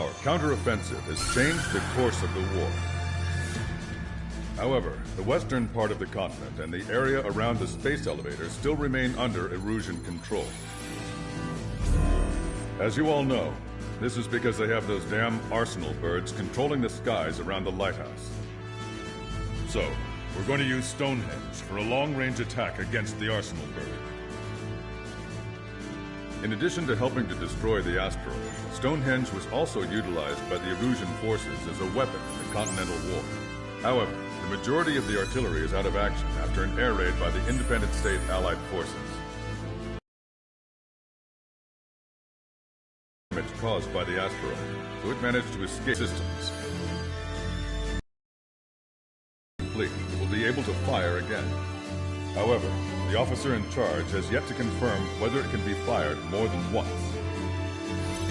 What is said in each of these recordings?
Our counteroffensive has changed the course of the war. However, the western part of the continent and the area around the space elevator still remain under Erusian control. As you all know, this is because they have those damn arsenal birds controlling the skies around the lighthouse. So, we're going to use Stonehenge for a long-range attack against the arsenal bird. In addition to helping to destroy the asteroid, Stonehenge was also utilized by the Erusian forces as a weapon in the Continental War. However, the majority of the artillery is out of action after an air raid by the independent state Allied forces. Damage caused by the asteroid, so it managed to escape systems. Fleet will be able to fire again. However, the officer in charge has yet to confirm whether it can be fired more than once.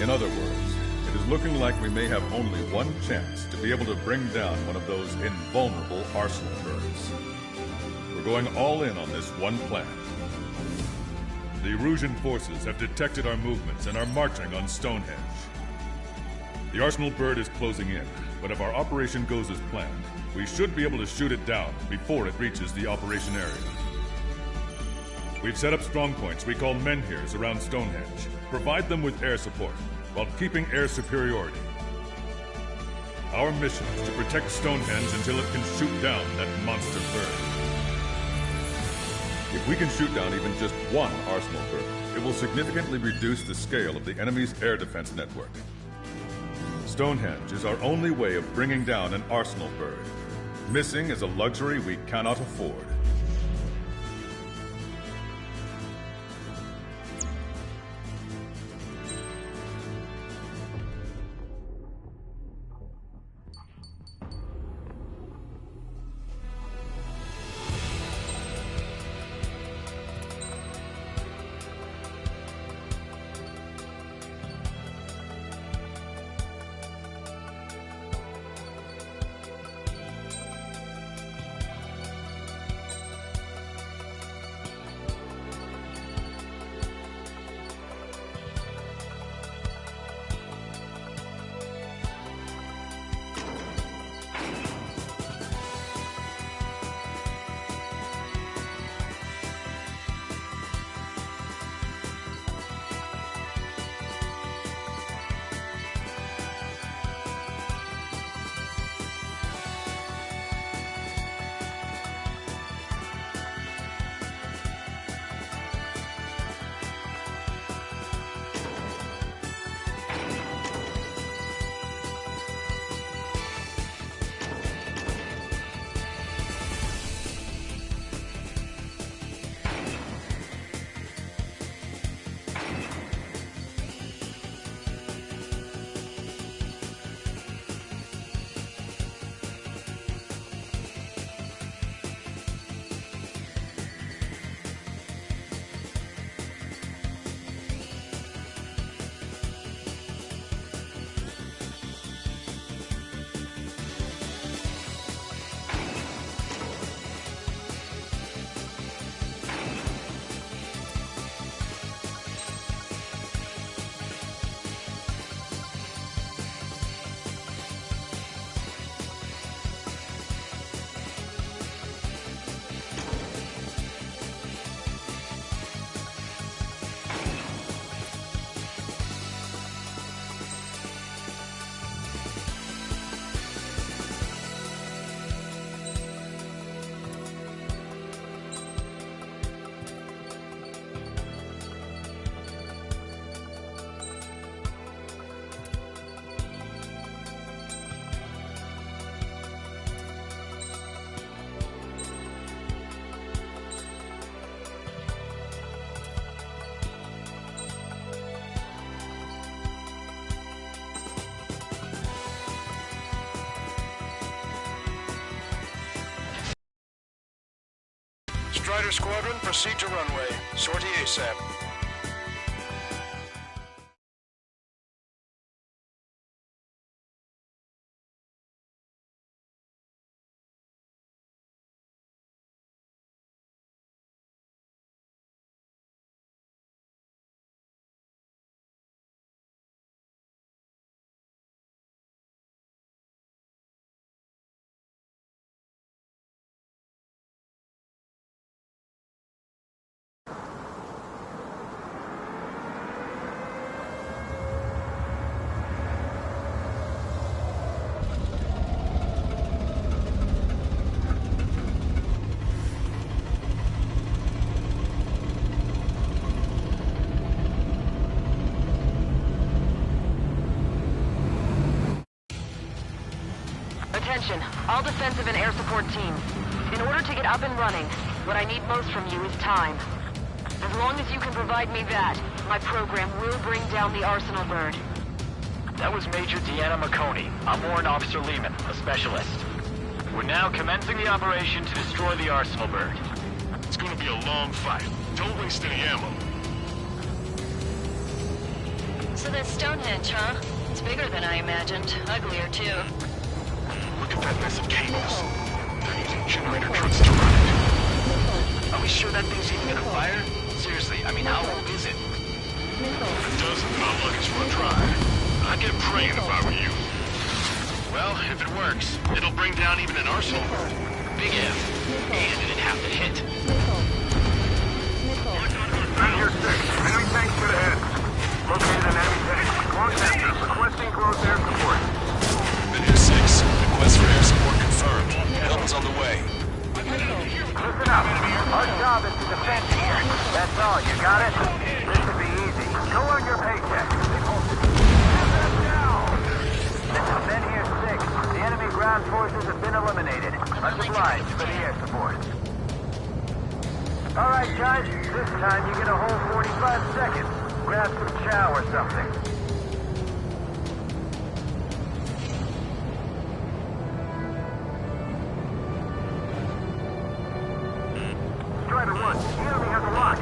In other words, it is looking like we may have only one chance to be able to bring down one of those invulnerable arsenal birds. We're going all in on this one plan. The Erusian forces have detected our movements and are marching on Stonehenge. The arsenal bird is closing in, but if our operation goes as planned, we should be able to shoot it down before it reaches the operation area. We've set up strongpoints we call menhirs around Stonehenge. Provide them with air support, while keeping air superiority. Our mission is to protect Stonehenge until it can shoot down that monster bird. If we can shoot down even just one arsenal bird, it will significantly reduce the scale of the enemy's air defense network. Stonehenge is our only way of bringing down an arsenal bird. Missing is a luxury we cannot afford. Strider Squadron, proceed to runway. Sortie ASAP. all defensive and air support teams. In order to get up and running, what I need most from you is time. As long as you can provide me that, my program will bring down the Arsenal bird. That was Major Deanna McConey. I'm Warrant Officer Lehman, a specialist. We're now commencing the operation to destroy the Arsenal bird. It's gonna be a long fight. Don't waste any ammo. So that's Stonehenge, huh? It's bigger than I imagined. Uglier, too. Look at that mess of cables. They're using generator trucks to run it. Are we sure that thing's even gonna fire? Seriously, I mean, how old is it? If it doesn't, then I'll luggage for a drive. I'd get praying if I were you. Well, if it works, it'll bring down even an Arsenal bird. Big if. And it'd have to hit. Man here 6. Enemy tank to the head. Located an enemy tank. Long sector. Requesting close air support. Man here 6. Request for air support confirmed. Help's on the way. Listen up. Our job is to defend here. That's all. You got it? This should be easy. Go on your paycheck. Listen, men here 6. The enemy ground forces have been eliminated. Much obliged for the air support. All right, guys. This time you get a whole 45 seconds. Grab some chow or something. Strider 1, the enemy has a lock.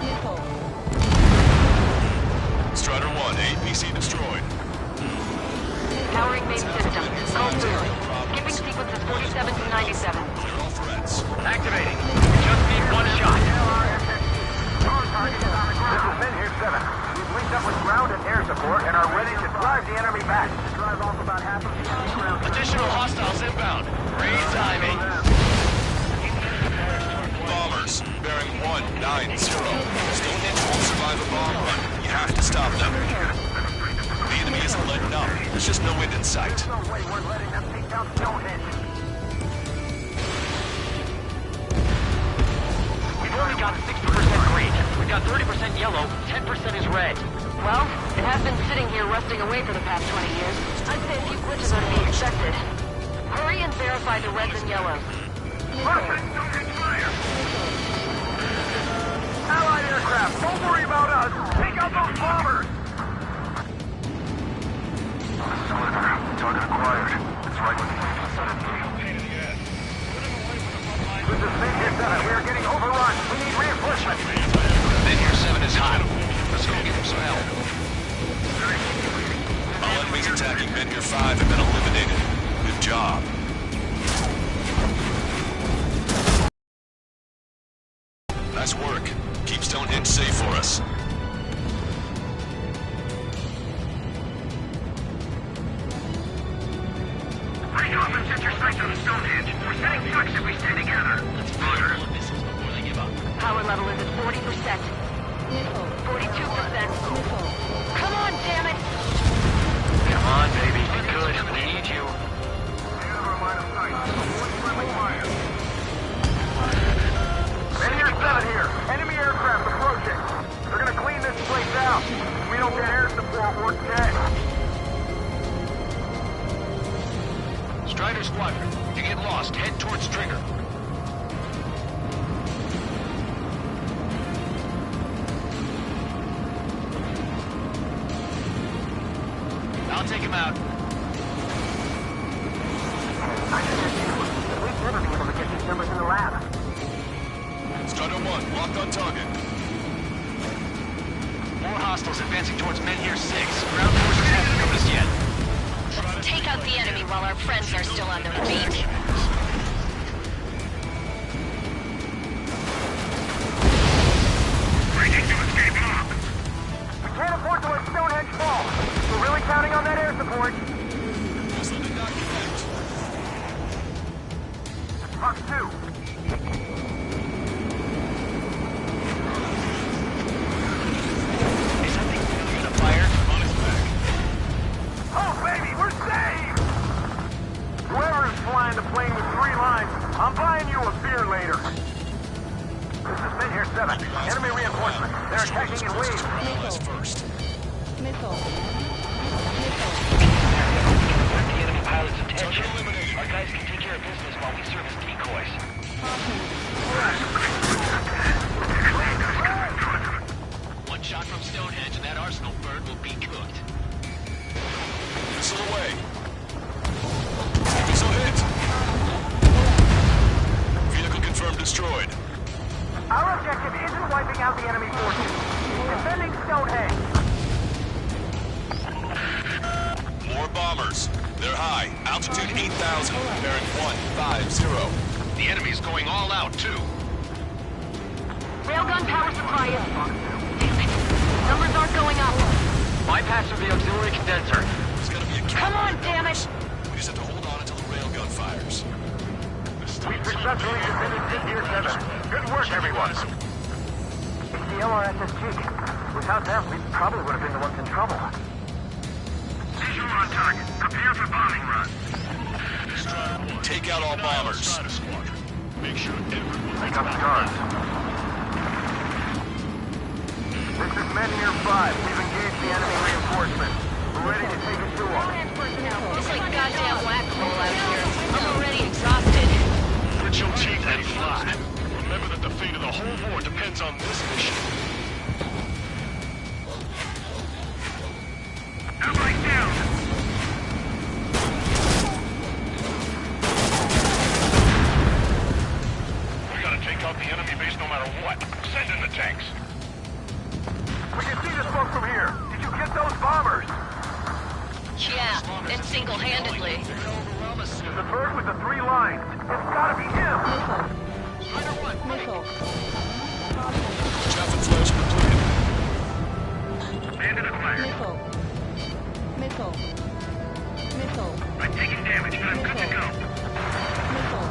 Strider 1, APC destroyed. Powering main system. All clear. Skipping sequences 47 to 97. Clear all threats. Activating. We just need one shot. This is Men here 7. We've linked up with ground and air support and are ready to drive the enemy back. Drive off about half of the enemy ground. Additional hostiles inbound. Retiming. Bombers, bearing 190. Stonehenge won't survive a bomb run. You have to stop them. The enemy isn't letting up. There's just no end in sight. No way we're letting them take down Stonehenge. We've only got 60% green. We've got 30% yellow. 10% is red. Well, it has been sitting here rusting away for the past 20 years. I'd say a few glitches are to be expected. Hurry and verify the reds and yellows. Perfect! Stonehenge fire! Allied aircraft, don't worry about us! Take out those bombers! Target acquired. It's right when This is Men here 7. We are getting overrun. We need reinforcements. Men here 7 is hot. Let's go give him some help. All enemies attacking Men here 5 have been eliminated. Good job. Nice work. Keep Stonehenge safe for us. Bring off and set your sights on Stonehenge. We're setting ducks if we stay together. Power level is at 40%. 42%. Come on, damn it! Come on, baby. Be good. We need you. Men here 7 here. Enemy aircraft approaching. They're gonna clean this place out. If we don't get air support, we're dead. Strider Squadron, you get lost. Head towards Trigger. I'll take him out. We'd never be able to get these numbers in the lab. Strider 1, locked on target. More hostiles advancing towards Men here 6. Ground forces haven't noticed yet. Let's take out the enemy while our friends are still on their feet. We can't afford to let Stonehenge fall. We're really counting on that air support. Just let it not connect. Fox 2. Is that thing really gonna fire? On his back. Oh, baby, we're saved! Whoever is flying the plane with 3 lines, I'm buying you a beer later. This is Men here 7. Enemy reinforcement. They're attacking in waves. Allies first. Missile. The enemy pilot's attention. Our guys can take care of business enemy forces. Defending Stonehenge. More bombers. They're high. Altitude 8,000. Bearing 150. The enemy's going all out, too. Railgun power supply is... Damn it. Numbers aren't going up. Bypass through the auxiliary condenser. There's gonna be a Come on, damn it! We just have to hold on until the railgun fires. We successfully defended Tier 7. Good work, everyone. It's the LRSSG. Without them, we probably would have been the ones in trouble. Visual on target. Prepare for bombing run. Take out all bombers. Make sure everyone... Take up the guards. This is Menhir 5. We've engaged the enemy reinforcements. We're ready to take it to them. It's like goddamn whack-a-mole out here. I'm already exhausted. Grit your teeth and fly. Remember that the fate of the whole war depends on this mission. Everybody down! We gotta take out the enemy base no matter what. Send in the tanks. We can see the smoke from here. Did you get those bombers? Yeah, and single-handedly. The bird with the 3 lines. It's gotta be him! Missile. Chaff and flash completed. Man to the fire. Missile. I'm taking damage, but I'm good to go. Missile.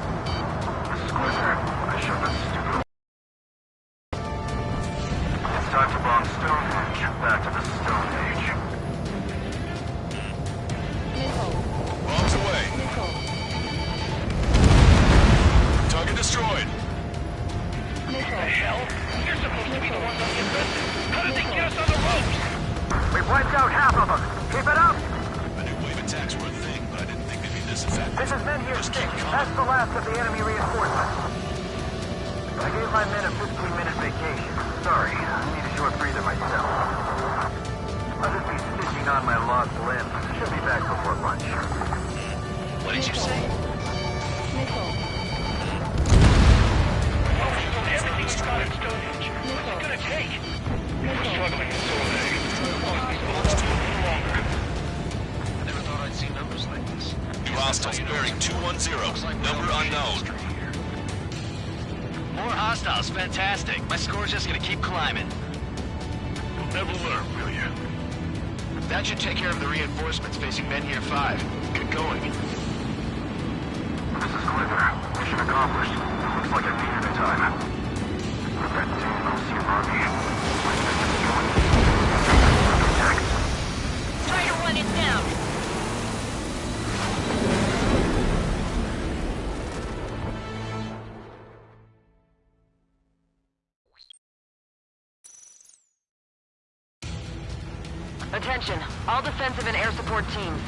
I should have stupid. It's time to bomb Stonehenge. Back to the Stone Age. Bombs away. Target destroyed. Hell, you're supposed to be the ones on the offensive. How did they get us on the ropes? We've wiped out half of them. Keep it up! I knew wave attacks were a thing, but I didn't think they'd be this effective. This is Menhir Just 6. keep coming. That's the last of the enemy reinforcements. I gave my men a 15-minute vacation. Sorry, I need a short breather myself. I'll just be stitching on my lost limbs. Should be back before lunch. What did you say? Everything's got in Stonehenge. What's it gonna take? We're struggling in Stonehenge. Just a little longer. I never thought I'd see numbers like this. New hostiles bearing 210. Number unknown. More hostiles, fantastic. My score's just gonna keep climbing. You'll never learn, will you? That should take care of the reinforcements facing Menhir 5. Get going. This is Clipper. Mission accomplished. Looks like I beat it in time. That damn Osirani. Strider 1 is down. Attention, all defensive and air support teams.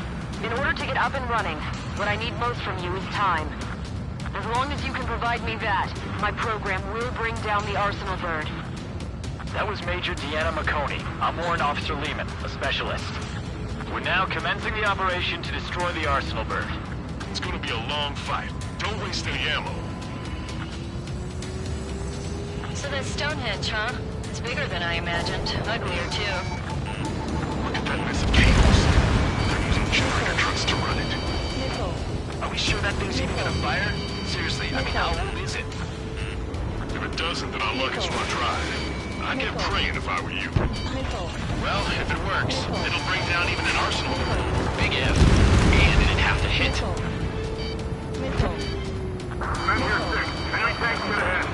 In order to get up and running, what I need most from you is time. As long as you can provide me that, my program will bring down the Arsenal bird. That was Major Deanna McConey. I'm Warrant Officer Lehman, a specialist. We're now commencing the operation to destroy the Arsenal bird. It's gonna be a long fight. Don't waste any ammo. So that's Stonehenge, huh? It's bigger than I imagined. Uglier, too. Look at that mess of cables. They're using generator trucks to run it. Are we sure that thing's even gonna fire? Seriously, I mean, how old is it? If it doesn't, then our luck is run dry. I'd get praying if I were you. Well, if it works, it'll bring down even an Arsenal. Big if. And it'd have to hit. Menhir 6. Enemy tank to the head.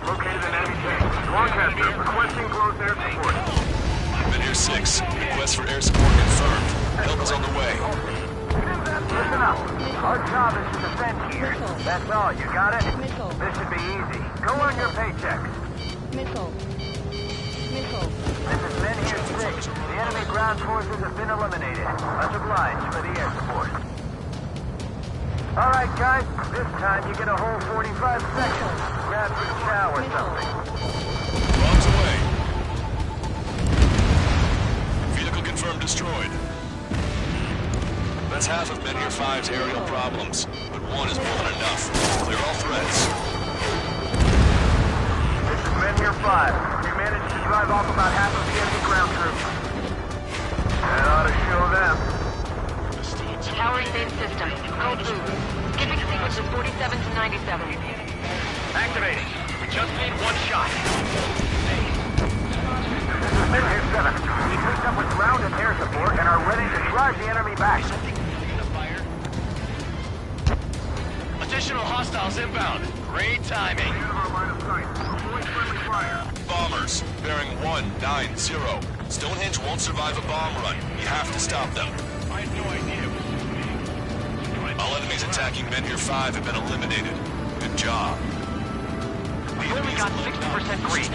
Located an enemy tank. Lancaster, requesting close air support. Menhir 6. Request for air support confirmed. Help is on the way. Listen up. Our job is to defend here. That's all. You got it? This should be easy. Go on your paychecks. This is Menhir 6. The enemy ground forces have been eliminated. Much obliged for the air support. All right, guys. This time you get a whole 45 seconds. Grab some chow or something. Bombs away. Vehicle confirmed destroyed. That's half of Menhir 5's aerial problems, but one is more than enough. Clear all threats. This is Menhir 5. We managed to drive off about half of the enemy ground troops. That ought to show them. Tower same system. Code blue. Skipping sequence is 47 to 97. Activating. We just need one shot. Midhead 7. We picked up with ground and air support and are ready to drive the enemy back. Additional hostiles inbound. Great timing. Bombers, bearing 190. Stonehenge won't survive a bomb run. You have to stop them. I had no idea. All enemies attacking Menhir 5 have been eliminated. Good job. We only got 60% green.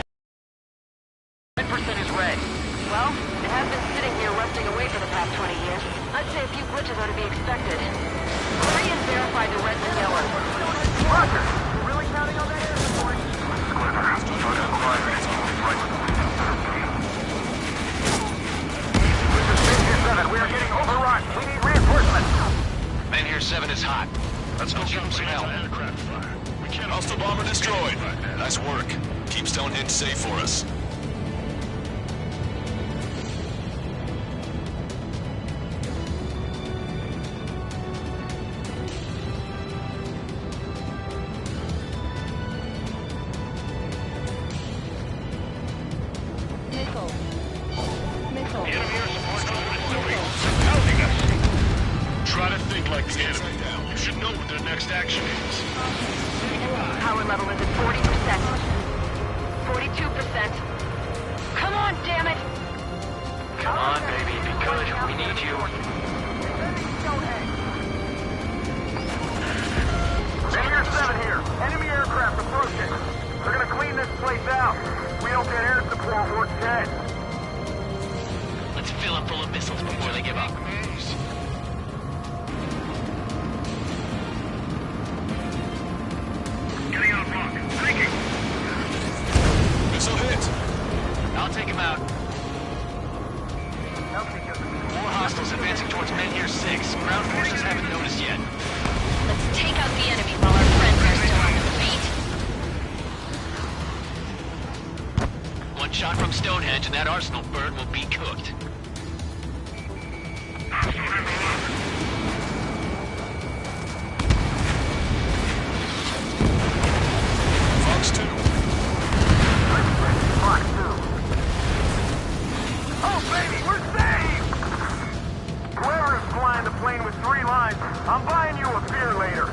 9% is red. Well, it has been sitting here rusting away for the past 20 years. I'd say a few glitches are to be expected. Hurry and verify the reds and yellows. Roger! Really counting on that air support? We are getting overrun. We need reinforcements. Menhir 7 is hot. Let's go give him some help. Aircraft fire. We cannot... Hostile bomber destroyed. Nice work. Keep Stonehenge safe for us. Missile. Missile. The enemy air support is pounding us. Try to think like the enemy. You should know what their next action is. Power level is at 40%. 42%. Come on, damn it! Come on, baby. Be good. We need you. Menhir 7 here. Enemy aircraft approaching. They're gonna clean this place out. We don't get air support, we're dead. Let's fill it full of missiles before they give up. Getting out of block. Breaking. Missile hit. I'll take him out. More hostiles advancing towards Menhir 6. Ground forces haven't noticed yet. Let's take out the enemy while our friends are still on their feet. One shot from Stonehenge and that arsenal bird will be cooked. Fox 2. Fox 2. Oh, baby, we're saved! Whoever is flying the plane with 3 lines, I'm buying you a beer later.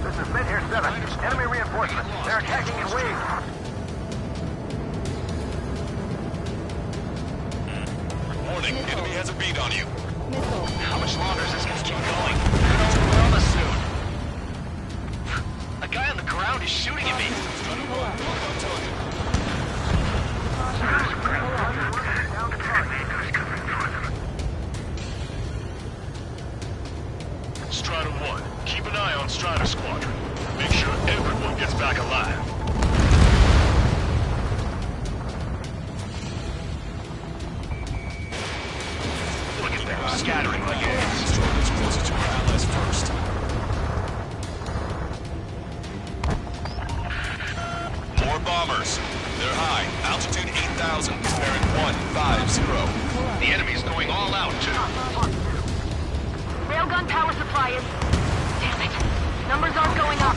This is Menhir 7. Enemy reinforcements. They're attacking in waves. Warning, enemy has a beat on you. Missile. How much longer is this gonna keep going? We're almost soon. A guy on the ground is shooting at me. Strider 1, keep an eye on Strider Squadron. Make sure everyone gets back alive. Look at them, scattering like ants. Destroy those closest to our allies first. More bombers. They're high. Altitude 8,000. Bearing 150. The enemy's going all out, too. Railgun power supply is... Damn it. Numbers aren't going up.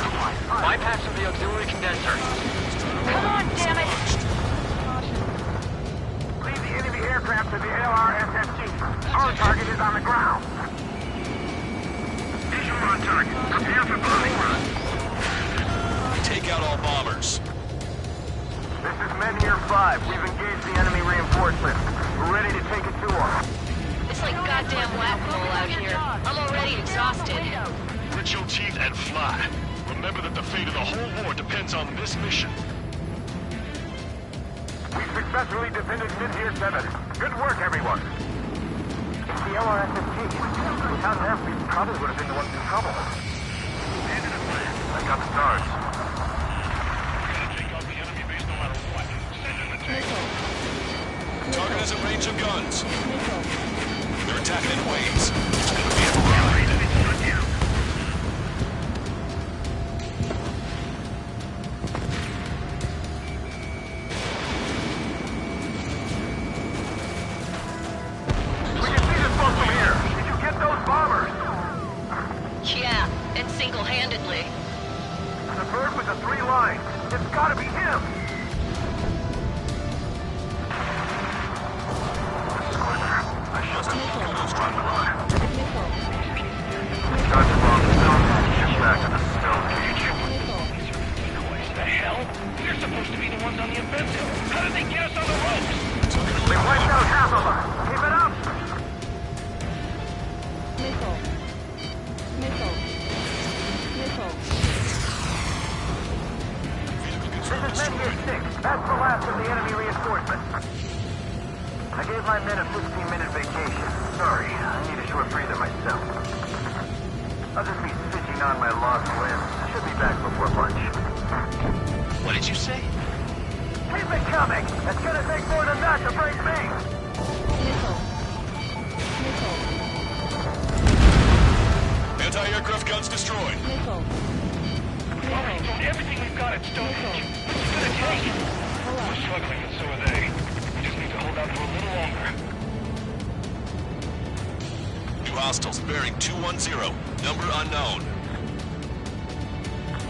Bypassing the auxiliary condenser. Come on, damn it! Lead the enemy aircraft to the LRSFG. Our target is on the ground. Visual on target. Prepare for bombing run. Take out all bombers. This is Menhir 5. We've engaged the enemy reinforcements. We're ready to take it to them. It's like goddamn whack-a-mole out here. I'm already exhausted. Grit your teeth and fly. Remember that the fate of the whole war depends on this mission. We successfully defended Menhir 7. Good work, everyone. It's the LRSFG. Without them, we probably would have been the ones in trouble. I got the stars. Take out the enemy base no matter what. Send in the tank. Missile. Target has a range of guns. Missile. They're attacking in waves. It's gonna be a ride. They get us on the ropes! We wiped out half of them! Keep it up! Missile. Missile. Missile. This is Meteor 6. That's the last of the enemy reinforcements. I gave my men a 15-minute vacation. Sorry, I need a short breather myself. I'll just be stitching on my lost limbs. Should be back before lunch. What did you say? Keep it coming! It's gonna take more than that to break me! Missile. Missile. Anti-aircraft guns destroyed. Missile. We've thrown everything we've got at Stonehenge. What's it gonna take? We're struggling, and so are they. We just need to hold out for a little longer. New hostiles bearing 210. Number unknown.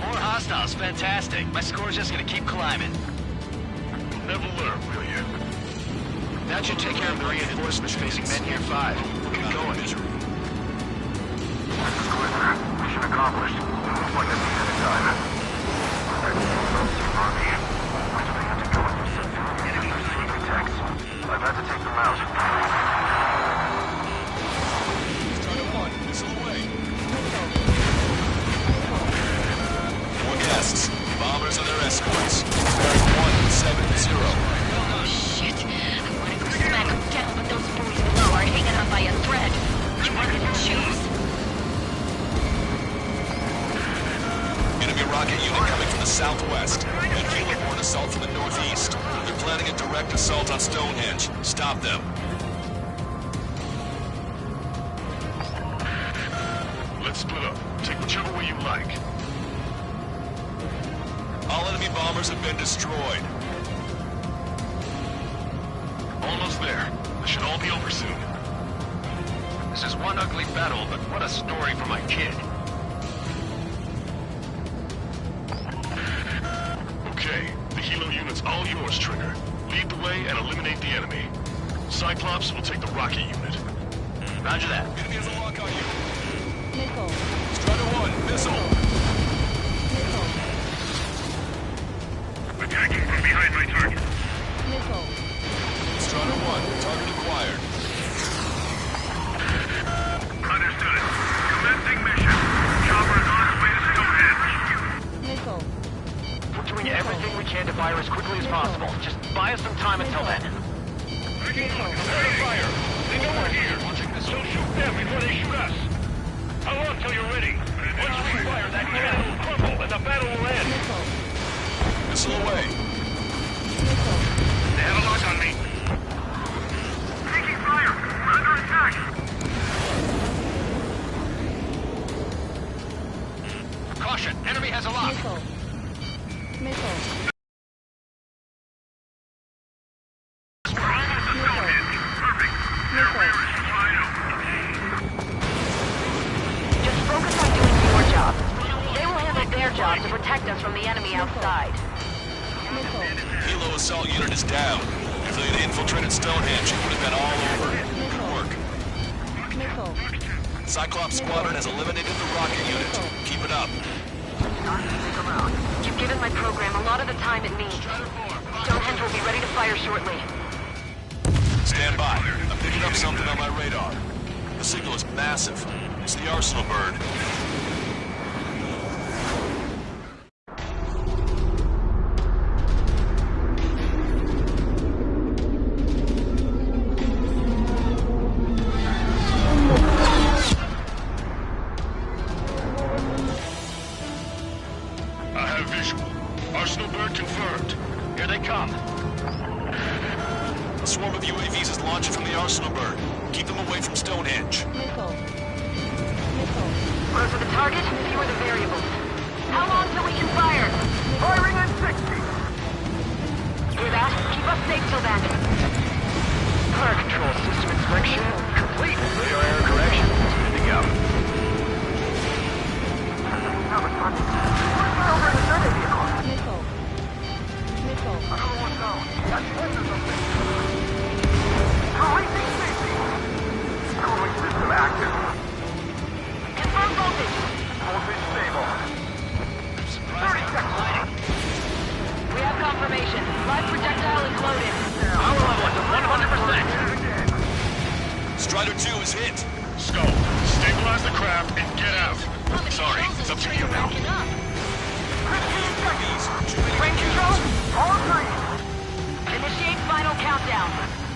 More hostiles, fantastic. My score's just gonna keep climbing. Never learn, will you? That should take care of the reinforcements facing Menhir 5. We'll get going. Mission accomplished. Looks like I'm out of time. Enemy sleeping tanks. I've had to take them out. Strider 1, missile away. 4 guests. Bombers and their escorts. Bearing 170. Oh, shit. I want to go smack them down, but those boys below are hanging on by a thread. You want to choose? Enemy rocket unit coming from the southwest. And Heliborn assault from the northeast. They're planning a direct assault on Stonehenge. Stop them. Let's split up. Take whichever way you like. All enemy bombers have been destroyed. Almost there. This should all be over soon. This is one ugly battle, but what a story for my kid. Okay, the helo unit's all yours, Trigger. Lead the way and eliminate the enemy. Cyclops will take the rocket unit. Roger that. Enemy has a lock on you. Missile. Strider 1, missile. Missile. Attacking from behind my target. Missile. Strider 1, target acquired. Understood. Commencing mission. Chopper is on its way to Stonehenge. Missile. We're doing everything we can to fire as quickly as possible. Just buy us some time until then. Under fire. They know we're here. So shoot them before they shoot us. How long till you're ready? Once we fire, that cannon will crumble and the battle will end. Missile. Missile away. Missile. They have a lock on me. Taking fire. We're under attack. Caution! Enemy has a lock! Missile. Missile. Just focus on doing your job. They will handle their job to protect us from the enemy outside. Missile. Helo assault unit is down. If they had infiltrated Stonehenge, it would have been all over. Good work. Missile. Cyclops Squadron has eliminated the rocket unit. Keep it up. You've given my program a lot of the time it needs. Stonehenge will be ready to fire shortly. Stand by. I'm picking up something on my radar. The signal is massive. It's the Arsenal bird. I have visual. Arsenal bird confirmed. Here they come. A swarm of UAVs is launching from the Arsenal bird. Keep them away from Stonehenge. Missile. Missile. Closer the target, fewer the variables. How long till we can fire? Firing in 60! Hear that? Keep us safe till then. Fire control system inspection complete. Radar error correction. Good to go. Missile. Missile. Cooling system active. Confirm voltage. Voltage stable. 30 seconds. We have confirmation. Live projectile is loaded. was hit. Skull, stabilize the craft and get out. Sorry, it's up to you now. Ring control? All three. Initiate final countdown.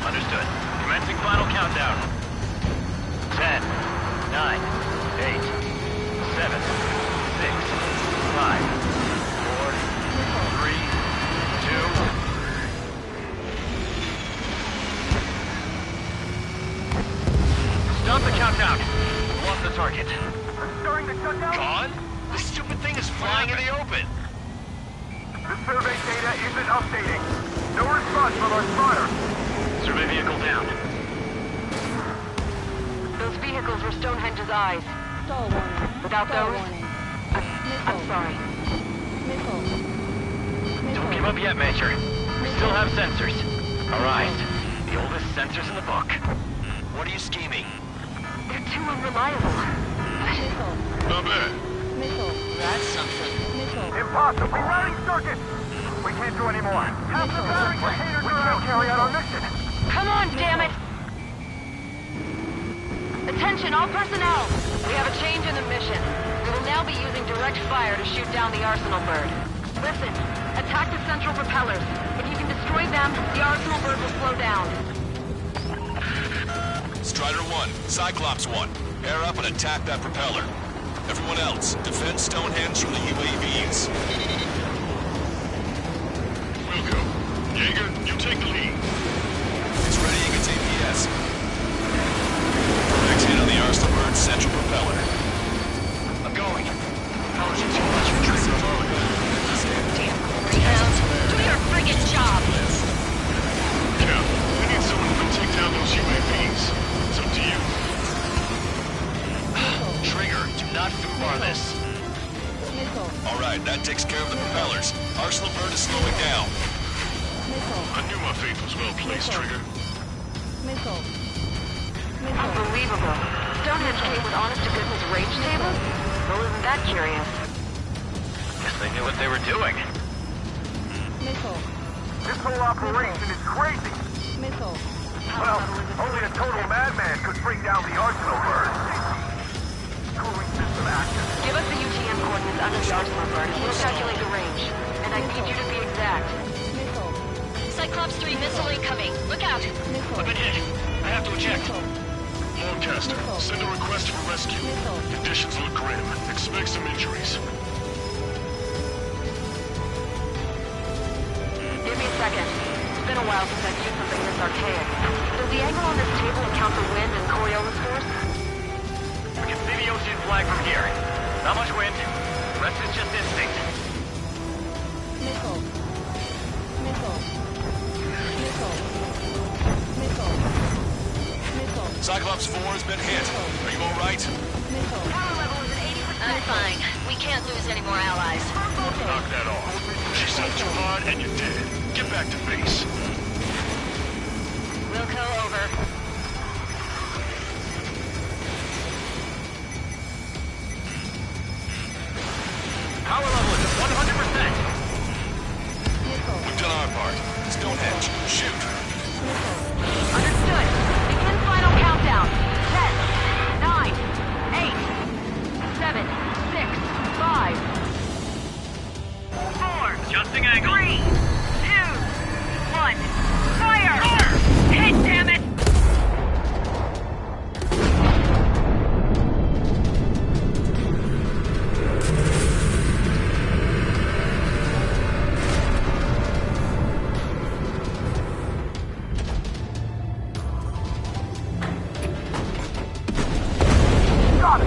Understood. Commencing final countdown. 10, 9, 8, 7, 6, 5, 4, 3, 2... Stop the countdown. Lost the target. Starting to shut down? Gone? This stupid thing is flying in the open. The survey data isn't updating. No response from our spotter. Survey vehicle down. Those vehicles were Stonehenge's eyes. Stall warning. Without Stall those, warning. I'm sorry. Missile. Don't give up yet, Major. We still have sensors. Our eyes. The oldest sensors in the book. What are you scheming? They're too unreliable. Missile. Not bad. Missile. That's something. Missile. Impossible. Rerouting circuit. We can't do any more. Half the battery containers are out. Carry out our mission. Come on, damn it! Attention, all personnel! We have a change in the mission. We will now be using direct fire to shoot down the Arsenal bird. Listen, attack the central propellers. If you can destroy them, the Arsenal bird will slow down. Strider 1, Cyclops 1. Air up and attack that propeller. Everyone else, defend Stonehenge from the UAVs. Wilco. Jaeger, you take the lead. It's ready against APS. Next hit on the Arsenal bird's central propeller. I'm going. Apology too much for trigger alone. Damn greyhounds! Do your friggin' job! Cap, we need someone who can take down those UAVs. It's up to you. Trigger, do not foobar this. Missile. All right, that takes care of the propellers. Arsenal bird is slowing down. Missile. I knew my faith was well placed, Trigger. Missile. Missile. Unbelievable. Stonehenge came with honest-to-goodness range tables? Well, isn't that curious? Guess they knew what they were doing. Missile. This whole operation is crazy. Missile. Well, only a total madman could bring down the Arsenal bird. Cooling system active. Give us the UTM coordinates under the Arsenal bird. We'll calculate the range. And I need you to be exact. Missile. Cyclops 3 missile incoming. Look out! Missile. I've been hit. I have to eject. Missile. Forecaster, send a request for rescue. Missile. Conditions look grim. Expect some injuries. Give me a second. It's been a while since I've used something this archaic. Does the angle on this table account for wind and Coriolis force? We can see the ocean flag from here. Not much wind. The rest is just instinct. Missile. Missile. Missile. Missile. Missile. Cyclops 4 has been hit. Are you all right? Missile. Power level is at 80%. I'm fine. We can't lose any more allies. Knock that off. She shot too hard and you're dead. Get back to base. Wilco, over. Power level is at 100%. Missile. We've done our part. Stonehenge, shoot. Missile. Understood. Begin final countdown. 10, 9, 8, 7, 6, 5, 4, Adjusting angle. 3, 2, 1. Fire! Hit, damn it!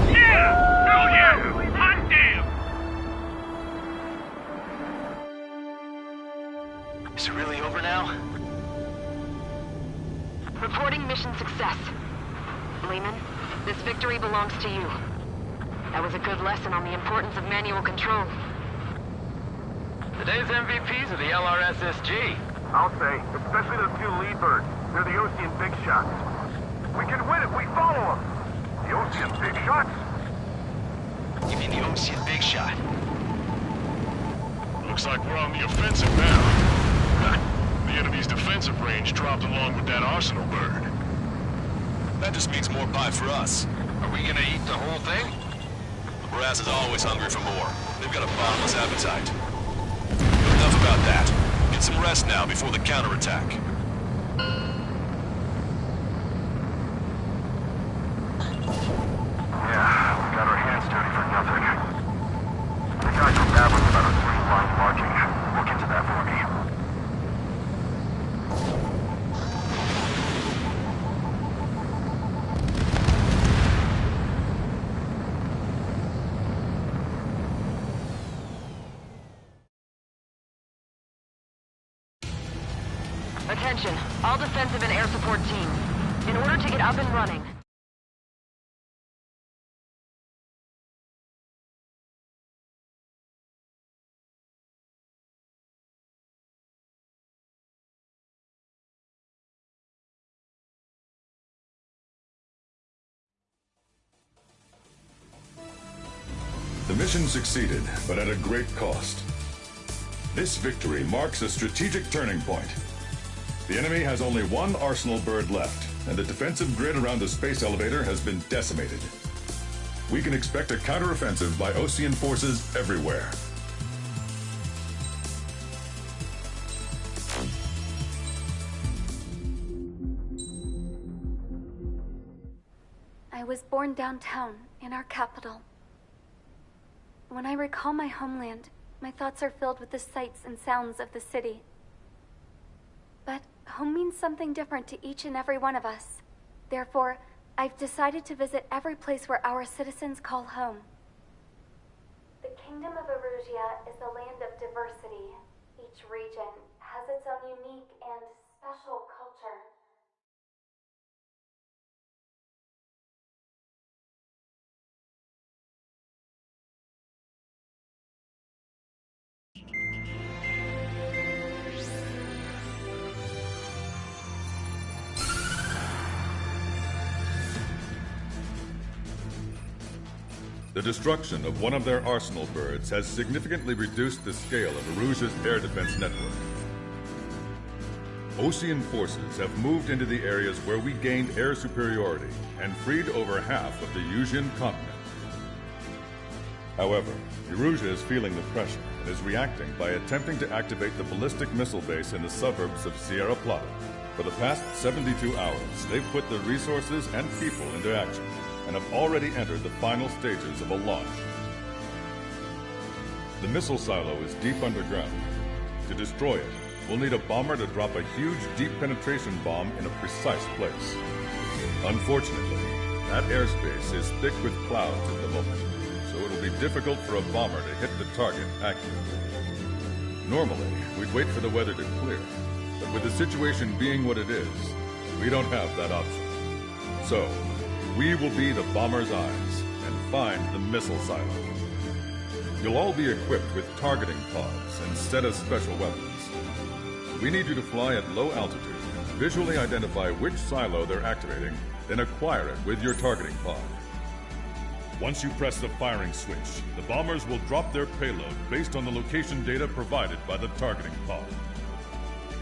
Yeah! Oh yeah! Hot damn! Is it really over now? Reporting mission success. Lehman, this victory belongs to you. That was a good lesson on the importance of manual control. Today's MVPs are the LRSSG. I'll say, especially those two lead birds. They're the Ocean Big Shots. We can win if we follow them. The Ocean Big Shots? You mean the Ocean Big Shot? Looks like we're on the offensive now. The enemy's defensive range dropped along with that Arsenal bird. That just means more pie for us. Are we gonna eat the whole thing? Brass is always hungry for more. They've got a bottomless appetite. But enough about that. Get some rest now before the counterattack. Yeah, we got our hands dirty for nothing. The guys from babbling about a three-line marching. Look into that for me. Attention, all defensive and air support teams. In order to get up and running, The mission succeeded, but at a great cost. This victory marks a strategic turning point. The enemy has only one Arsenal bird left, and the defensive grid around the space elevator has been decimated. We can expect a counteroffensive by Osean forces everywhere. I was born downtown, in our capital. When I recall my homeland, my thoughts are filled with the sights and sounds of the city. But home means something different to each and every one of us. Therefore, I've decided to visit every place where our citizens call home. The Kingdom of Erusia is a land of diversity. Each region has its own unique and special culture. The destruction of one of their Arsenal birds has significantly reduced the scale of Erusia's air defense network. Osean forces have moved into the areas where we gained air superiority and freed over half of the Eusian continent. However, Erusia is feeling the pressure and is reacting by attempting to activate the ballistic missile base in the suburbs of Sierra Plata. For the past 72 hours, they've put the resources and people into action and have already entered the final stages of a launch. The missile silo is deep underground. To destroy it, we'll need a bomber to drop a huge deep penetration bomb in a precise place. Unfortunately, that airspace is thick with clouds at the moment, so it'll be difficult for a bomber to hit the target accurately. Normally, we'd wait for the weather to clear, but with the situation being what it is, we don't have that option. So, we will be the bomber's eyes and find the missile silo. You'll all be equipped with targeting pods and set of special weapons. We need you to fly at low altitude, visually identify which silo they're activating, then acquire it with your targeting pod. Once you press the firing switch, the bombers will drop their payload based on the location data provided by the targeting pod.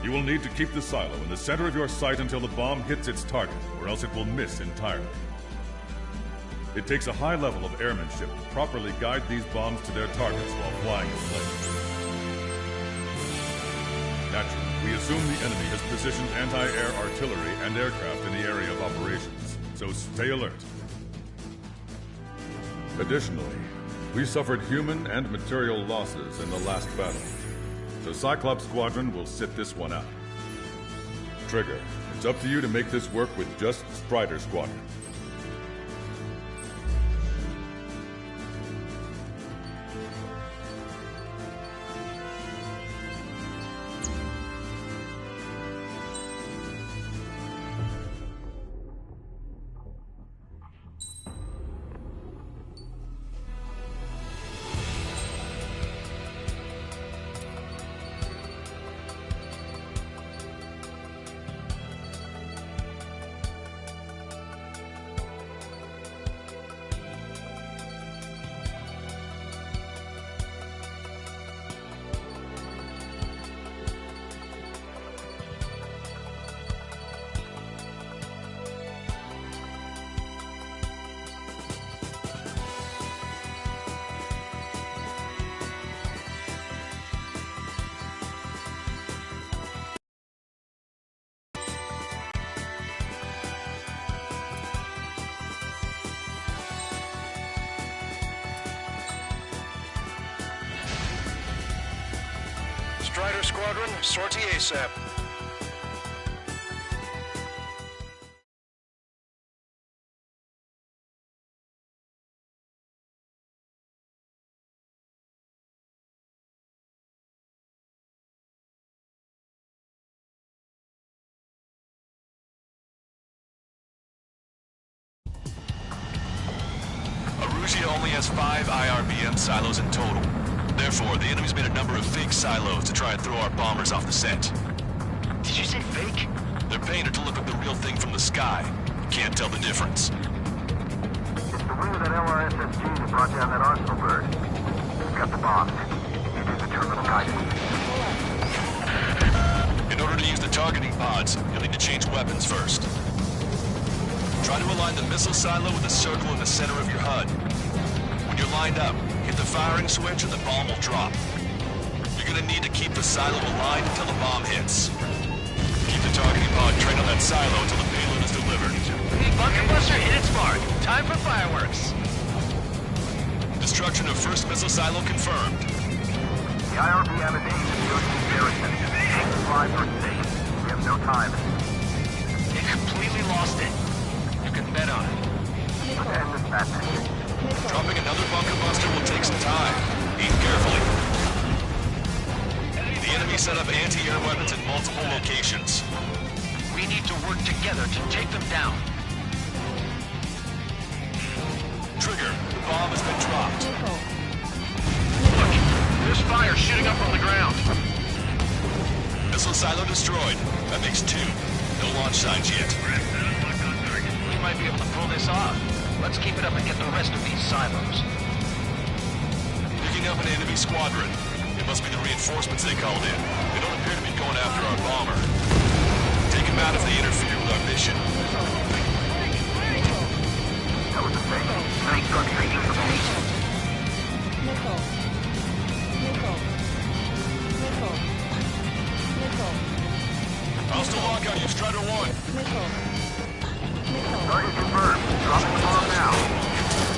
You will need to keep the silo in the center of your sight until the bomb hits its target, or else it will miss entirely. It takes a high level of airmanship to properly guide these bombs to their targets while flying in place. Naturally, we assume the enemy has positioned anti-air artillery and aircraft in the area of operations, so stay alert. Additionally, we suffered human and material losses in the last battle, so Cyclops Squadron will sit this one out. Trigger, it's up to you to make this work with just Strider Squadron. Strider Squadron, sortie ASAP. Arusia only has 5 IRBM silos in total. Therefore, the enemy's made a number of fake silos to try and throw our bombers off the scent. Did you say fake? They're painted to look like the real thing from the sky. You can't tell the difference. It's the wing of that LRSSG that brought down that Arsenal bird. It's got the bombs. You do the terminal guidance. In order to use the targeting pods, you'll need to change weapons first. Try to align the missile silo with a circle in the center of your HUD. When you're lined up, hit the firing switch and the bomb will drop. You're gonna need to keep the silo aligned until the bomb hits. Keep the targeting pod trained on that silo until the payload is delivered. Hey, Bunker Buster, hit its mark. Time for fireworks. Destruction of first missile silo confirmed. The IRBM is aimed at the ocean garrison. Fly for safe. We have no time. They completely lost it. You can bet on it. End this madness. Dropping another bunker buster will take some time. Aim carefully. The enemy set up anti-air weapons in multiple locations. We need to work together to take them down. Trigger, the bomb has been dropped. Look, there's fire shooting up from the ground. Missile silo destroyed. That makes 2. No launch signs yet. We might be able to pull this off. Let's keep it up and get the rest of these silos. Picking up an enemy squadron. It must be the reinforcements they called in. They don't appear to be going after our bomber. Take them out if they interfere with our mission. That was a fake. Nice truck taking the police. Missile. Missile. Missile. Missile. Hostile lockout, you Strider 1. Missile. Missile. Target confirmed. Dropping the bomb now.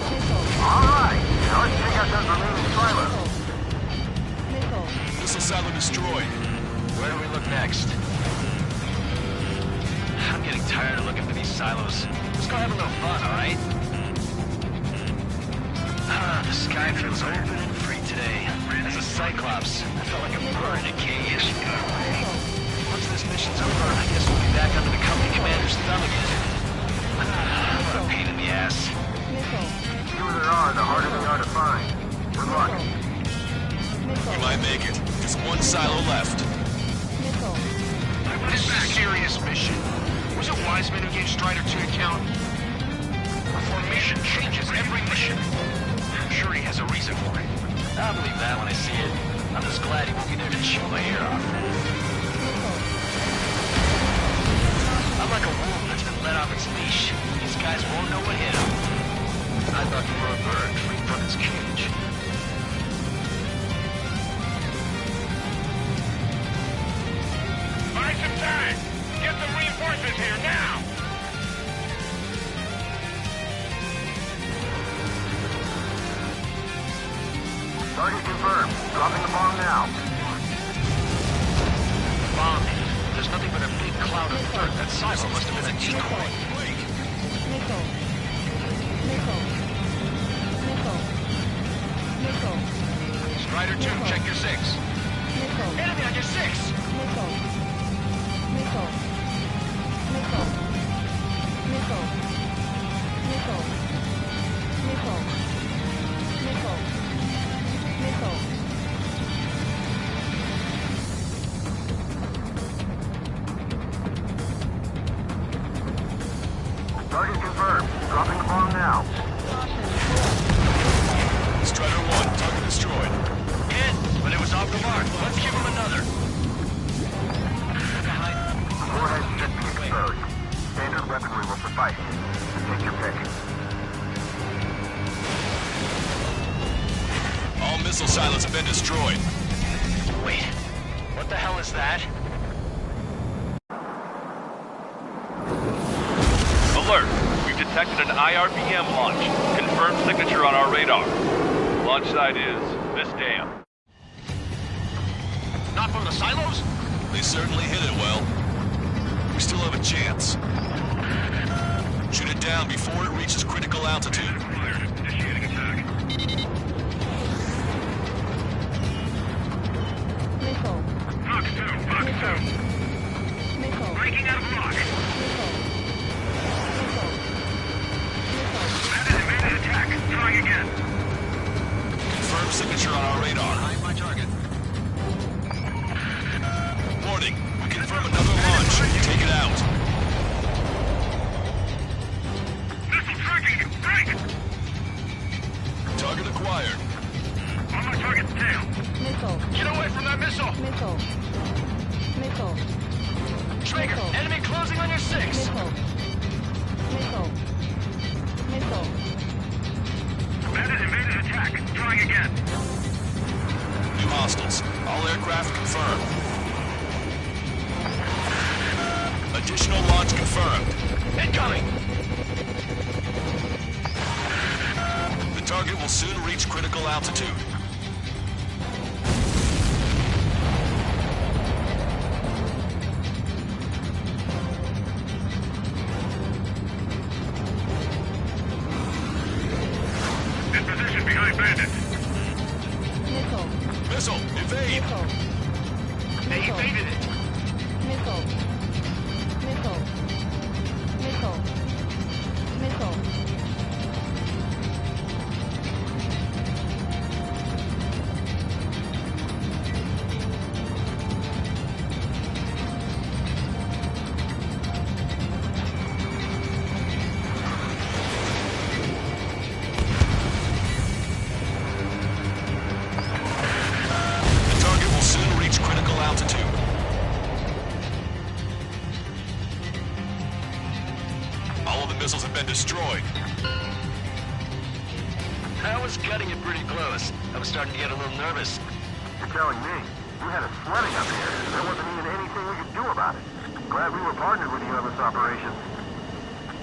Missile. All right. Now let's take out those remaining silos. Missile. Missile silo destroyed. Where do we look next? I'm getting tired of looking for these silos. Let's go have a little fun, alright? The sky feels open and free today. As a Cyclops, I felt like a bird in a cage. Once this mission's over, I guess we'll be back under the company commander's thumb again. What a pain in the ass. Missile. The fewer there are, the harder they are to find. Good luck. We might make it. Just 1 silo left. Missile. This is a serious mission. Was it Wiseman who gave Strider 2 a count? The formation changes every mission. I'm sure he has a reason for it. I'll believe that when I see it. I'm just glad he won't be there to chew my ear off. I'm like a wolf that's been let off its leash. These guys won't know what hit him. I thought you were a bird free from its cage. Buy some time! Get some reinforcements here now! Target confirmed. Dropping the bomb now. Bomb. There's nothing but a big cloud of dirt. That silo must have been a decoy. Missile. Missile. Missile. Missile. Strider 2, check your 6. Missile. Enemy on your 6! Missile. Missile. Missile. Missile. Missile. Missile. Missile. Missile. Target confirmed. Dropping the bomb now. Strider 1, target destroyed. Hit, but it was off the mark. Let's give him another. Warheads should be exposed. Standard weaponry will suffice. Take your pick. All missile silos have been destroyed. Wait, what the hell is that? Alert! We've detected an IRBM launch. Confirmed signature on our radar. Launch site is this dam. shot from the silos? They certainly hit it well. We still have a chance. Shoot it down before it reaches critical altitude. Initiating attack. Missile. Fox 2, Fox 2. Missile. Breaking out of lock. Missile. Missile. Missile. Bandit evaded attack. Trying again. Confirm signature on our radar. Behind my target. Warning, we confirm another launch. Take it out. Missile tracking. Strike. Target acquired. On my target's tail. Missile. Get away from that missile. Missile. Missile. Trigger, Missile. enemy closing on your 6. Missile. Missile. Missile. Bandit evaded attack. Trying again. New hostiles. All aircraft confirmed. Additional launch confirmed. Incoming. The target will soon reach critical altitude. In position behind Bandit. Missile. Missile, evade! Missile. They Missile. evaded it. Missile. Missile. Missile. Missile. The target will soon reach critical altitude. All of the missiles have been destroyed. That was cutting it pretty close. I was starting to get a little nervous. You're telling me you had us sweating up here. There wasn't even anything we could do about it. Glad we were partnered with you on this operation.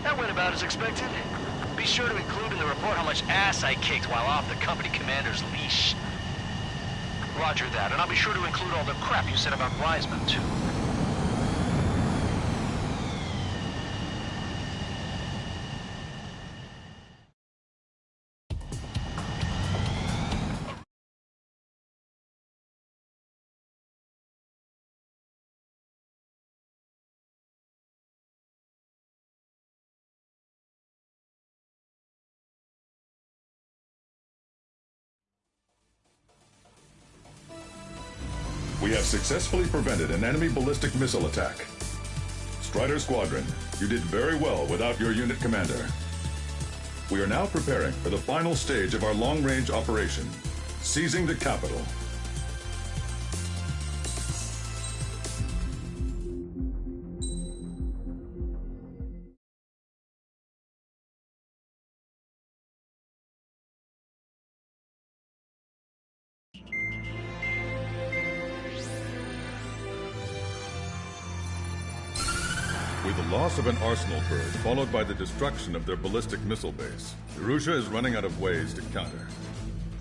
That went about as expected. Be sure to include in the report how much ass I kicked while off the company commander's leash. Roger that, and I'll be sure to include all the crap you said about Wiseman, too. We have successfully prevented an enemy ballistic missile attack. Strider Squadron, you did very well without your unit commander. We are now preparing for the final stage of our long-range operation, seizing the capital. With the loss of an arsenal bird, followed by the destruction of their ballistic missile base, Erussia is running out of ways to counter.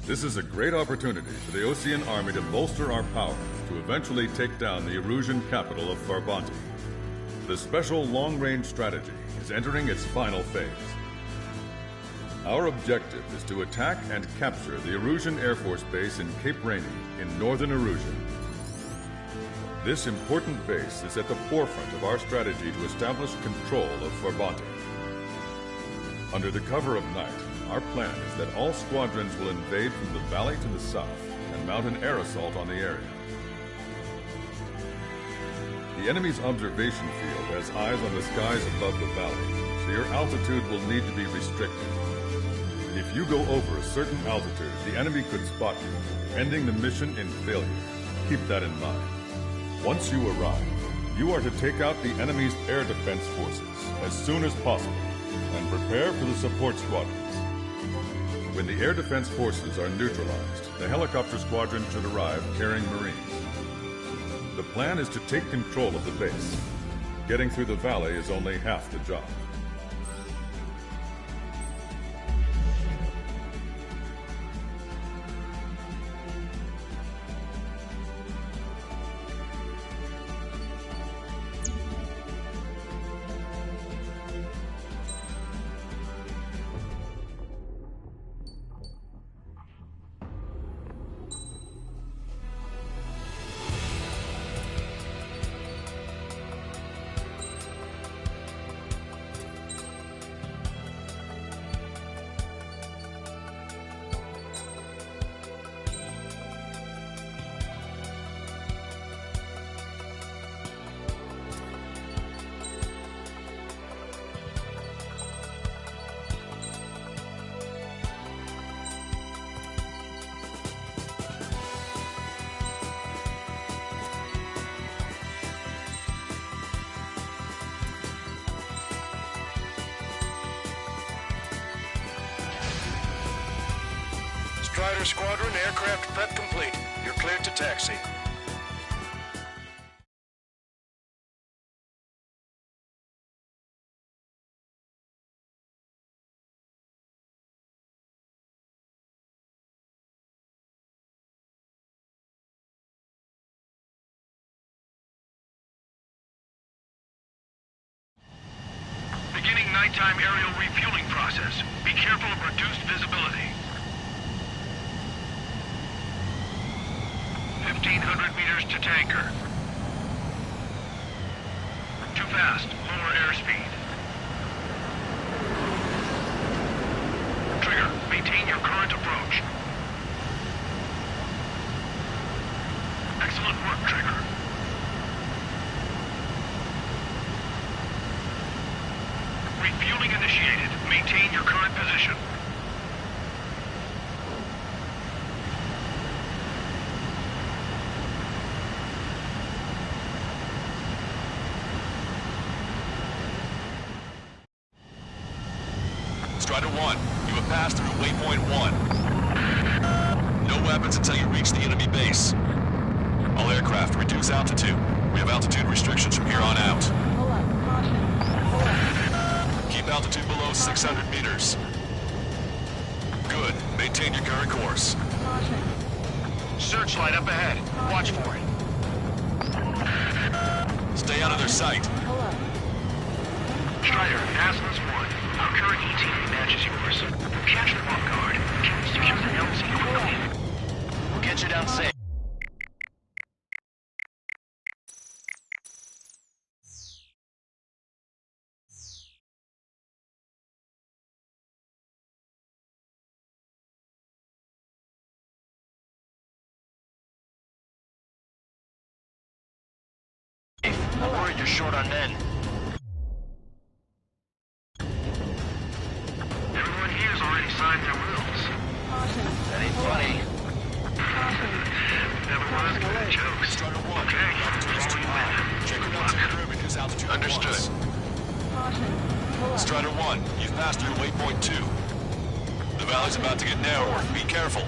This is a great opportunity for the Osean army to bolster our power to eventually take down the Erusian capital of Farbanti. The special long-range strategy is entering its final phase. Our objective is to attack and capture the Erusian Air Force Base in Cape Rainy in northern Erusia. This important base is at the forefront of our strategy to establish control of Farbanti. Under the cover of night, our plan is that all squadrons will invade from the valley to the south and mount an air assault on the area. The enemy's observation field has eyes on the skies above the valley, so your altitude will need to be restricted. If you go over a certain altitude, the enemy could spot you, ending the mission in failure. Keep that in mind. Once you arrive, you are to take out the enemy's air defense forces as soon as possible and prepare for the support squadrons. When the air defense forces are neutralized, the helicopter squadron should arrive carrying Marines. The plan is to take control of the base. Getting through the valley is only half the job. Strider Squadron, aircraft prep complete. You're cleared to taxi. Beginning nighttime aerial refueling process. Be careful of reduced visibility. 1,500 meters to tanker. Too fast. Lower airspeed. Trigger, maintain your current approach. Excellent work, Trigger. Refueling initiated. Maintain your current position. Strider 1, you have passed through waypoint 1. No weapons until you reach the enemy base. All aircraft, reduce altitude. We have altitude restrictions from here on out. Pull up. Caution. Pull up. Keep altitude below 600 meters. Good. Maintain your current course. Caution. Searchlight up ahead. Watch for it. Stay out of their sight. Pull up. Strider, Atlas 1. Our current ETA matches yours. Catch them off guard. Secure the LZ quickly. We'll get you down safe. I'm worried you're short on men. Everyone here's already signed their wills. Caution. That ain't funny. Caution. Never was good at jokes. Strider 1, Okay, altitude is too high. Check your altimeter and reduce altitude at once. Understood. Caution. Pull up. Strider 1, you've passed through waypoint 2. The valley's about to get narrower. Be careful.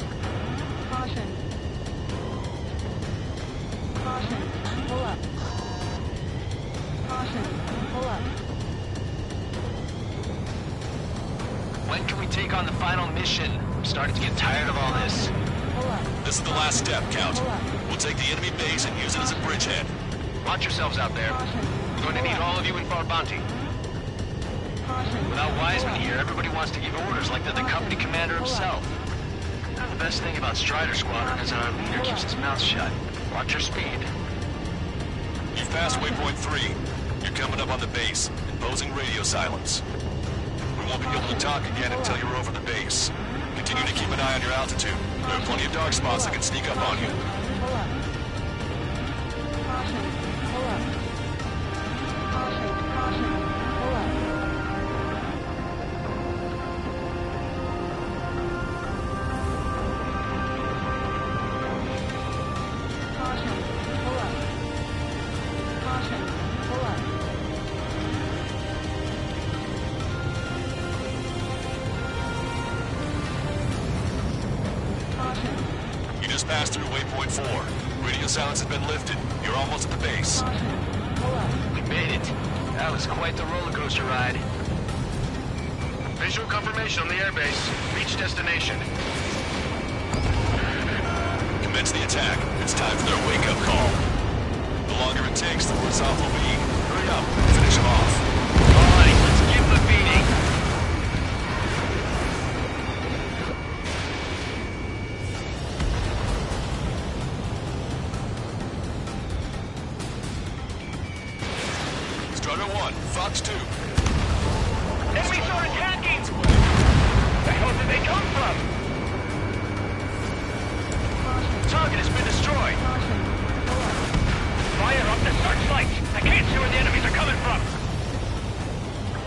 Caution. Caution. Pull up. Caution. Pull up. When can we take on the final mission? I'm starting to get tired of all this. Pull up. This is the last step, Count. Pull up. We'll take the enemy base and use it as a bridgehead. Watch yourselves out there. Caution. We're going to need all of you in Farbanti. Caution. Without Wiseman here, everybody wants to give orders like they're the company commander himself. And the best thing about Strider Squadron is our leader keeps his mouth shut. Watch your speed. You've passed waypoint 3. You're coming up on the base, imposing radio silence. We won't be able to talk again until you're over the base. Continue to keep an eye on your altitude. There are plenty of dark spots that can sneak up on you. Pull up. Caution. Pull up. Caution. Caution. Pull up. Caution. Pull up. Caution. Pull up. Caution. You just passed through waypoint 4. Radio silence has been lifted. You're almost at the base. Caution. Pull up. We made it. That was quite the roller coaster ride. Visual confirmation on the airbase. Reach destination. Commence the attack. It's time for their wake-up call. The longer it takes, the worse off we'll be. Hurry up. Finish them off. All right, let's give them a beating. Strider 1, Fox 2. Enemies are attacking! The hell did they come from? Target has been destroyed. Caution. Pull up. Fire up the searchlights! I can't see where the enemies are coming from!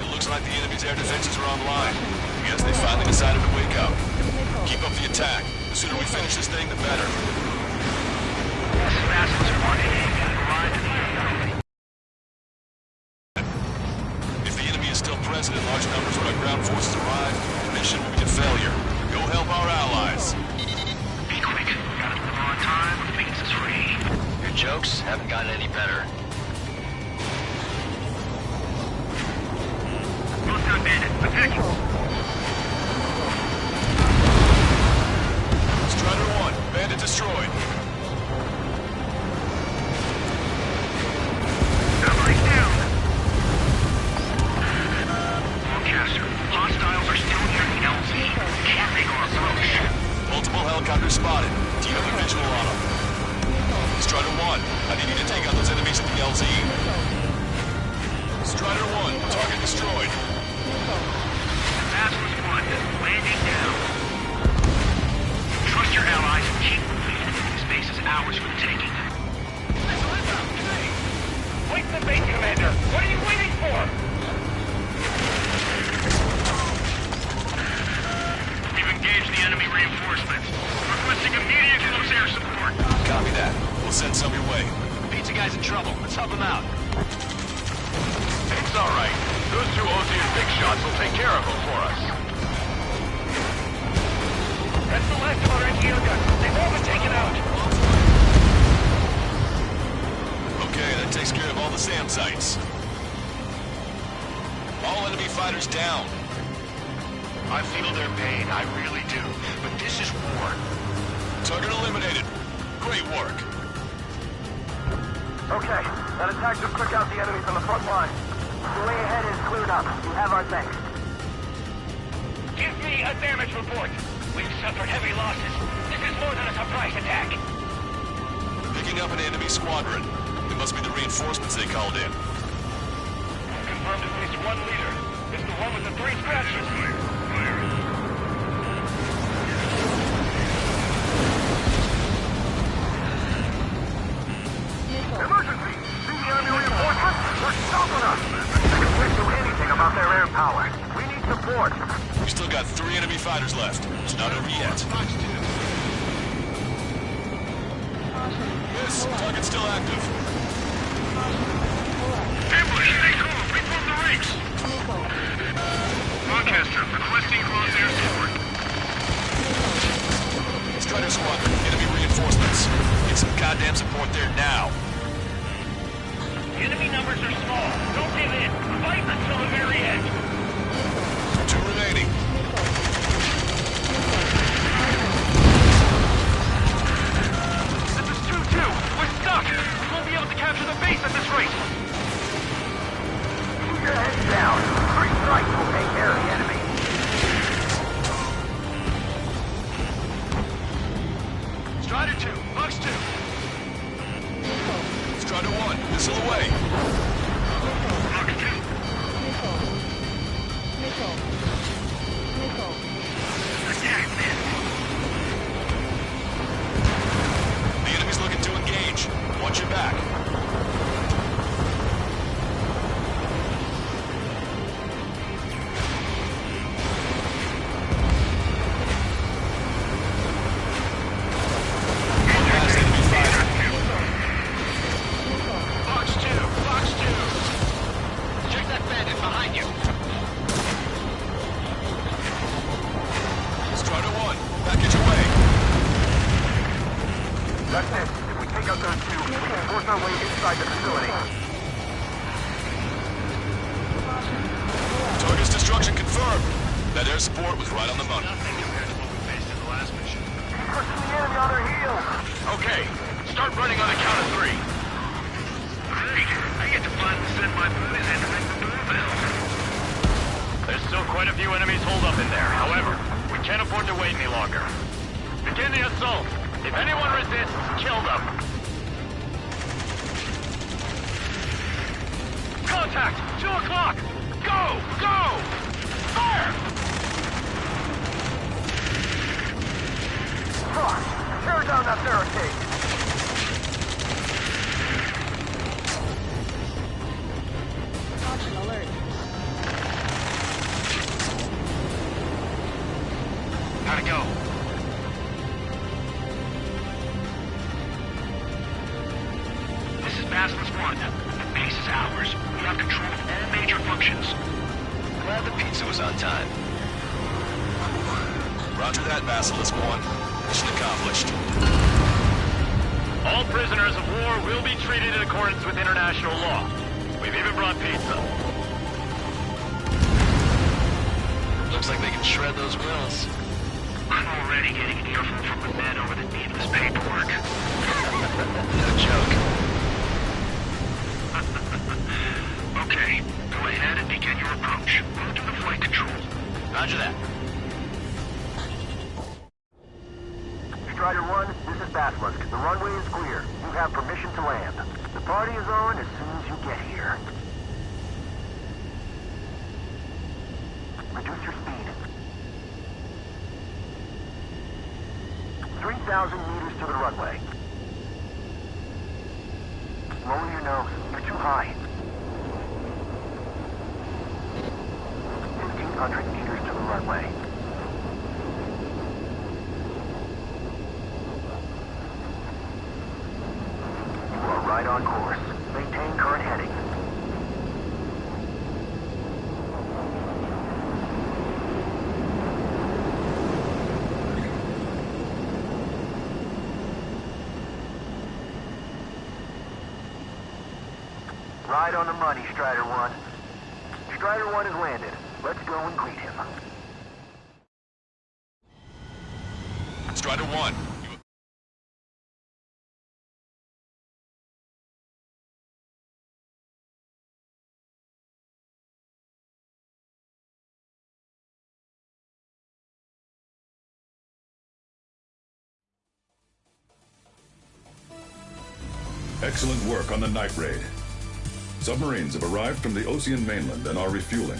It looks like the enemy's air defenses are online. I guess they finally decided to wake up. Keep up the attack. The sooner we finish this thing, the better. Assassins are on it. Arrive in the area. If the enemy is still present in large numbers when our ground forces arrive, the mission will be a failure. Go help our allies. jokes haven't gotten any better. Well done, Bandit. Attack! Strider 1, Bandit destroyed. Somebody's down! Forecaster, hostiles are still near the LZ. Can't make our approach. Multiple helicopters spotted. Do you have a visual on them? Strider 1, I need you to take out those enemies at the LZ. Strider 1, target destroyed. Atlas 1, landing down. Trust your allies and keep moving. This base is ours for the taking. Wait the base, Commander! What are you waiting for? We've engaged the enemy reinforcements. Requesting immediate close air support. Copy that. We'll send some your way. Pizza guy's in trouble. Let's help him out. It's all right. Those two Osier big shots will take care of them for us. That's the last of our NGO guns. They've all been taken out. Okay, that takes care of all the SAM sites. All enemy fighters down. I feel their pain, I really do. But this is war. Target eliminated. Great work. Okay, that attack just took out the enemies on the front line. The way ahead is cleared up. You have our thanks. Give me a damage report. We've suffered heavy losses. This is more than a surprise attack. Picking up an enemy squadron. It must be the reinforcements they called in. Confirmed at least one leader. It's the one with the 3 scratches. Emergency! See the enemy reinforcements? They're stopping us! We can't do anything about their air power. We need support. We still got 3 enemy fighters left. It's not over yet. Yes, target's still active. Ambush, stay cool. Reform the ranks. Broadcaster, requesting close air support. Strider squadron, enemy reinforcements. Get some goddamn support there now. The enemy numbers are small. Don't give in. Fight until the very end. 2 remaining. This is 2-2. We're stuck. We won't be able to capture the base at this rate. Keep your heads down. 3 strikes will take care of the enemy. Strider 2, Fox 2. Strider 1, missile away. Fox 2. Attack, man. The enemy's looking to engage. Watch your back. Last enemy fighter. Fox 2, Fox 2. Check that bandit behind you. Strider 1, package away. That's it. If we take out those 2, we can force our way inside the facility. Target's destruction confirmed. That air support was right on the money. Nothing compared to what we faced in the last mission. Pushing the enemy on their heels. Okay, start running on the count of 3. Great. I get to finally send my boys and ring the doorbell. There's still quite a few enemies holed up in there. However, we can't afford to wait any longer. Begin the assault. If anyone resists, kill them. Contact! 2 o'clock! Go! Go! Fire! Tear down that barricade. Caution alert. How'd it go? This is Basilisk 1. The base is ours. We have control of all major functions. Glad the pizza was on time. Roger that, Basilisk 1. Mission accomplished. All prisoners of war will be treated in accordance with international law. We've even brought pizza. Looks like they can shred those wills. I'm already getting an earful from the men over the needless paperwork. No joke. Okay, go ahead and begin your approach. Move to the flight control. Roger that. Strider 1, this is Basilisk. The runway is clear. You have permission to land. The party is on as soon as you get here. Reduce your speed. 3,000 meters to the runway. Lower your nose. You're too high. 1,500 meters to the runway. You are right on course. Maintain current heading. Right on the money, Strider 1. Strider 1 has landed. Let's go and greet him. Strider 1. Excellent work on the night raid. Submarines have arrived from the Ocean mainland and are refueling.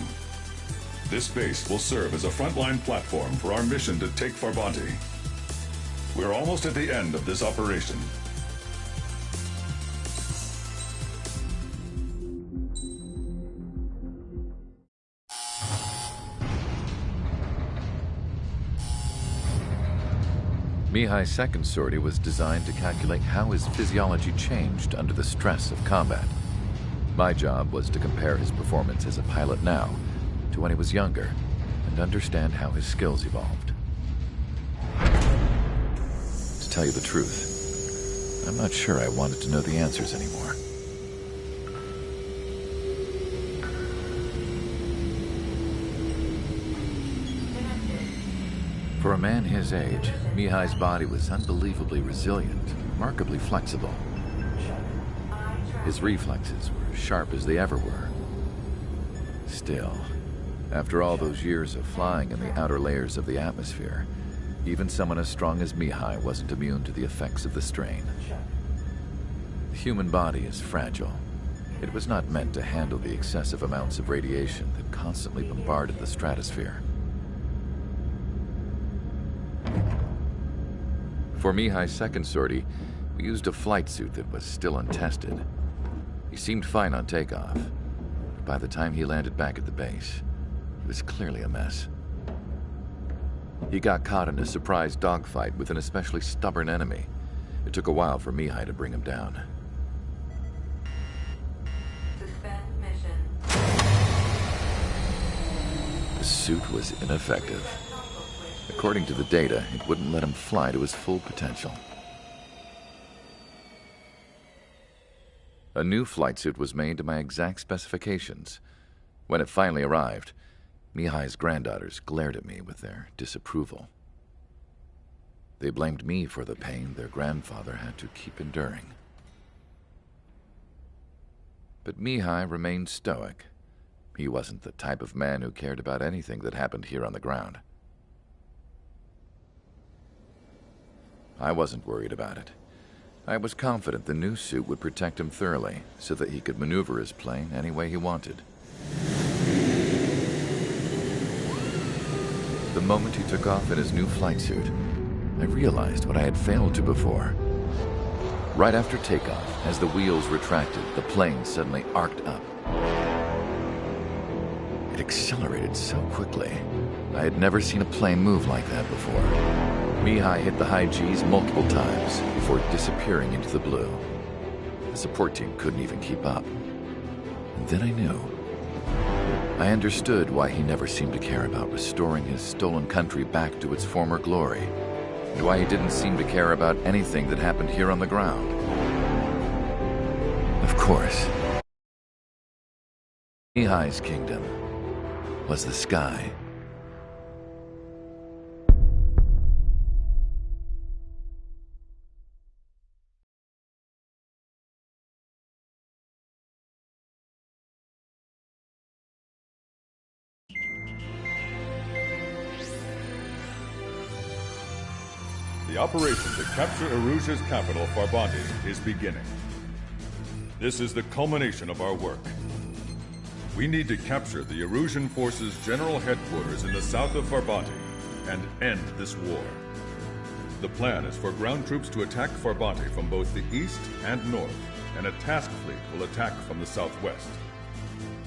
This base will serve as a frontline platform for our mission to take Farbanti. We're almost at the end of this operation. Mihai's second sortie was designed to calculate how his physiology changed under the stress of combat. My job was to compare his performance as a pilot now to when he was younger and understand how his skills evolved. To tell you the truth, I'm not sure I wanted to know the answers anymore. For a man his age, Mihai's body was unbelievably resilient, remarkably flexible. His reflexes were sharp as they ever were. Still, after all those years of flying in the outer layers of the atmosphere, even someone as strong as Mihai wasn't immune to the effects of the strain. The human body is fragile. It was not meant to handle the excessive amounts of radiation that constantly bombarded the stratosphere. For Mihai's second sortie, we used a flight suit that was still untested. He seemed fine on takeoff, but by the time he landed back at the base, it was clearly a mess. He got caught in a surprise dogfight with an especially stubborn enemy. It took a while for Mihai to bring him down. Suspend mission. The suit was ineffective. According to the data, it wouldn't let him fly to his full potential. A new flight suit was made to my exact specifications. When it finally arrived, Mihai's granddaughters glared at me with their disapproval. They blamed me for the pain their grandfather had to keep enduring. But Mihai remained stoic. He wasn't the type of man who cared about anything that happened here on the ground. I wasn't worried about it. I was confident the new suit would protect him thoroughly so that he could maneuver his plane any way he wanted. The moment he took off in his new flight suit, I realized what I had failed to before. Right after takeoff, as the wheels retracted, the plane suddenly arced up. It accelerated so quickly. I had never seen a plane move like that before. Mihai hit the high G's multiple times before disappearing into the blue. The support team couldn't even keep up. And then I knew. I understood why he never seemed to care about restoring his stolen country back to its former glory. and why he didn't seem to care about anything that happened here on the ground. Of course, Mihai's kingdom was the sky. The operation to capture Erusia's capital, Farbanti, is beginning. This is the culmination of our work. We need to capture the Erusian forces' general headquarters in the south of Farbanti and end this war. The plan is for ground troops to attack Farbanti from both the east and north, and a task fleet will attack from the southwest.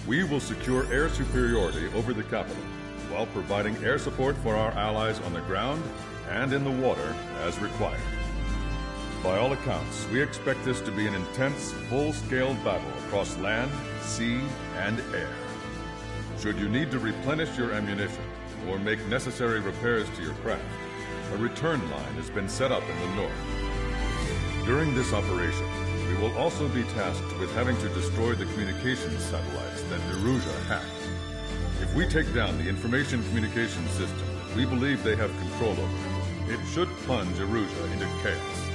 We will secure air superiority over the capital, while providing air support for our allies on the ground and in the water as required. By all accounts, we expect this to be an intense, full-scale battle across land, sea, and air. Should you need to replenish your ammunition or make necessary repairs to your craft, a return line has been set up in the north. During this operation, we will also be tasked with having to destroy the communications satellites that Erusia hacked. If we take down the information communication system that we believe they have control over, it should plunge Erusia into chaos.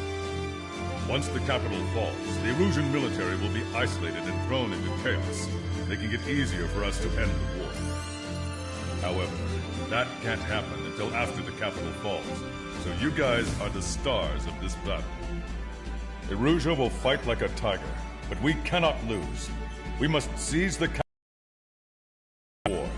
Once the capital falls, the Erusian military will be isolated and thrown into chaos, making it easier for us to end the war. However, that can't happen until after the capital falls, so you guys are the stars of this battle. Erusia will fight like a tiger, but we cannot lose. We must seize the war.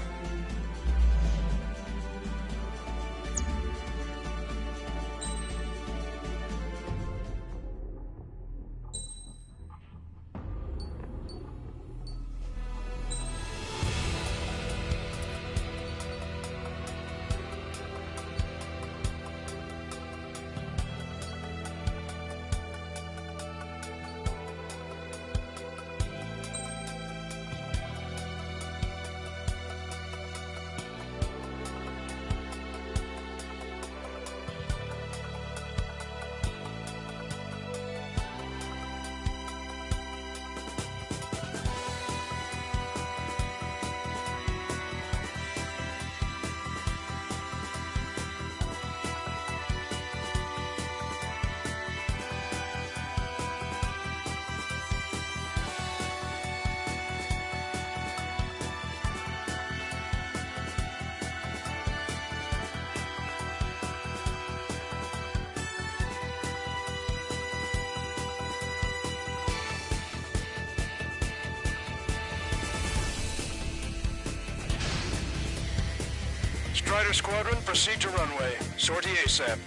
Strider Squadron, proceed to runway. Sortie ASAP.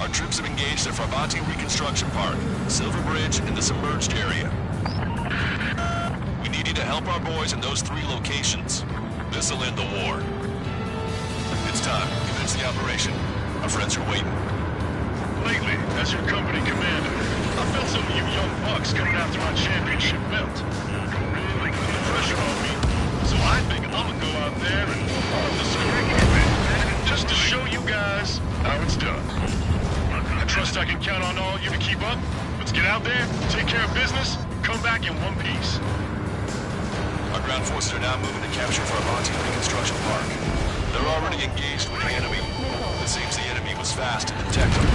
Our troops have engaged at Farbanti Reconstruction Park, Silver Bridge, and the submerged area. We need you to help our boys in those 3 locations. This'll end the war. It's time. Commence the operation. Our friends are waiting. Lately, as your company commander, I felt some of you young bucks coming after my championship belt. Really putting the pressure on me. So I think I'm gonna go out there and run the script a bit, just to show you guys how it's done. I trust I can count on all you to keep up. Let's get out there, take care of business, come back in one piece. Our ground forces are now moving to capture Farbanti Reconstruction Park. They're already engaged with the enemy. It seems the enemy was fast to detect them.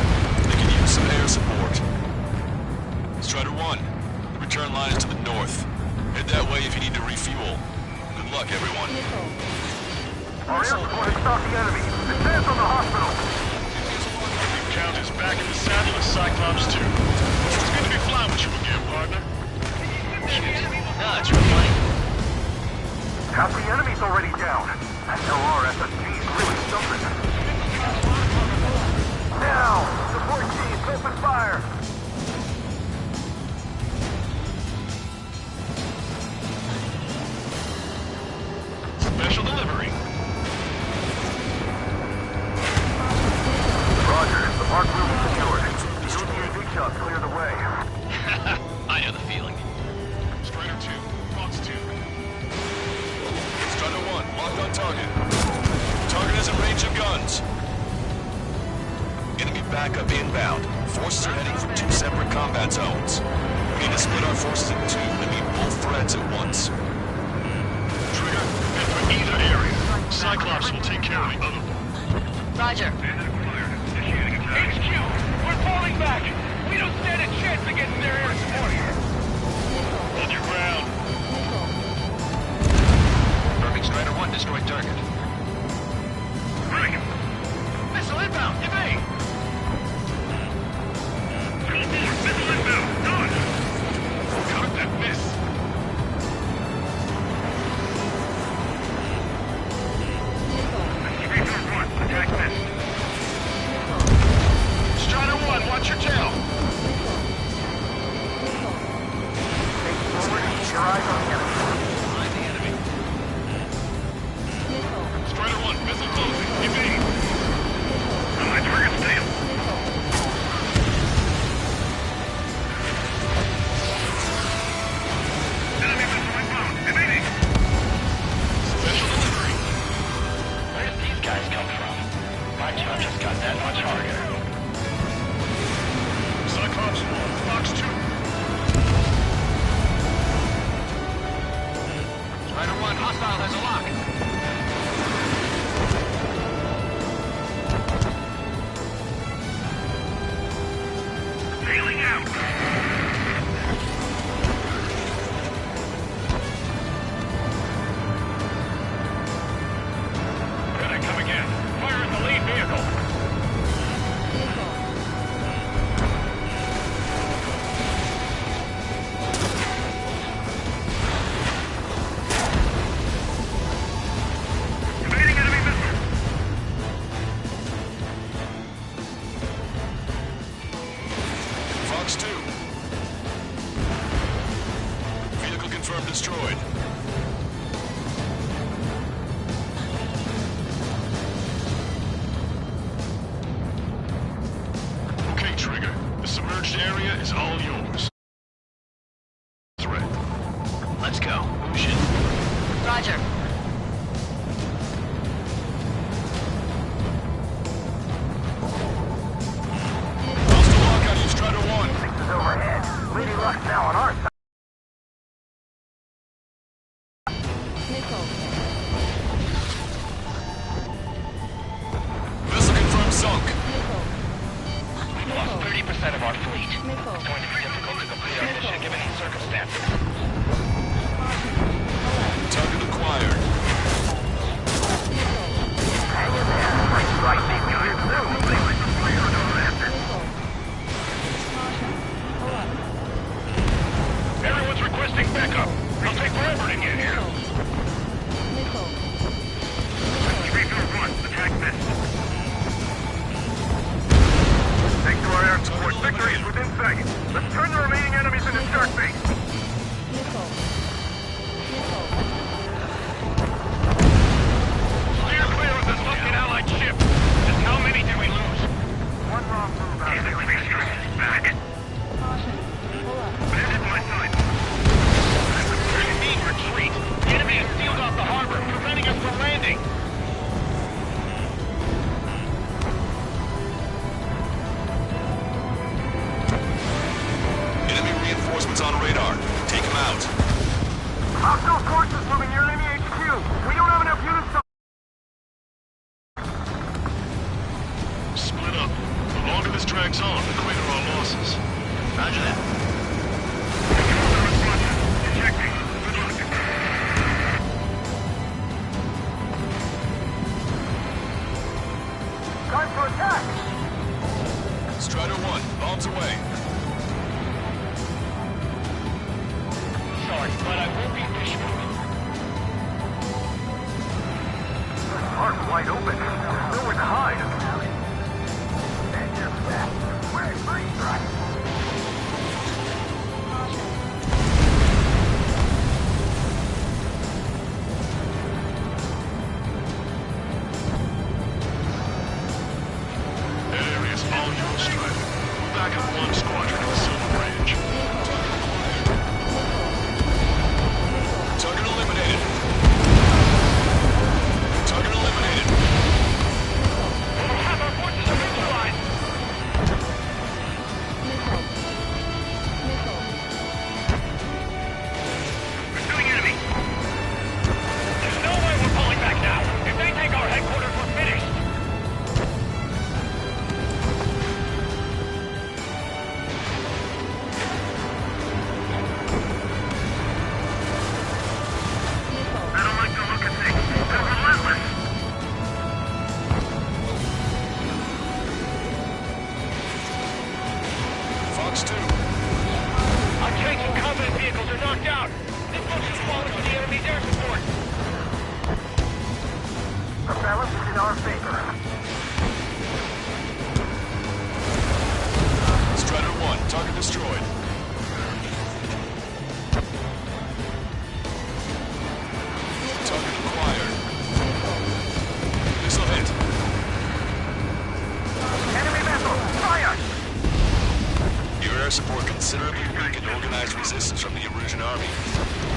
They can use some air support. Strider 1, the return line is to the north. Head that way if you need to refuel. Good luck, everyone. Our air support has stopped the enemy. Advance on the hospital. Count is back in the saddle as Cyclops 2. It's good to be flying with you again, partner. No, it's real funny. Half the enemy's already down. I know our SSG's really something. Now, support teams, open fire. Special delivery. Roger, the park room is secured. UAV big shots clear the way. I know the feeling. Strider 2, Fox 2. Strider 1, locked on target. Target is in range of guns. Enemy backup inbound. Forces are heading for 2 separate combat zones. We need to split our forces in 2 and meet both threats at once. Trigger, head for either area. Cyclops will take care of the other one. Roger. HQ, we're falling back. We don't stand a chance against their air support. Hold your ground. Perfect. Strider 1 destroyed target. Missile inbound, evade! Missile inbound, done. Caught that miss. Attack missed. Strider 1, watch your tail. Forward and keep your eyes on the enemy. Find the enemy. Strider 1, missile closing, evade. On my target's tail. Enemy missile inbound, evading. Special delivery. Where did these guys come from? My job just got that much harder. Cyclops 1, Fox 2. Strider 1, hostile has a lock. Sailing out. Good, I come again. Fire at the lead vehicle. Evading enemy missile. Fox 2. Vehicle confirmed destroyed. Okay, Trigger. The submerged area is all yours. Threat. Let's go. Who's in? Roger. Hostile lockout, you Strider 1. Is overhead. Lady Luck's now on our side. Missile confirmed sunk. We've lost 30% of our fleet. It's going to be difficult to complete our mission given these circumstances. Target acquired. Hang in there. Right, these guys too. They like the fire on after. Everyone's requesting backup. It'll take forever to get here. Refill 1, attack missed. Thanks to our air support, victory is within sight. Let's turn the remaining enemies into shark bait.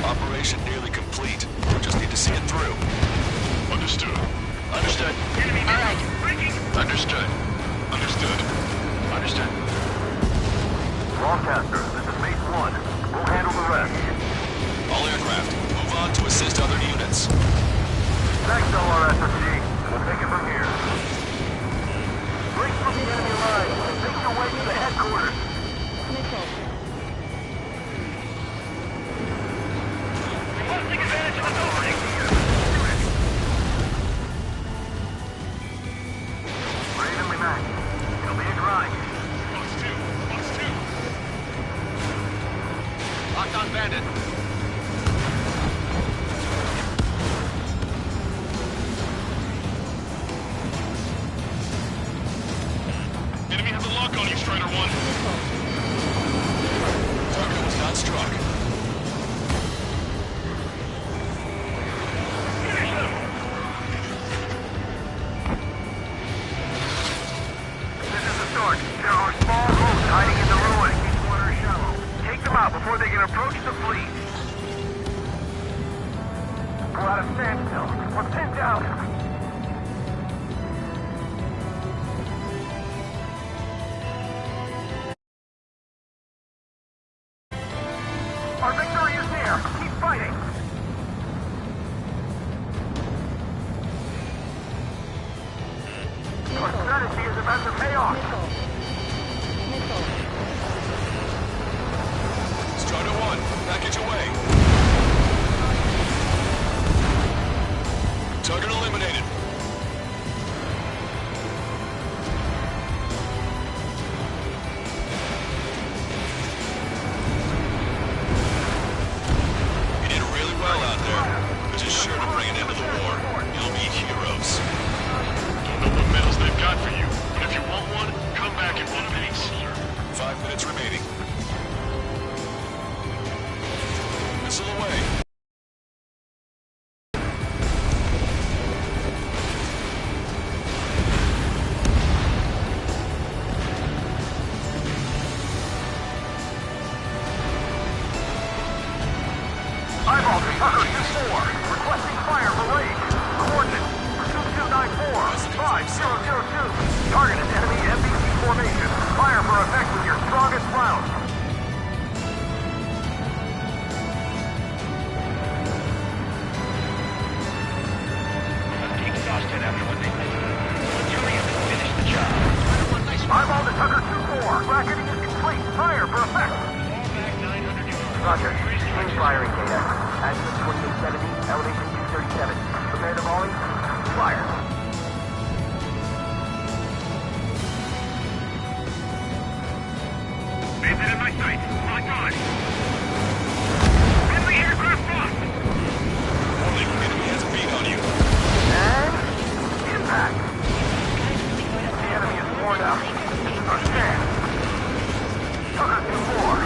Operation nearly complete. We just need to see it through. Understood. Understood. All right. Understood. Understood. Understood. Broadcaster, this is Base 1. We'll handle the rest. All aircraft, move on to assist other units. Thanks, LRSFG. We'll take it from here. Break from the enemy line and make your way to the headquarters. Missile. We must take advantage of this opening. We're evenly matched. It'll be a grind. Box 2. Box 2. Locked on bandit. Enemy has a lock on you, Strider 1. Target was not struck. Finish them. This is the start. There are small boats hiding in the ruin. These water is shallow. Take them out before they can approach the fleet. We're out of standstill. We're pinned down. Our victory is near. Keep fighting. Our strategy is about to pay off. Missile. Strider 1, package away. Target eliminated. You did really well out there. This is sure to bring an end to the war. You'll be heroes. Don't know what medals they've got for you, but if you want one, come back in one piece. 5 minutes remaining. Missile away. Eyeball to Tucker 2-4. Requesting fire for raid. Coordinates 2294-5002. Targeted enemy MBC formation. Fire for effect with your strongest round. Must be exhausted after what they did. Let's hurry up and finish the job. Eyeball to Tucker 2-4. Bracketing is complete. Fire for effect. Fall back 900 yards. Roger. Change firing data. Azimuth 2870, elevation 237. Prepare to volley. Fire. Bandit in my sight. Lock on. Enemy aircraft lost. Warning, enemy has a beat on you. And impact. The enemy is worn out. Understand. Tucker 2-4.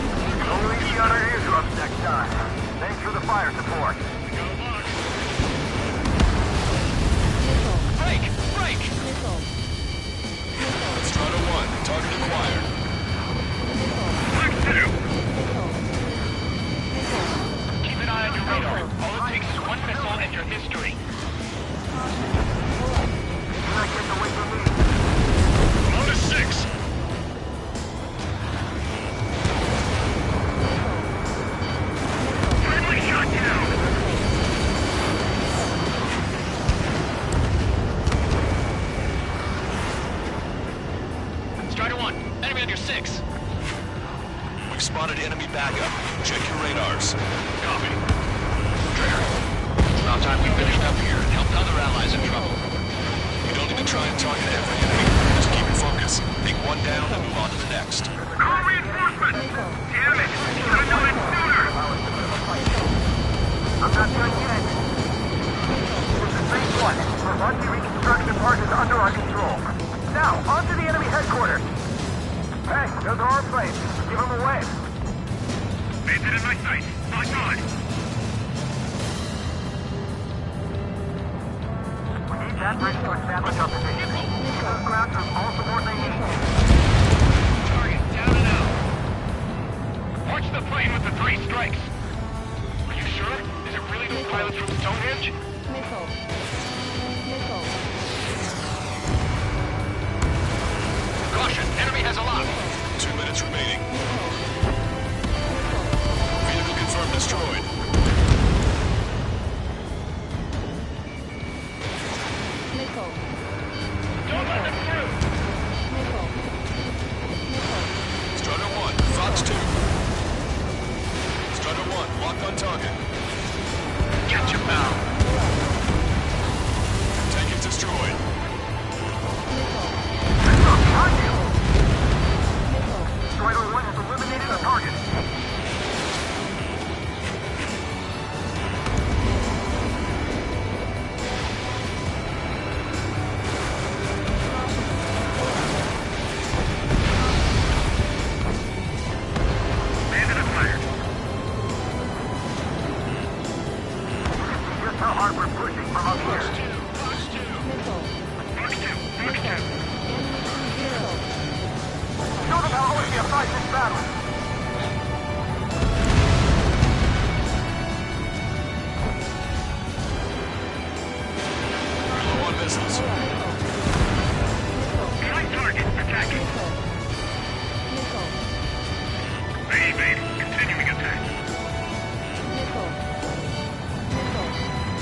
Only the other eardrums next time. Thanks for the fire support. Break! Break! Missile. Strider 1, target acquired. Lock 2. Missile. Keep an eye on your radar. All it takes is one missile and your history. You're not getting away from me. Low to 6. Friendly shot down. Strider 1, enemy under 6. We've spotted enemy backup. Check your radars. Copy. It's about time we finished up here and helped other allies in trouble. You don't need to try and target every enemy. Just keep your focus. Take one down and move on to the next. Call reinforcements! Damn it! Should have done it sooner! I'm not done yet. This is Base 1. Levante reconstruction part is under our control. Now, on to the enemy headquarters. Hey, those are our planes. Give them away. Bandit in my sight. Lock on. We need that bridge to establish our position. Those grounds are all support they need. Target down and out. Watch the plane with the 3 strikes. pilots from Stonehenge? Missile. Missile. Caution, enemy has a lock. 2 minutes remaining. Vehicle confirmed destroyed. Missile. Don't let them through. Missile. Missile. Strider 1, Fox 2. Strider 1, lock on target. Get your pal. Tank is destroyed. Strider 1 has eliminated the target. Bandit acquired. Here's how hard we're pushing from up here. Fox 2. Missile. Fox 2. Fox 2. Zero. Show them how always be a fight in battle. Low on missiles. Behind target. Attacking. Missile. Evade. Continuing attack. Missile. Missile.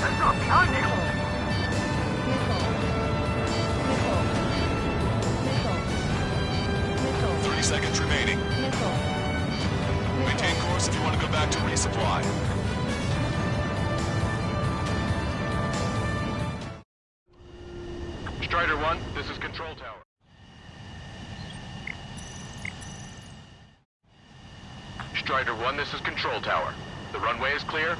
That's not behind you. Missile. Missile. Missile. Missile. 30 seconds remaining. Missile. Maintain course if you want to go back to resupply. Strider 1, this is Control Tower. Strider 1, this is Control Tower. The runway is clear.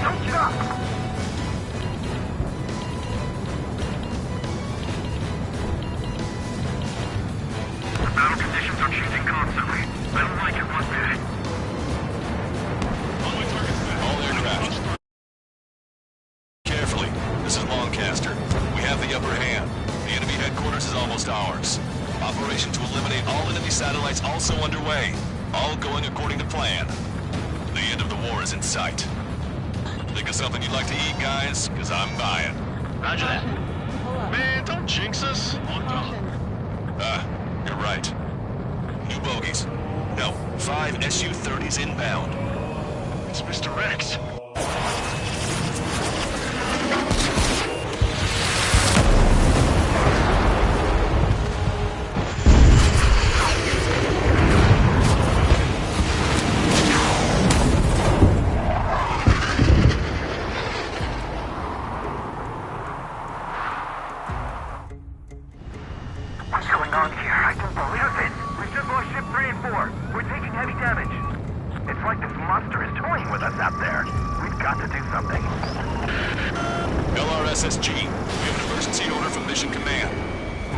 Don't get up. The battle conditions are changing constantly. I don't like it one bit. All aircraft. Carefully. This is Lancaster. We have the upper hand. The enemy headquarters is almost ours. Operation to eliminate all enemy satellites also underway. All going according to plan. The end of the war is in sight. Think of something you'd like to eat, guys? Because I'm buying. Roger that. Pull up. Man, don't jinx us. Caution. You're right. New bogies. No, 5 Su-30s inbound. It's Mr. Rex. What's going on here? I don't believe it. We just lost ship 3 and 4. We're taking heavy damage. It's like this monster is toying with us out there. We've got to do something. LRSSG, we have an emergency order from Mission Command.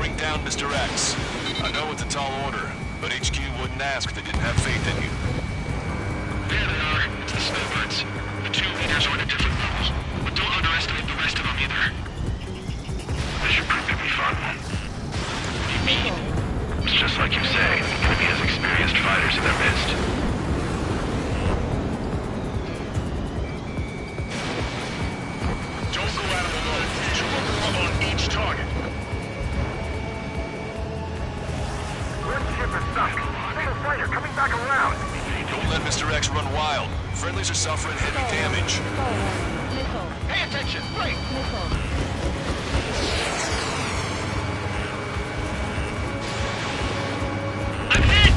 Bring down Mr. X. I know it's a tall order, but HQ wouldn't ask if they didn't have faith in you. There they are. It's the snowbirds. The 2 leaders are at a different level. But don't underestimate the rest of them either. This should prove to be fun. What do you mean? It's just like you say. The enemy has experienced fighters in their midst. Don't go at them alone. Look on each target. One ship is sunk. Single fighter coming back around. Don't let Mr. X run wild. Friendlies are suffering heavy damage. Missile. Pay attention! Right! Missile. I'm hit!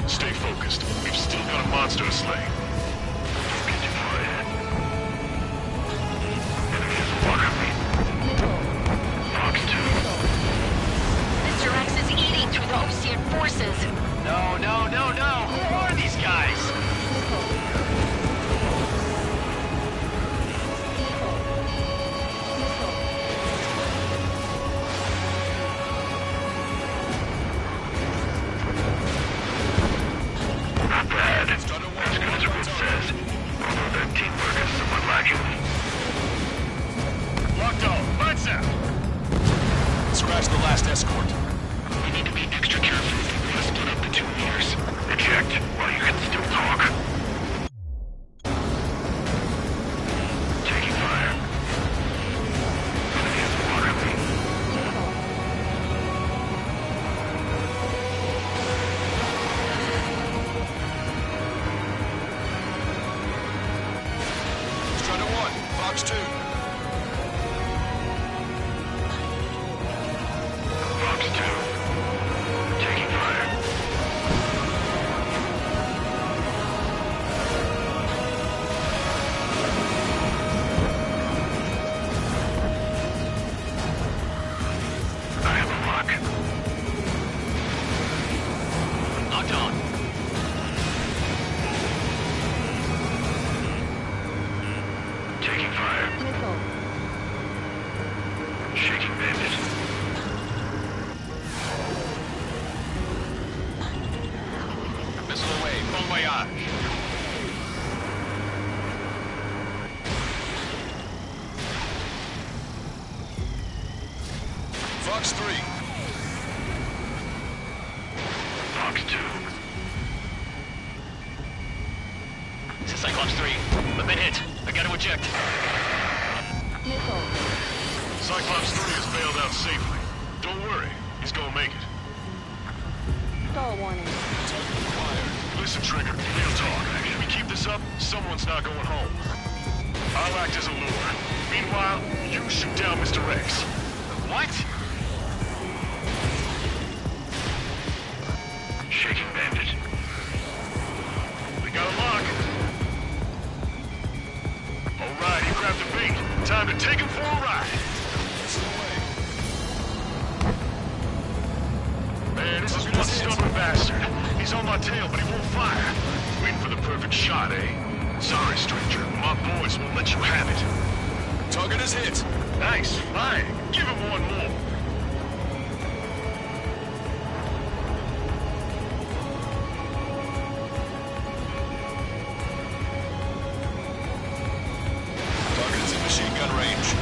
Stay focused. We've still got a monster to slay. Don't get too far ahead. Enemy has a lock on me. Fox 2. Mr. X is eating through the Osean forces. No, no, no, no! Who are these guys? Not bad. As good as it will Fox 2. Fox 2. Taking fire. I have a lock. Locked on. Taking fire. Missile. Shaking bandit. Missile away. Bon voyage. Fox 3. Fox 2. This is Cyclops 3. I've been hit. I gotta eject. Missile. Cyclops 3 has bailed out safely. Don't worry, he's gonna make it. Stall warning. Listen, Trigger, real talk. If we keep this up, someone's not going home. I'll act as a lure. Meanwhile, you shoot down Mr. X. What? Shaking bandit. We got a lock. All right, he grabbed the bait. Time to take him for a ride. Man, this is one stubborn bastard. He's on my tail, but he won't fire. Waiting for the perfect shot, eh? Sorry, stranger. My boys won't let you have it. Target is hit. Nice, fine. Give him one more. Target is in machine gun range.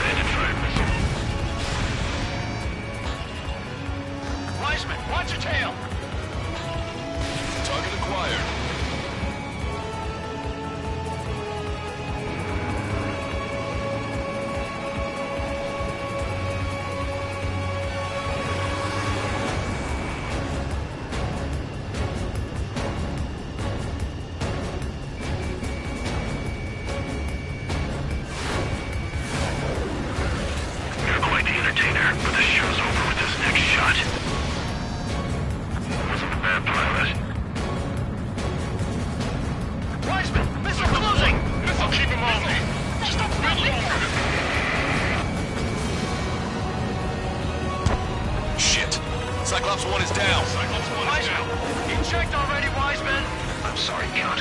Bandit fire missile. Wiseman, watch your tail! Target acquired. You're quite the entertainer, but the show's over with this next shot. Wasn't a bad pilot. Wiseman, missile closing! I'll keep him on me. Just a bit longer. Shit. Cyclops 1 is down. Cyclops 1 is down. Eject already, Wiseman! I'm sorry, Count.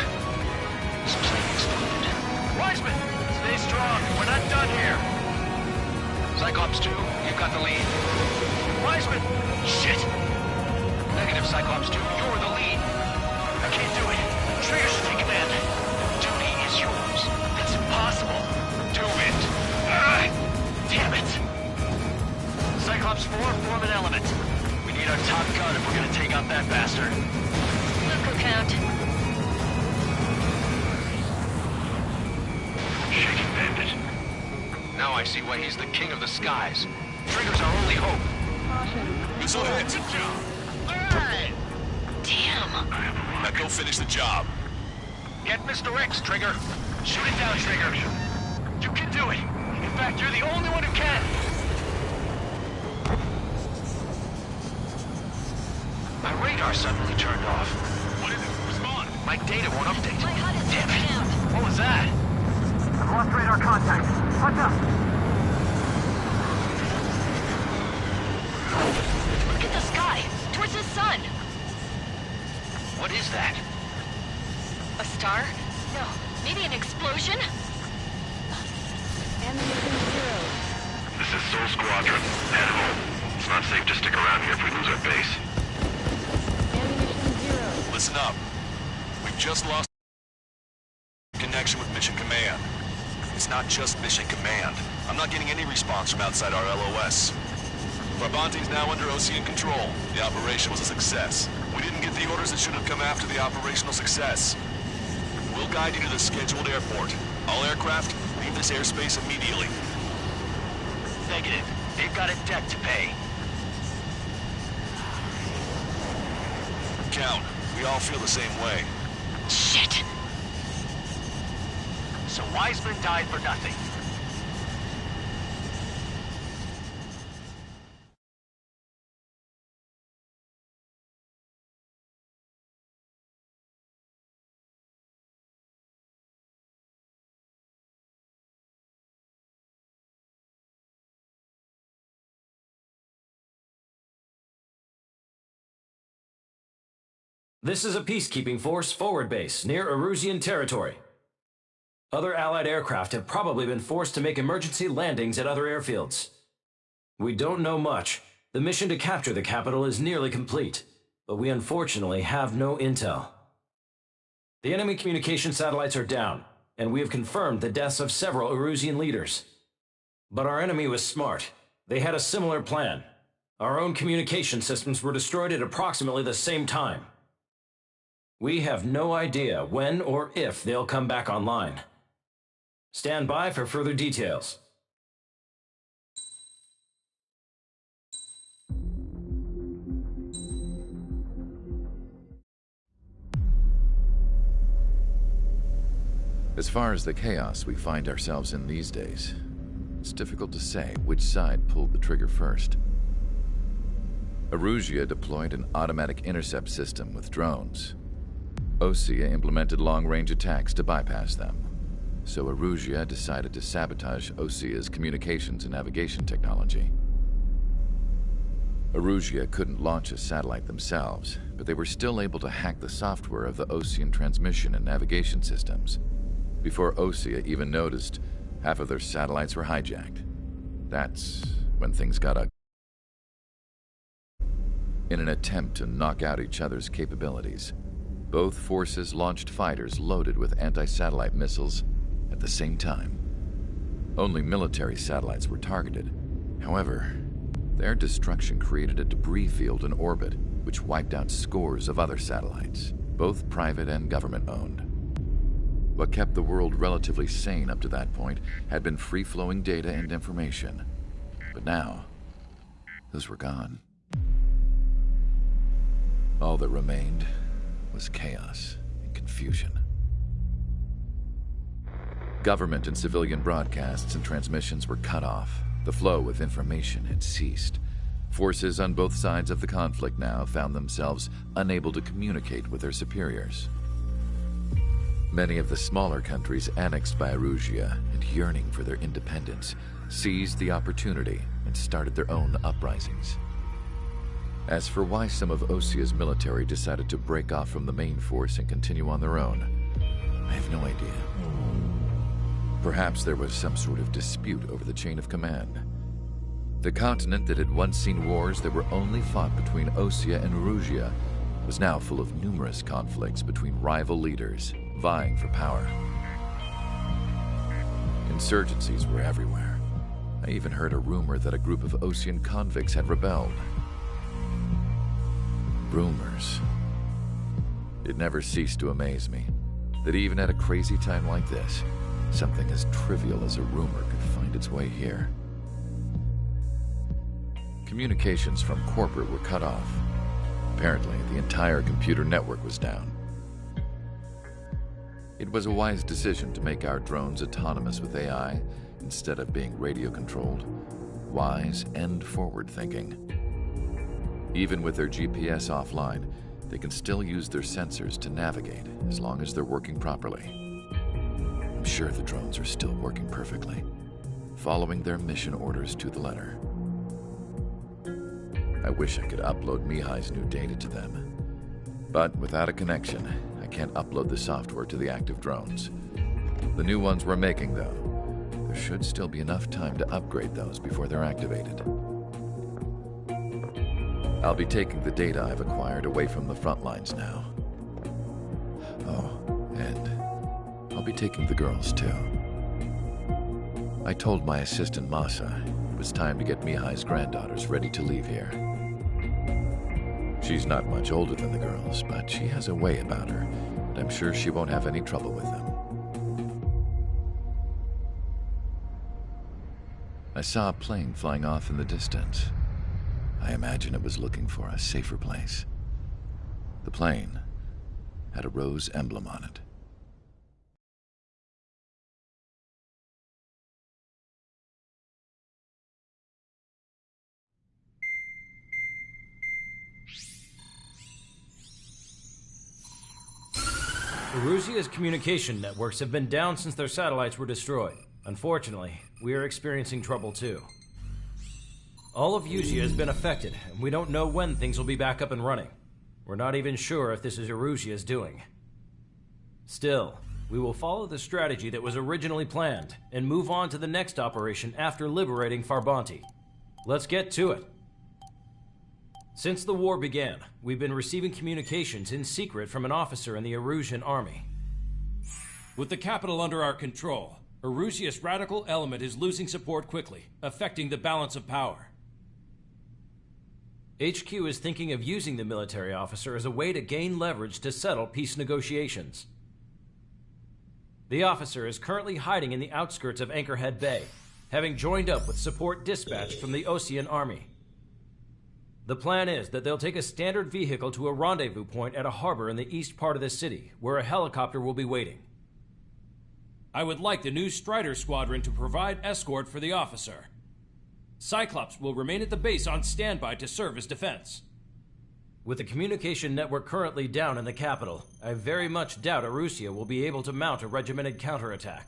Some stuff exploded. Wiseman, stay strong. We're not done here. Cyclops 2, you've got the lead. Wiseman! Shit! Negative, Cyclops 2. You're the lead. I can't do it. Trigger should take command. Duty is yours. That's impossible. Do it. Damn it. Cyclops 4, form an element. We need our top gun if we're gonna take out that bastard. Look, Count. Shaking bandit. Now I see why he's the king of the skies. Trigger's our only hope. Caution. Missile hit. Good job. Alright. Damn. Now go finish the job. Get Mr. X, Trigger. Shoot it down, Trigger. You can do it. In fact, you're the only one who can. My radar suddenly turned off. What is it? Respond. My data won't update. My HUD is Damn it. jammed. What was that? I've lost radar contact. What's up? Look at the sky. Towards the sun. What is that? A star? No. Maybe an explosion? Ammunition 0. This is Soul Squadron. Head home. It's not safe to stick around here if we lose our base. Ammunition 0. Listen up. We've just lost connection with Mission Command. It's not just Mission Command. I'm not getting any response from outside our LOS. Barbante's now under OCN control. The operation was a success. We didn't get the orders that should have come after the operational success. We'll guide you to the scheduled airport. All aircraft, leave this airspace immediately. Negative. They've got a debt to pay. Count, we all feel the same way. Shit! So Wiseman died for nothing. This is a peacekeeping force forward base near Erusian territory. Other Allied aircraft have probably been forced to make emergency landings at other airfields. We don't know much. The mission to capture the capital is nearly complete, but we unfortunately have no intel. The enemy communication satellites are down, and we have confirmed the deaths of several Erusian leaders. But our enemy was smart. They had a similar plan. Our own communication systems were destroyed at approximately the same time. We have no idea when or if they'll come back online. Stand by for further details. As far as the chaos we find ourselves in these days, it's difficult to say which side pulled the trigger first. Erusia deployed an automatic intercept system with drones. Osea implemented long-range attacks to bypass them, so Erusia decided to sabotage Osea's communications and navigation technology. Erusia couldn't launch a satellite themselves, but they were still able to hack the software of the Osean transmission and navigation systems. Before Osea even noticed, half of their satellites were hijacked. That's when things got ugly. In an attempt to knock out each other's capabilities, both forces launched fighters loaded with anti-satellite missiles at the same time. Only military satellites were targeted. However, their destruction created a debris field in orbit, which wiped out scores of other satellites, both private and government-owned. What kept the world relatively sane up to that point had been free-flowing data and information. But now, those were gone. All that remained was chaos and confusion. Government and civilian broadcasts and transmissions were cut off. The flow of information had ceased. Forces on both sides of the conflict now found themselves unable to communicate with their superiors. Many of the smaller countries annexed by Erusia and yearning for their independence seized the opportunity and started their own uprisings. As for why some of Osea's military decided to break off from the main force and continue on their own, I have no idea. Perhaps there was some sort of dispute over the chain of command. The continent that had once seen wars that were only fought between Osea and Erusia was now full of numerous conflicts between rival leaders vying for power. Insurgencies were everywhere. I even heard a rumor that a group of Osean convicts had rebelled. Rumors. It never ceased to amaze me that even at a crazy time like this, something as trivial as a rumor could find its way here. Communications from corporate were cut off. Apparently, the entire computer network was down. It was a wise decision to make our drones autonomous with AI instead of being radio-controlled. Wise and forward-thinking. Even with their GPS offline, they can still use their sensors to navigate as long as they're working properly. I'm sure the drones are still working perfectly, following their mission orders to the letter. I wish I could upload Mihai's new data to them. But without a connection, I can't upload the software to the active drones. The new ones we're making, though, there should still be enough time to upgrade those before they're activated. I'll be taking the data I've acquired away from the front lines now. Oh, and I'll be taking the girls, too. I told my assistant Masa it was time to get Mihai's granddaughters ready to leave here. She's not much older than the girls, but she has a way about her, and I'm sure she won't have any trouble with them. I saw a plane flying off in the distance. I imagine it was looking for a safer place. The plane had a rose emblem on it. Erusia's communication networks have been down since their satellites were destroyed. Unfortunately, we are experiencing trouble too. All of Erusia has been affected, and we don't know when things will be back up and running. We're not even sure if this is Erusia's doing. Still, we will follow the strategy that was originally planned, and move on to the next operation after liberating Farbanti. Let's get to it. Since the war began, we've been receiving communications in secret from an officer in the Erusian army. With the capital under our control, Erusia's radical element is losing support quickly, affecting the balance of power. HQ is thinking of using the military officer as a way to gain leverage to settle peace negotiations. The officer is currently hiding in the outskirts of Anchorhead Bay, having joined up with support dispatched from the Osean army. The plan is that they'll take a standard vehicle to a rendezvous point at a harbor in the east part of the city, where a helicopter will be waiting. I would like the new Strider Squadron to provide escort for the officer. Cyclops will remain at the base on standby to serve as defense. With the communication network currently down in the capital, I very much doubt Erusia will be able to mount a regimented counterattack.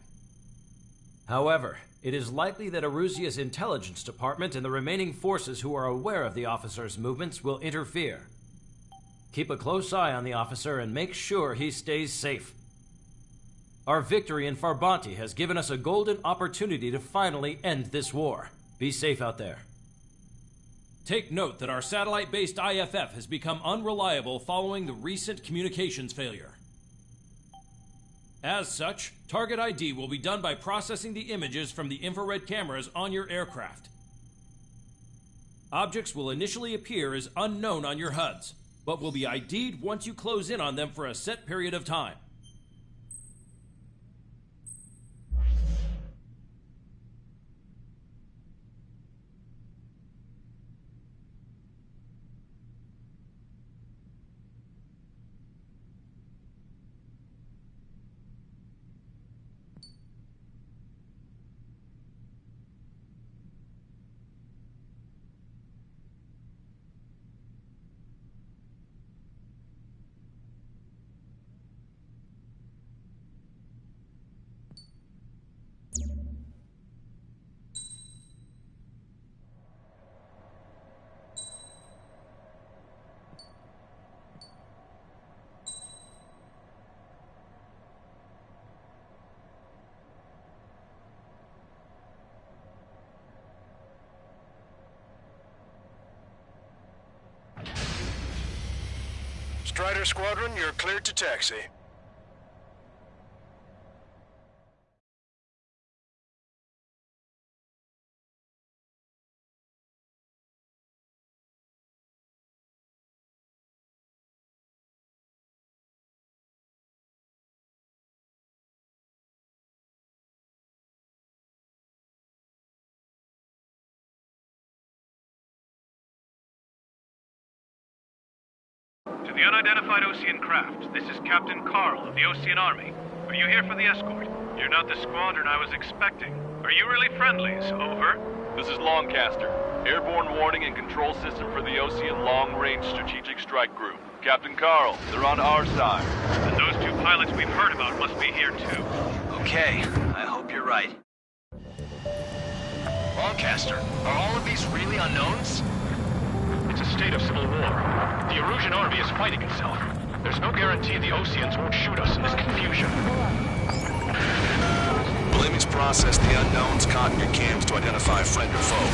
However, it is likely that Erusia's intelligence department and the remaining forces who are aware of the officer's movements will interfere. Keep a close eye on the officer and make sure he stays safe. Our victory in Farbanti has given us a golden opportunity to finally end this war. Be safe out there. Take note that our satellite-based IFF has become unreliable following the recent communications failure. As such, target ID will be done by processing the images from the infrared cameras on your aircraft. Objects will initially appear as unknown on your HUDs, but will be ID'd once you close in on them for a set period of time. Strider Squadron, you're cleared to taxi. To the unidentified Osean craft, this is Captain Carl of the Osean Army. Are you here for the escort? You're not the squadron I was expecting. Are you really friendlies? Over. This is Longcaster. Airborne warning and control system for the Osean Long-Range Strategic Strike Group. Captain Carl, they're on our side. And those two pilots we've heard about must be here too. Okay, I hope you're right. Longcaster, are all of these really unknowns? It's a state of civil war. The Erusian army is fighting itself. There's no guarantee the Oseans won't shoot us in this confusion. We'll image process the unknowns caught in your cams to identify friend or foe.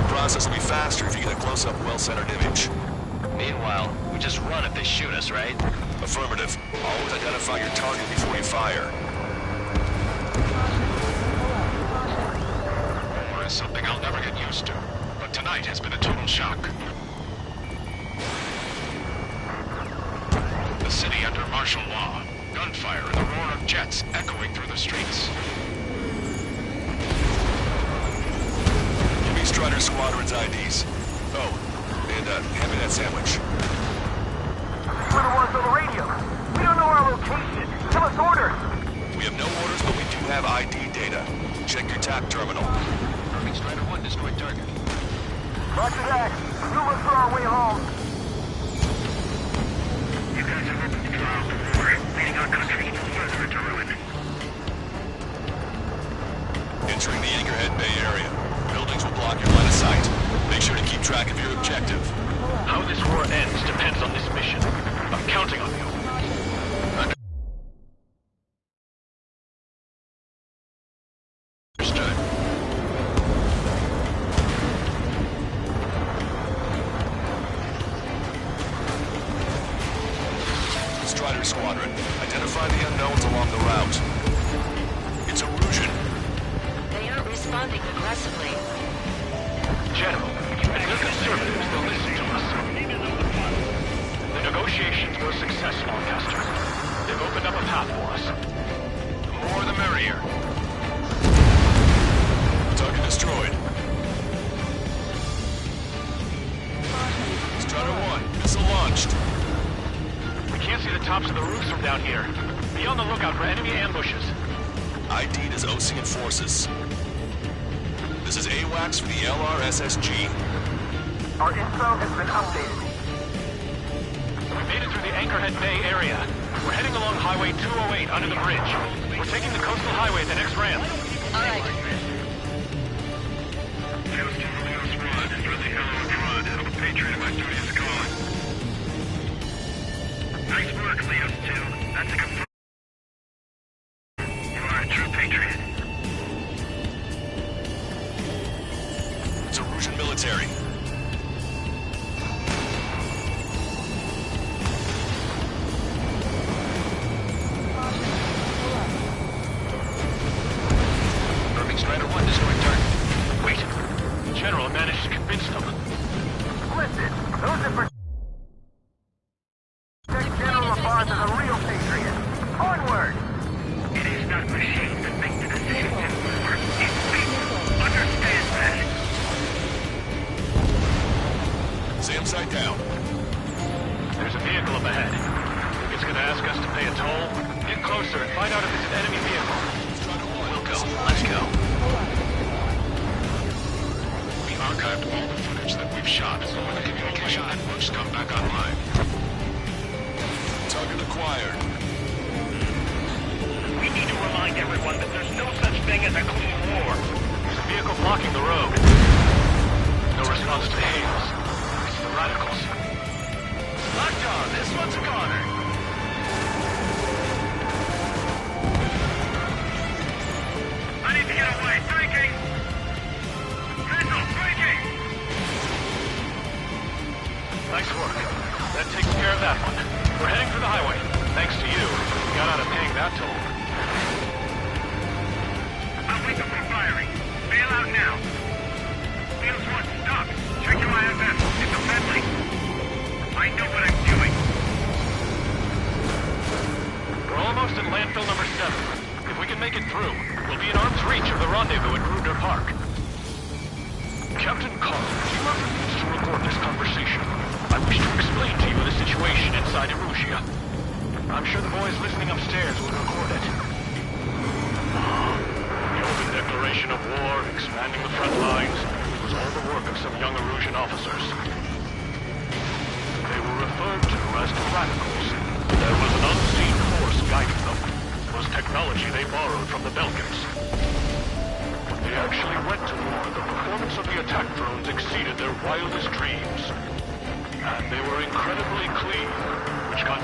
The process will be faster if you get a close-up, well-centered image. Meanwhile, we just run if they shoot us, right? Affirmative. Always identify your target before you fire. War is something I'll never get used to. But tonight has been a total shock. The city under martial law. Gunfire and the roar of jets echoing through the streets. Give me Strider Squadron's IDs. Oh, and hand me that sandwich. were the ones on the radio. We don't know our location. Tell us orders. We have no orders, but we do have ID data. Check your TAC terminal. Perfect. Strider 1 destroyed target. Roger that. We'll look for our way home. You guys have opened the trial before, leading our country even further into ruin. Entering the Anchorhead Bay area. Buildings will block your line of sight. Make sure to keep track of your objective. How this war ends depends on this mission. I'm counting on you. Understood. Strider Squadron, identify the unknowns along the route. It's Erusian. They aren't responding aggressively. General, if they're conservatives, they'll listen to us. The negotiations were a success, Lancaster. They've opened up a path for us. The more the merrier. Target destroyed. Strider 1, missile launched. We can't see the tops of the roofs from down here. Be on the lookout for enemy ambushes. ID'd as Ocean forces. This is AWACS for the LRSSG. Our info has been updated. We made it through the Anchorhead Bay area. We're heading along Highway 208 under the bridge. We're taking the coastal highway at the next ramp. All right. Houston, Romeo Squad. Friendly Hello Quad. I'm a Patriot. My duty is gone. Nice work, Leos 2. That's a confirm. You are a true patriot. It's Erusian military. Perfect. Strider 1 destroyed target. Wait. General managed to convince them. Listen, those are for... General LaFarge is a real patriot. Onward! It is not machines that make the decisions in war. It's people. Understand that. SAM site down. There's a vehicle up ahead. Think it's gonna ask us to pay a toll? Get closer and find out if it's an enemy vehicle. We'll go. Let's go. We archived all the footage that we've shot. When the communication networks come back online. Target acquired. We need to remind everyone that there's no such thing as a clean war. There's a vehicle blocking the road. No response to the hails. It's the radicals. Locked on. This one's a goner. I need to get away. Breaking! Vessel, breaking! Nice work. That takes care of that one. We're heading for the highway. Thanks to you, we got out of paying that toll. I'll wake up for firing. Bail out now. Fields 1, stop. Check your IFS. It's a friendly. I know what I'm doing. We're almost at landfill number 7. If we can make it through, we'll be in arm's reach of the rendezvous at Grudner Park. Captain Carl, do you have the means to record this conversation? I wish to explain to you the situation inside Erusia. I'm sure the boys listening upstairs will record it. The open declaration of war, expanding the front lines, was all the work of some young Erusian officers. They were referred to as the Radicals. There was an unseen force guiding them. It was technology they borrowed from the Belkans. When they actually went to war, the performance of the attack drones exceeded their wildest dreams. And they were incredibly clean, which got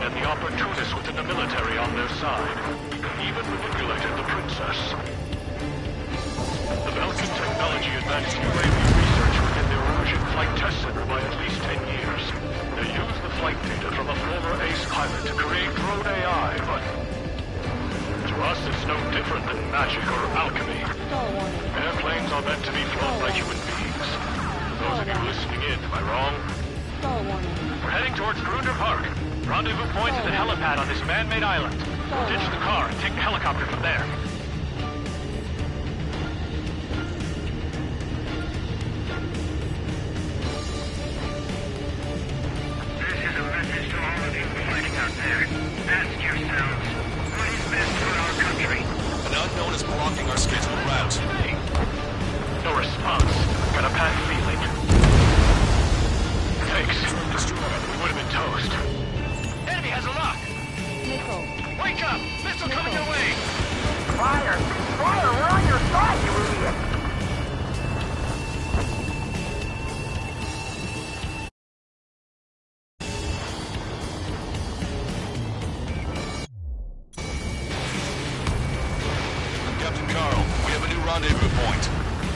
and had the opportunists within the military on their side. Even manipulated the princess. The Belkin technology advanced UAV research within the Erosion Flight Test Center by at least 10 years. They used the flight data from a former ace pilot to create drone AI, but to us it's no different than magic or alchemy. Airplanes are meant to be flown by human beings. Those of you listening in, am I wrong? We're heading towards Grunder Park. Rendezvous point is a helipad on this man-made island. We'll ditch the car and take the helicopter from there. This is a message to all of you fighting out there. Ask yourselves, what is best for our country? An unknown is blocking our scheduled route. No response. Got a bad feeling. Thanks. We would have been toast. Enemy has a lock! Missile. Wake up! Missile coming your way! Fire! Fire! We're on your side, you idiot! Captain Carl, we have a new rendezvous point.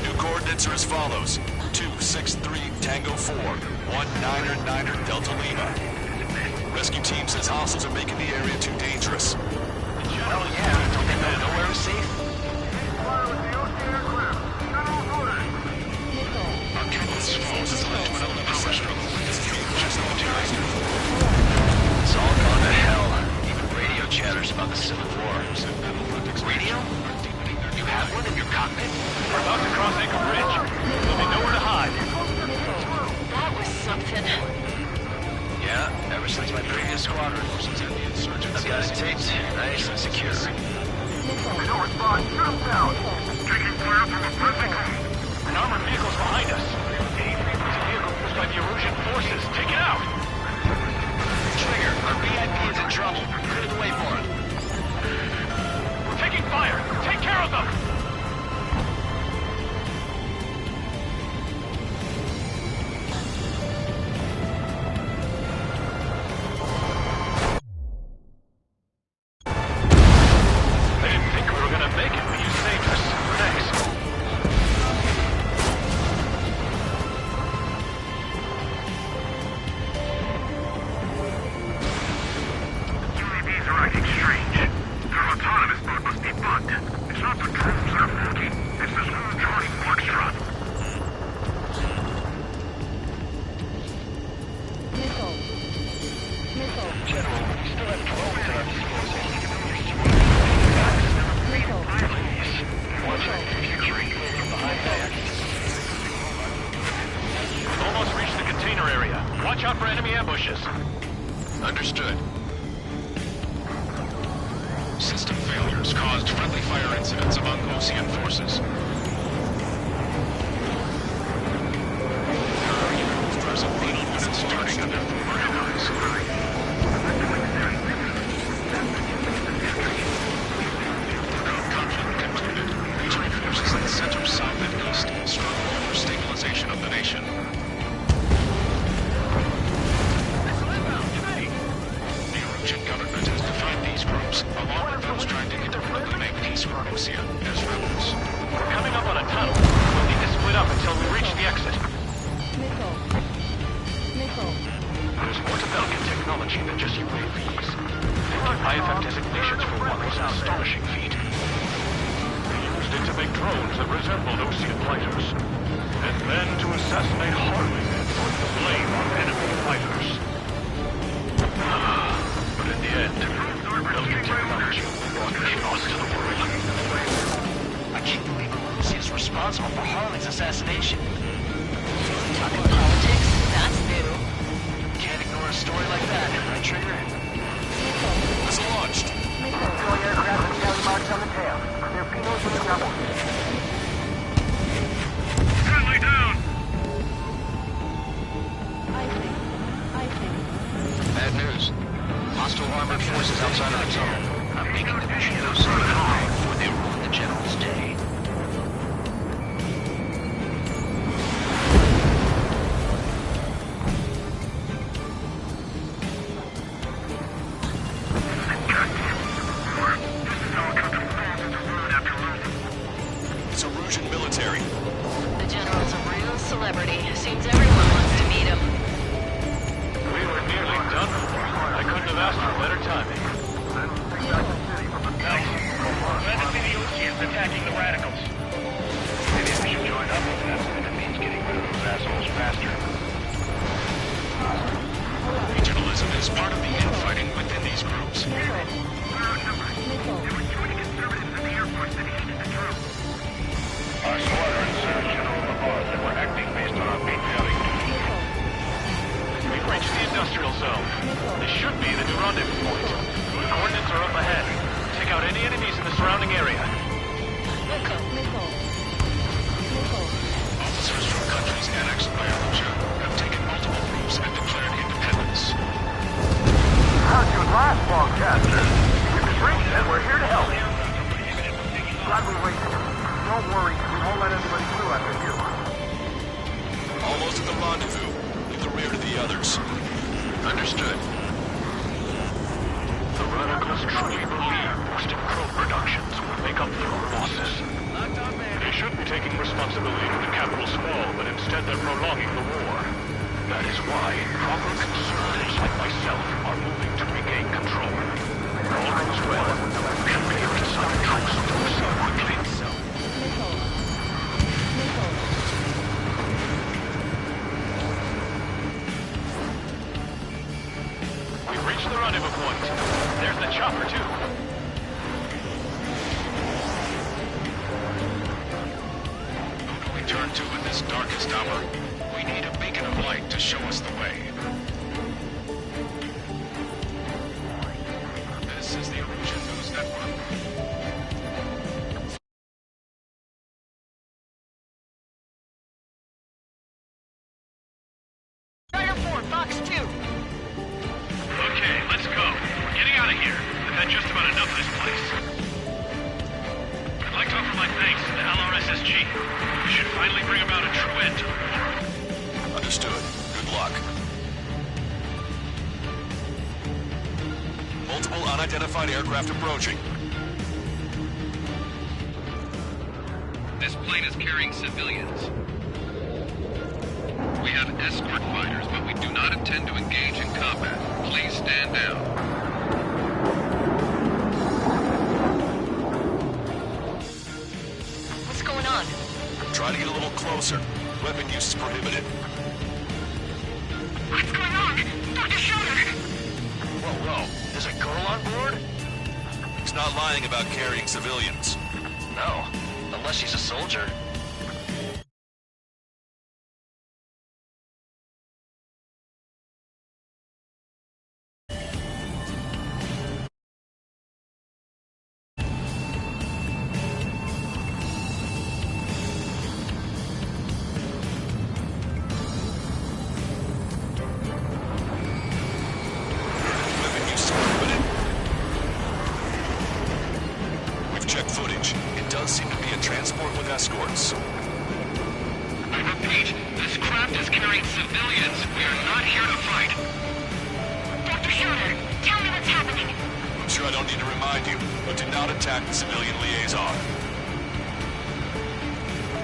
New coordinates are as follows. 263 Tango 4, 1999 Delta Lima. Rescue team says hostiles are making the area too dangerous. Well, yeah, don't they know nowhere is safe? Our capital's falls has led to another power struggle with this just material. It's all gone to hell. Even radio chatters about the Civil War. Radio? You have one in your cockpit? We're about to cross Anchor Bridge. There'll be nowhere to hide. That was something. Yeah, ever since my previous squadron. I've got it taped, nice and secure. No response. Shoot them down. Taking fire from a friendly home. An armored vehicle's behind us. It's a vehicle used by the Erosion forces. Take it out! Trigger, our VIP is in trouble. Clear the way for it. We're taking fire! Take care of them! I didn't think we were gonna make it, but you saved us. Thanks. UAVs are acting strange. Their autonomous mode must be bugged. It's not the drones that are faulty. It's this whole Charlie Foxtrot. Missile. Missile. General, we still have drones at our disposal. Missile. Watch out for future evil from behind there. We've almost reached the container area. Watch out for enemy ambushes. Understood. System failures caused friendly fire incidents among Osean forces. There's a fatal unit starting under former allies. Conflict concluded. Joint forces in the center, south, and east struggle over stabilization of the nation. The Erosion government has defined these groups, along with those trying to independently make peace for Osean, as rebels. We're coming up on a tunnel. We'll need to split up until we reach the exit. Missile. Missile. There's more to Belkin technology than just UAVs. Taking IFF designations for one was an astonishing feat. They used it to make drones that resembled Osean fighters, and then to assassinate Harley and put the blame on enemy fighters. But in the end, Belkin technology brought chaos to the world. I can't believe Lucy is responsible for Harley's assassination. Talking politics? That's new. Can't ignore a story like that, right, Trigger? Missile launched. Deploy aircraft with tally marks on the tail. They're Pinos with the double. Friendly down! Icing. Bad news. Hostile armored forces outside of the tunnel. I'm making the mission go high before they ruin the General's day. industrial zone. This should be the new rendezvous point. Coordinates are up ahead. Take out any enemies in the surrounding area. Officers from countries annexed by Aruja have taken multiple roofs and declared independence. How'd you last, Longcaster? If the drink said we're here to help. Glad we waited. Don't worry, we won't let anybody through after you. Almost at the rendezvous. Leave the rear to the others. Understood. The radicals truly believe boosted probe productions will make up for our losses. They should be taking responsibility for the capital's fall, but instead they're prolonging the war. That is why proper conservatives like myself are moving to regain control. If all goes well, we should be able to sign a truce to proceed quickly. We've reached the rendezvous point. There's the chopper, too. Who do we turn to in this darkest hour? We need a beacon of light to show us the way. This is the Aruja News Network. Strider 4, Fox 2. Okay, let's go. We're getting out of here. We've had just about enough of this place. I'd like to offer my thanks to the LRSSG. We should finally bring about a true end to the war. Understood. Good luck. Multiple unidentified aircraft approaching. This plane is carrying civilians. We have escort fighters, but we do not intend to engage in combat. Please stand down. What's going on? Try to get a little closer. Weapon use is prohibited. What's going on? Dr. Schroeder! Whoa. There's a girl on board? He's not lying about carrying civilians. No, unless she's a soldier. Weapon use is prohibited. We've checked footage. It does seem to be a transport with escorts. I repeat, this craft is carrying civilians. We are not here to fight. Dr. Schroeder, tell me what's happening. I'm sure I don't need to remind you, but do not attack the civilian liaison.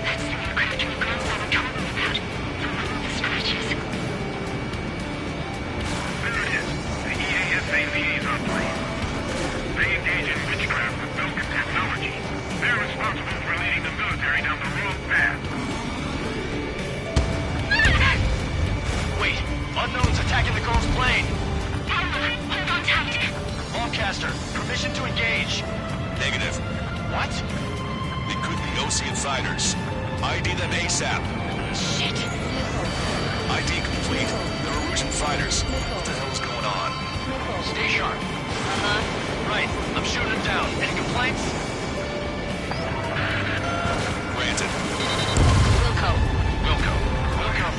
That's the aircraft your grandfather told me about. The scratches. There it is. The EASA liaison plane. They engage in witchcraft with Belkin technology. They're responsible for leading the military down the wrong path. Wait, unknowns attacking the girl's plane. Hold on tight. Longcaster, permission to engage. Negative. What? They could be Osean fighters. ID them ASAP. Shit. ID complete. They're Arujan fighters. What the hell is going on? Stay sharp. Right, I'm shooting them down. Any complaints? Granted. Wilco. Welcome.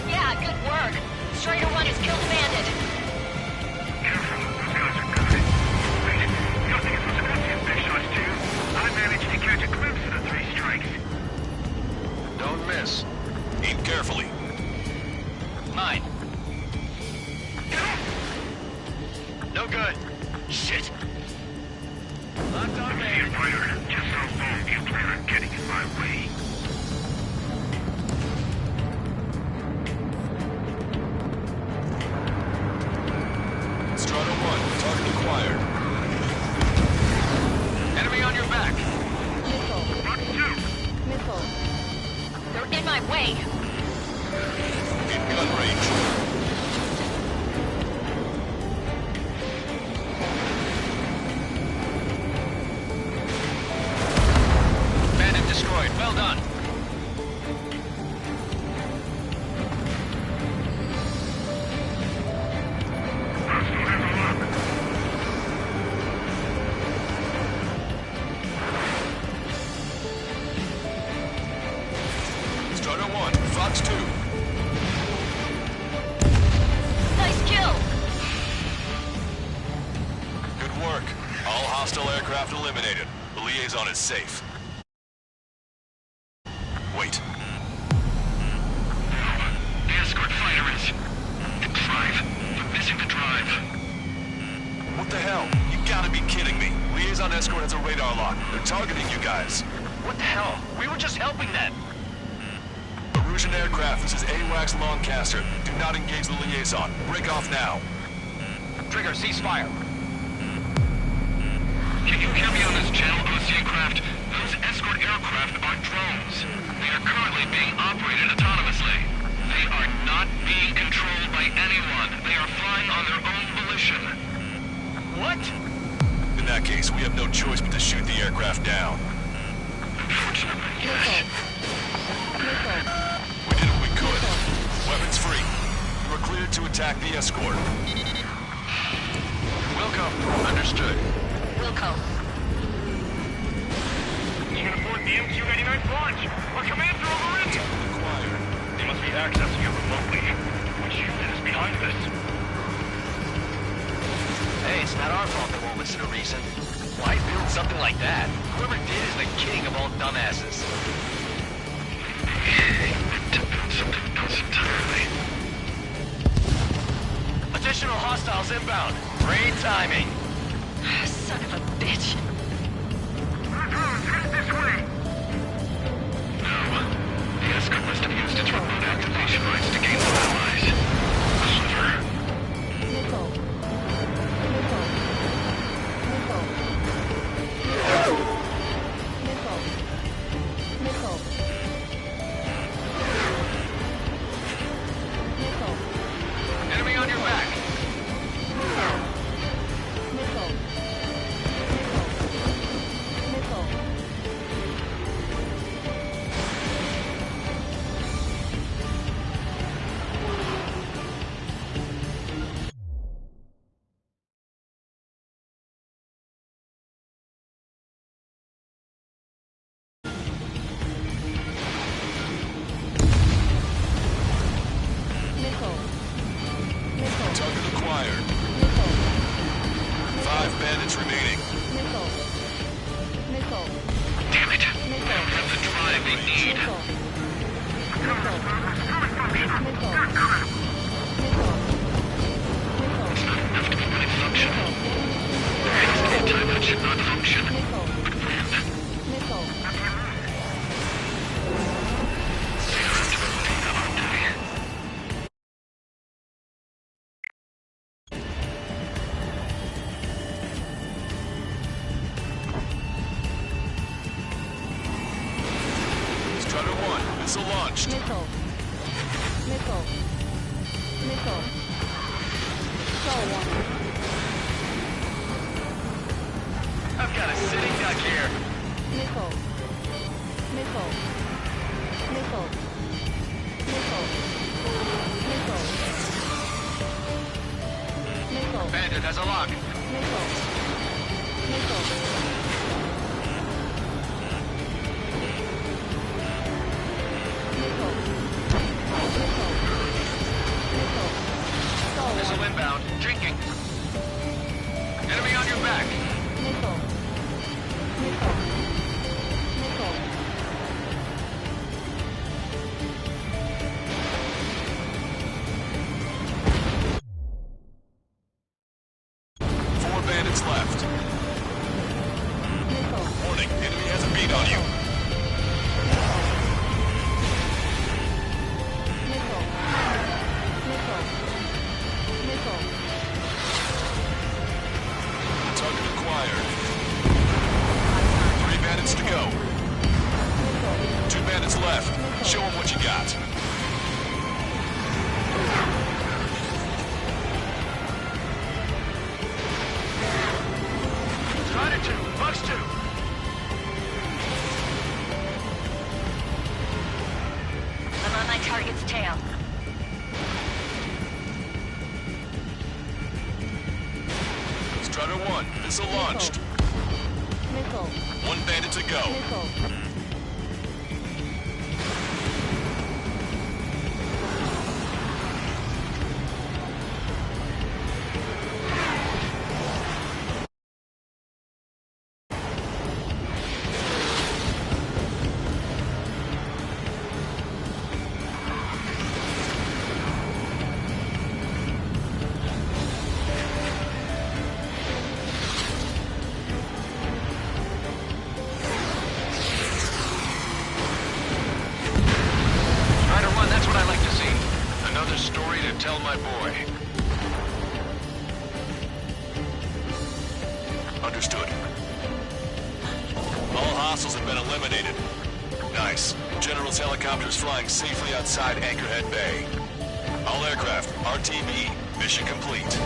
Yeah, good work. Strider 1 has killed a bandit. Careful, those guys are good. Wait, you don't think it was supposed to be big shots too? I managed to catch a glimpse of the three strikes. Don't miss. Aim carefully. Mine. No good. Shit. Locked on See me. you, fighter. Just how long do you plan on getting in my way? Strider 1, target acquired. Enemy on your back. What to? They're in my way. In gun range. Bandit destroyed. Well done. Craft eliminated. The liaison is safe. Wait. The escort fighter is... the drive. You're missing the drive. What the hell? You gotta be kidding me. Liaison escort has a radar lock. They're targeting you guys. What the hell? We were just helping them. Erusian aircraft, this is AWACS Longcaster. Do not engage the liaison. Break off now. Trigger, ceasefire. Can you hear me on this channel, OCA craft? Those escort aircraft are drones. They are currently being operated autonomously. They are not being controlled by anyone. They are flying on their own volition. What? In that case, we have no choice but to shoot the aircraft down. Unfortunately, yes. We did what we could. Weapons free. You are cleared to attack the escort. Wilco. Understood. Wilco. You can afford the MQ-99's launch. Our commands are overrun. Acquired. They must be accessing it remotely. Which unit is behind this? Hey, it's not our fault they won't listen to reason. Why build something like that? Whoever did is the king of all dumbasses. To build something else entirely. Additional hostiles inbound. Great timing. Son of a bitch. Head this way. No. The escort must have used its remote activation rights to gain some allies. Clever. Missile. Missile. Missile. Missile. Missile. Enemy on your back. Missile. Missile. Missile. Missile. Missile. Target acquired. Missile. 5 bandits remaining. Missile. Missile. Damn it. They don't have the drive they need. Missile. Missile. Missile. It's not enough to be multi-function. The fixed anti-that should not function. Missile. But when? Missile. They are interrupting them, aren't they? Strider 1, missile launched. Missile. Missile. Missile. Star one. I've got a sitting duck here. Missile. Missile. Missile. Missile. Missile. Missile. Bandit has a lock. Missile. Missile. Missile inbound. Drinking. Enemy on your back. Missile. Missile. Missile. 4 bandits left. Missile. Warning, enemy has a beat on you. Missile. Missile. Missile. Target acquired. 3 bandits to go. 2 bandits left. Show them what you got. Strider 2. Bucks 2. I'm on my target's tail. Strider 1, missile launched. Missile. 1 bandit to go. Missile. story to tell my boy. Understood. All hostiles have been eliminated. Nice. General's helicopter is flying safely outside Anchorhead Bay. All aircraft, RTB, mission complete.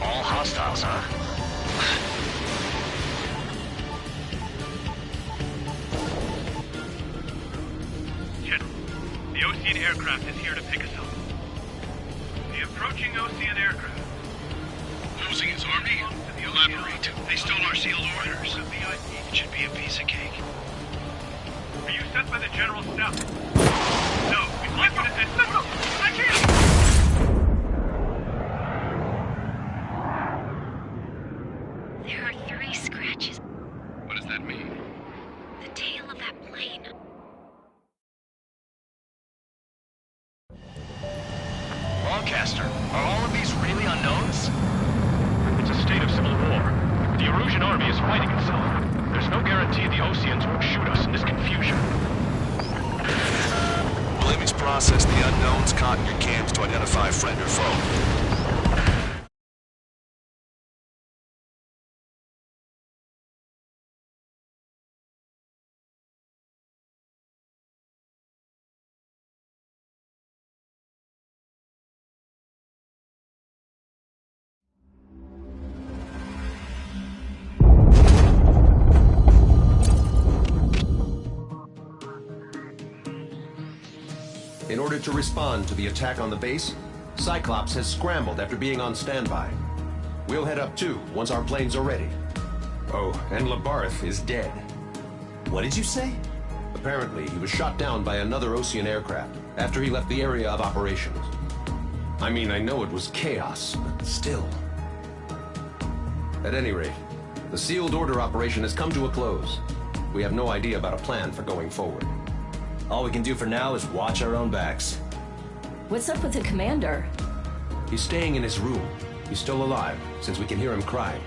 All hostiles, huh? General, the Ocean aircraft is here to pick us up. The approaching Ocean aircraft. Losing his army? Elaborate. They stole our sealed orders. It should be a piece of cake. Are you sent by the General's staff? No, we'd like you to send... No, I can't! There are 3 scratches. What does that mean? The tail of that plane. Lancaster, are all of these really unknowns? It's a state of civil war. The Erusian army is fighting itself. There's no guarantee the Oseans won't shoot us in this confusion. Blamey's process the unknowns caught in your cams to identify friend or foe. In order to respond to the attack on the base, Cyclops has scrambled after being on standby. We'll head up too, once our planes are ready. Oh, and Labarth is dead. What did you say? Apparently, he was shot down by another Ocean aircraft after he left the area of operations. I mean, I know it was chaos, but still. At any rate, the sealed order operation has come to a close. We have no idea about a plan for going forward. All we can do for now is watch our own backs. What's up with the commander? He's staying in his room. He's still alive, since we can hear him crying.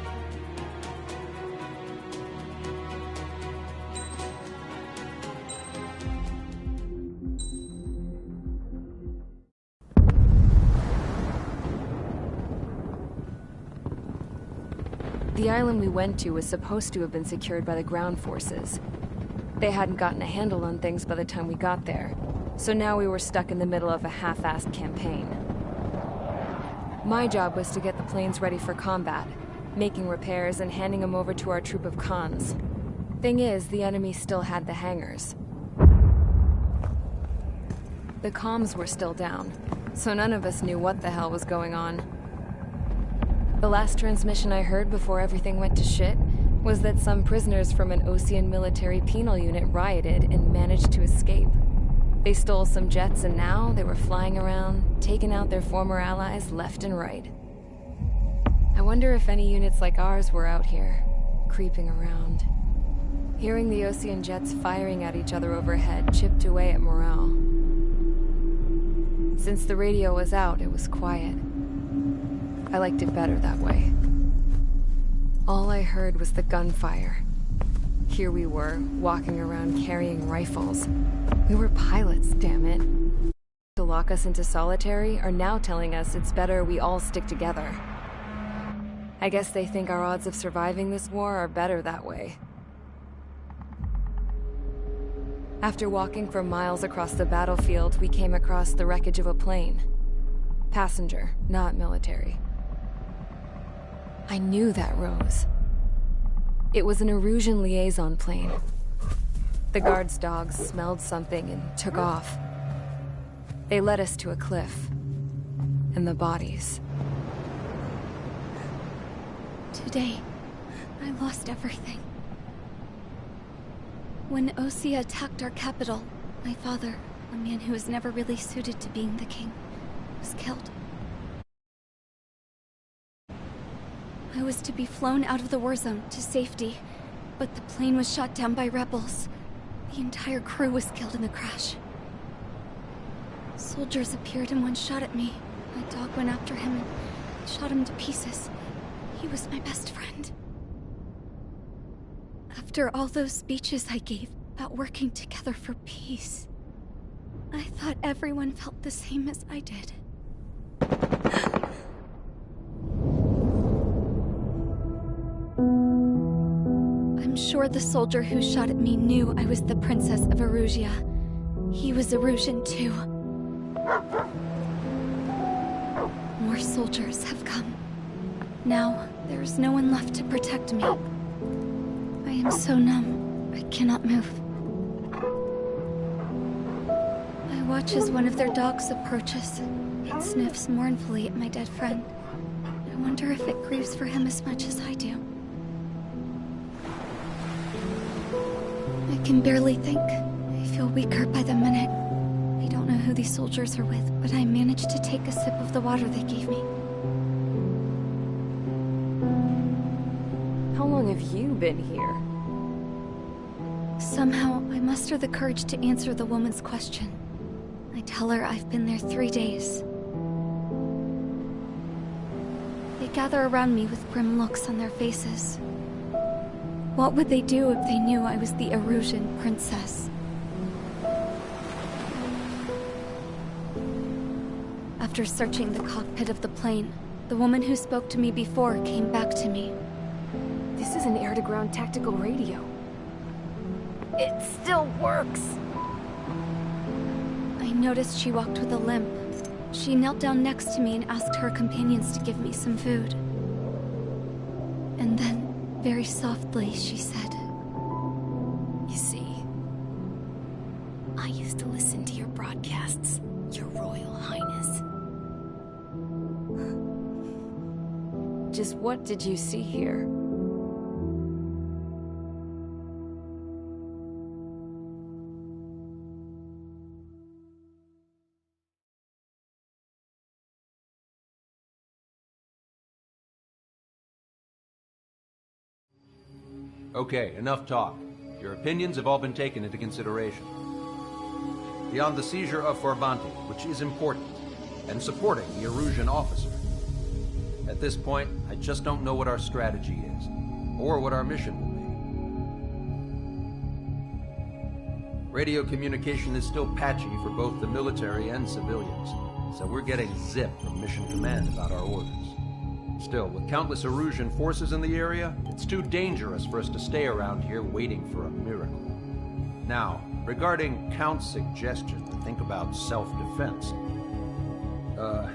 The island we went to was supposed to have been secured by the ground forces. They hadn't gotten a handle on things by the time we got there, so now we were stuck in the middle of a half-assed campaign. My job was to get the planes ready for combat, making repairs and handing them over to our troop of cons. Thing is, the enemy still had the hangars. The comms were still down, so none of us knew what the hell was going on. The last transmission I heard before everything went to shit was that some prisoners from an Osean military penal unit rioted and managed to escape. They stole some jets and now they were flying around, taking out their former allies left and right. I wonder if any units like ours were out here, creeping around. Hearing the Osean jets firing at each other overhead chipped away at morale. Since the radio was out, it was quiet. I liked it better that way. All I heard was the gunfire. Here we were, walking around carrying rifles. We were pilots, damn it. To lock us into solitary are now telling us it's better we all stick together. I guess they think our odds of surviving this war are better that way. After walking for miles across the battlefield, we came across the wreckage of a plane. Passenger, not military. I knew that rose. It was an Erusian liaison plane. The guard's dogs smelled something and took off. They led us to a cliff. And the bodies. Today, I lost everything. When Osea attacked our capital, my father, a man who was never really suited to being the king, was killed. I was to be flown out of the war zone to safety, but the plane was shot down by rebels. The entire crew was killed in the crash. Soldiers appeared and one shot at me. My dog went after him and shot him to pieces. He was my best friend. After all those speeches I gave about working together for peace, I thought everyone felt the same as I did. I'm sure the soldier who shot at me knew I was the Princess of Erusia. He was Erusian too. More soldiers have come. Now, there is no one left to protect me. I am so numb, I cannot move. I watch as one of their dogs approaches. It sniffs mournfully at my dead friend. I wonder if it grieves for him as much as I do. I can barely think. I feel weaker by the minute. I don't know who these soldiers are with, but I managed to take a sip of the water they gave me. How long have you been here? Somehow, I muster the courage to answer the woman's question. I tell her I've been there 3 days. They gather around me with grim looks on their faces. What would they do if they knew I was the Erusian princess? After searching the cockpit of the plane, the woman who spoke to me before came back to me. This is an air-to-ground tactical radio. It still works! I noticed she walked with a limp. She knelt down next to me and asked her companions to give me some food. And then, very softly, she said, You see, I used to listen to your broadcasts, Your Royal Highness. Just what did you see here? Okay, enough talk. Your opinions have all been taken into consideration. Beyond the seizure of Forbanti, which is important, and supporting the Erusian officer. At this point, I just don't know what our strategy is, or what our mission will be. Radio communication is still patchy for both the military and civilians, so we're getting zip from Mission Command about our orders. Still, with countless Erusian forces in the area, it's too dangerous for us to stay around here waiting for a miracle. Now, regarding Count's suggestion to think about self-defense, I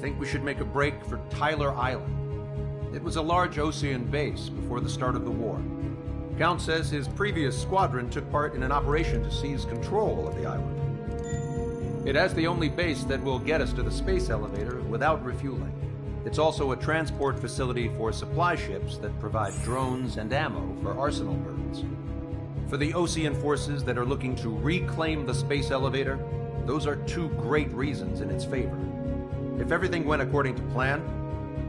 think we should make a break for Tyler Island. It was a large Osean base before the start of the war. Count says his previous squadron took part in an operation to seize control of the island. It has the only base that will get us to the space elevator without refueling. It's also a transport facility for supply ships that provide drones and ammo for arsenal birds. For the Osean forces that are looking to reclaim the space elevator, those are two great reasons in its favor. If everything went according to plan,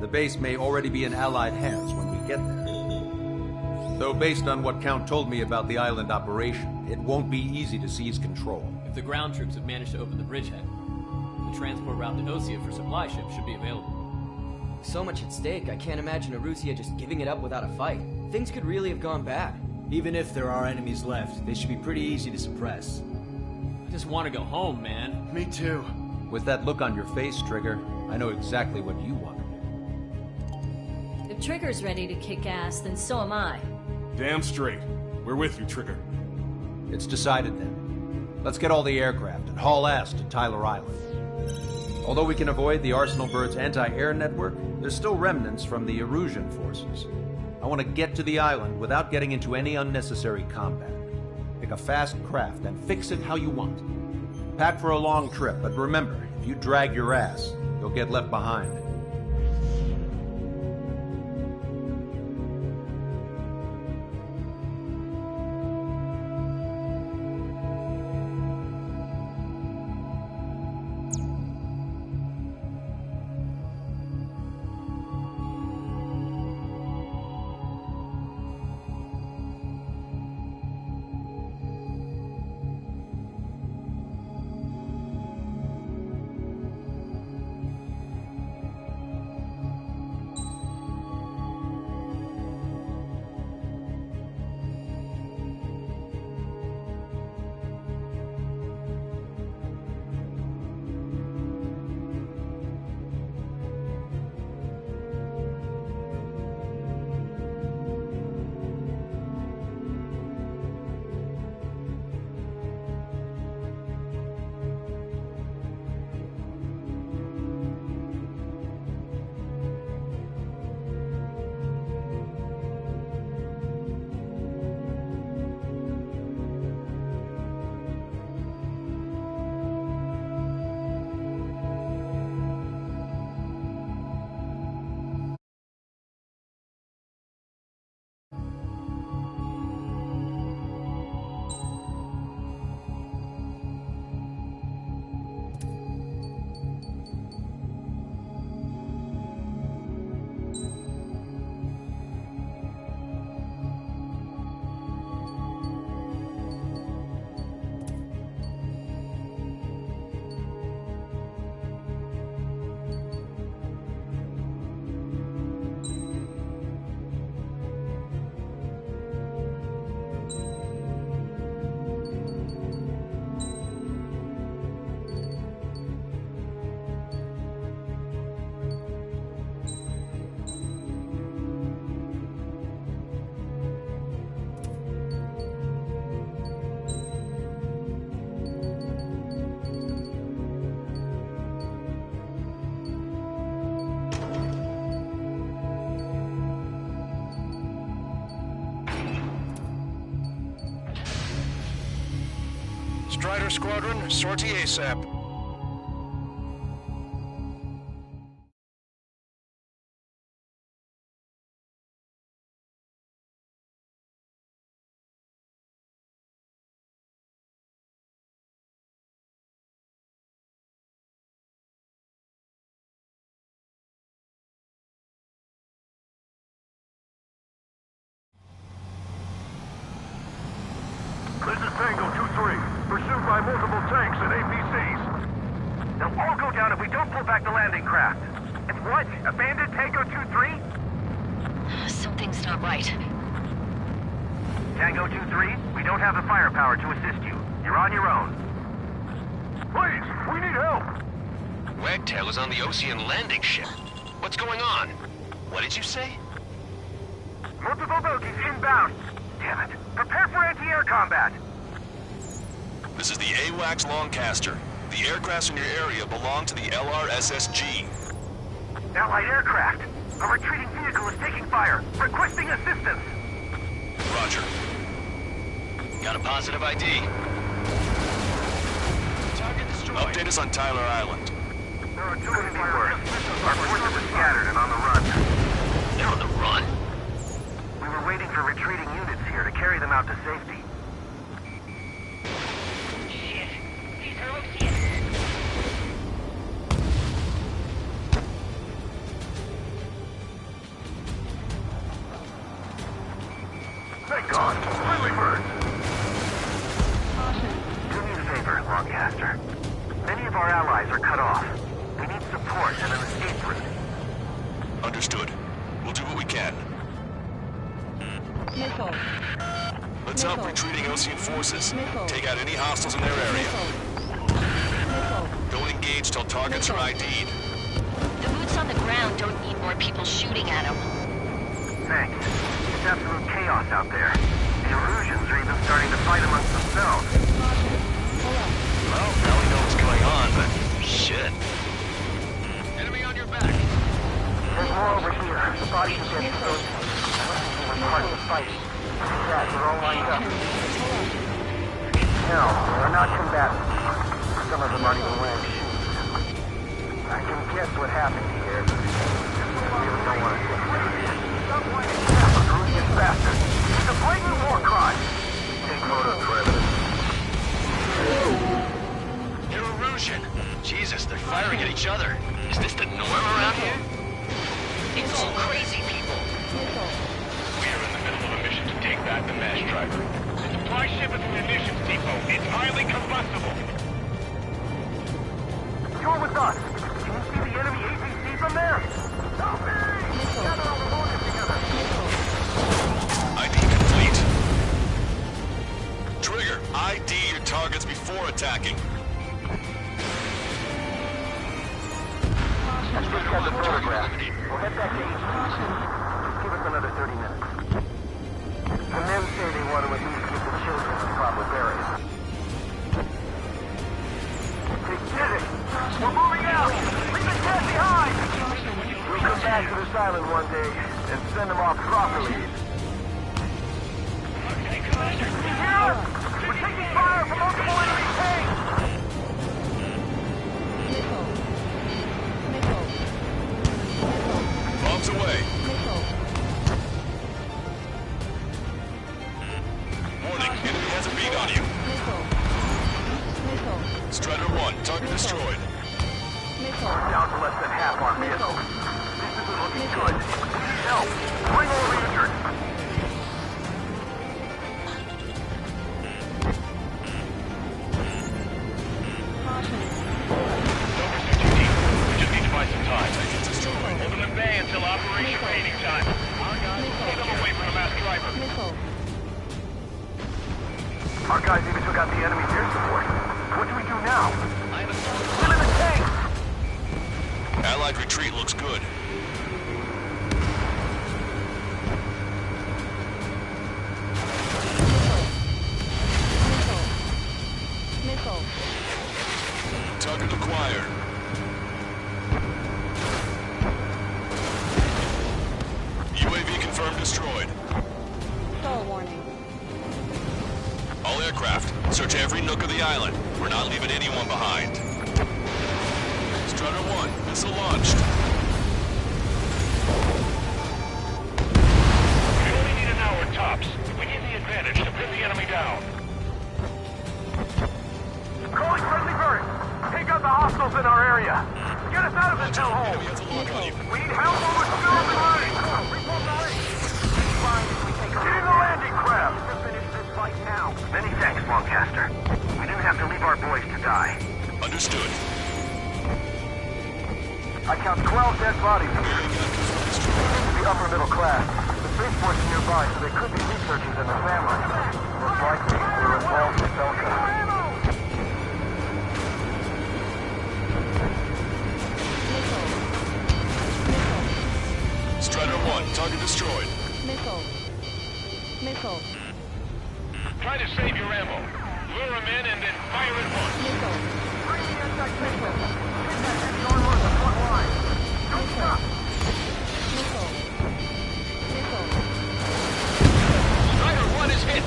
the base may already be in Allied hands when we get there. Though based on what Count told me about the island operation, it won't be easy to seize control. If the ground troops have managed to open the bridgehead, the transport route to Osea for supply ships should be available. With so much at stake, I can't imagine Erusia just giving it up without a fight. Things could really have gone bad. Even if there are enemies left, they should be pretty easy to suppress. I just want to go home, man. Me too. With that look on your face, Trigger, I know exactly what you want to do. If Trigger's ready to kick ass, then so am I. Damn straight. We're with you, Trigger. It's decided then. Let's get all the aircraft and haul ass to Tyler Island. Although we can avoid the Arsenal Bird's anti-air network, there's still remnants from the Erusian forces. I want to get to the island without getting into any unnecessary combat. Pick a fast craft and fix it how you want. Pack for a long trip, but remember, if you drag your ass, you'll get left behind. Strider Squadron, sortie ASAP. This is Tango 2-3, pursued by multiple tanks and APCs. They'll all go down if we don't pull back the landing craft. It's what? Abandoned Tango 2-3? Something's not right. Tango 2-3, we don't have the firepower to assist you. You're on your own. Please, we need help! Wagtail is on the Ocean landing ship. What's going on? What did you say? Multiple bogies inbound. Damn it. Prepare for anti-air combat. This is the AWACS Lancaster. The aircrafts in your area belong to the LRSSG. Allied aircraft. A retreating vehicle is taking fire. Requesting assistance. Roger. Got a positive ID. Target destroyed. Update us on Tyler Island. There are too many worse. Our forces are scattered and on the run. They're on the run? We were waiting for retreating units here to carry them out to safety. Shit. These are Ocean. Thank God. Friendly birds. Do me a favor, Lancaster. Many of our allies are cut off. We need support and an escape route. Understood. We'll do what we can. Missile. Let's help retreating Ocean forces. Take out any hostiles in their area. Don't engage till targets are ID'd. The boots on the ground don't need more people shooting at them. Thanks. It's absolute chaos out there. The Erusians are even starting to fight amongst themselves. Well, now we know what's going on, but shit. Enemy on your back. There's more over here. The bodies are dead close. We're part of the fight. That, we're all lined up. No, they're not combatants. Some of them aren't even wearing shoes. I can guess what happened here. We really don't want to think about it. Erusian bastard. It's a blatant war crime. Take photos for evidence. They're Erusian. Jesus, they're firing at each other. Is this the norm around here? It's all crazy people. We are in the middle of a mission to take back the mass driver. The supply ship at the munitions depot is highly combustible. You're with us. Can you see the enemy APC from there? Stop me! Gather all the soldiers together. ID complete. Trigger, ID your targets before attacking. I've just got the photograph. We'll head back to HQ. Give us another 30 minutes. The men say they want to at least get the children in proper burial. They did it! We're moving out! Leave the dead behind! We'll come back to this island one day and send them off properly. Hear us! We're taking fire from multiple enemy tanks! Bombs away. Warning, enemy has a bead on you. Strider 1, target destroyed. We're down to less than half our vehicles. This isn't looking good. We need help. Bring all the injured. We just need to buy some time. Hold them at bay until operation raiding time. Our guys will keep them away from the mass driver. Our guys even took out the enemy's air support. What do we do now? Get in the tank! Allied retreat looks good. Target acquired. UAV confirmed destroyed. Stall warning. All aircraft aircraft. Search every nook of the island. We're not leaving anyone behind. Strutter 1, missile launched. We only need an hour tops. We need the advantage to pin the enemy down. Calling friendly birds. Take out the hostiles in our area. Get us out of this hellhole. We need help over skills and running. Get in the landing craft. To finish this fight now. Many thanks, Lancaster. We didn't have to leave our boys to die. Understood. I count 12 dead bodies here. The upper middle class. The spaceport's nearby, so they could be researchers and their families. Most likely, they were involved with Belka. Strider 1, target destroyed. Missile. Missile. Try to save your ammo. Lure him in and then fire at once. Missile. Bring the anti-missile. Get that heavy armor on the front line. Don't stop. Missile. Missile. Strider 1 is hit.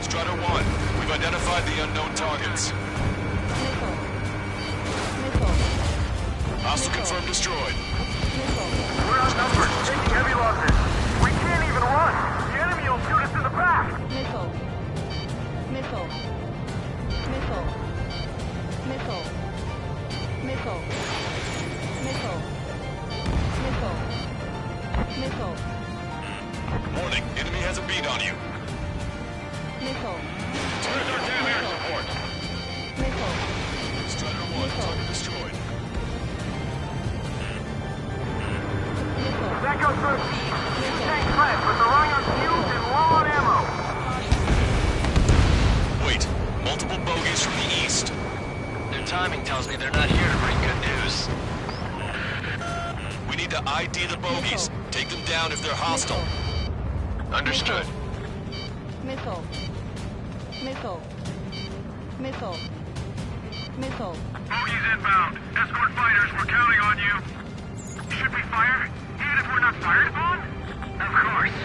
Strider 1, we've identified the unknown targets. Missile. Missile. Hostile confirmed destroyed. Missile. We're outnumbered, taking heavy losses. We can't even run. The enemy will shoot us in the back. Missile. Missile. Missile. Missile. Missile. Missile. Missile. Missile. Warning, enemy has a beat on you. Missile. Where's our damn air support? Missile. Strider 1, target destroyed. That goes good. Tank class, but they're running on fuel and low on ammo. Wait, multiple bogeys from the east. Their timing tells me they're not here to bring good news. We need to ID the bogeys. Take them down if they're hostile. Understood. Missile. Missile. Missile. Missile. Bogies inbound. Escort fighters, we're counting on you. Should we fire? Even if we're not fired upon? Of course.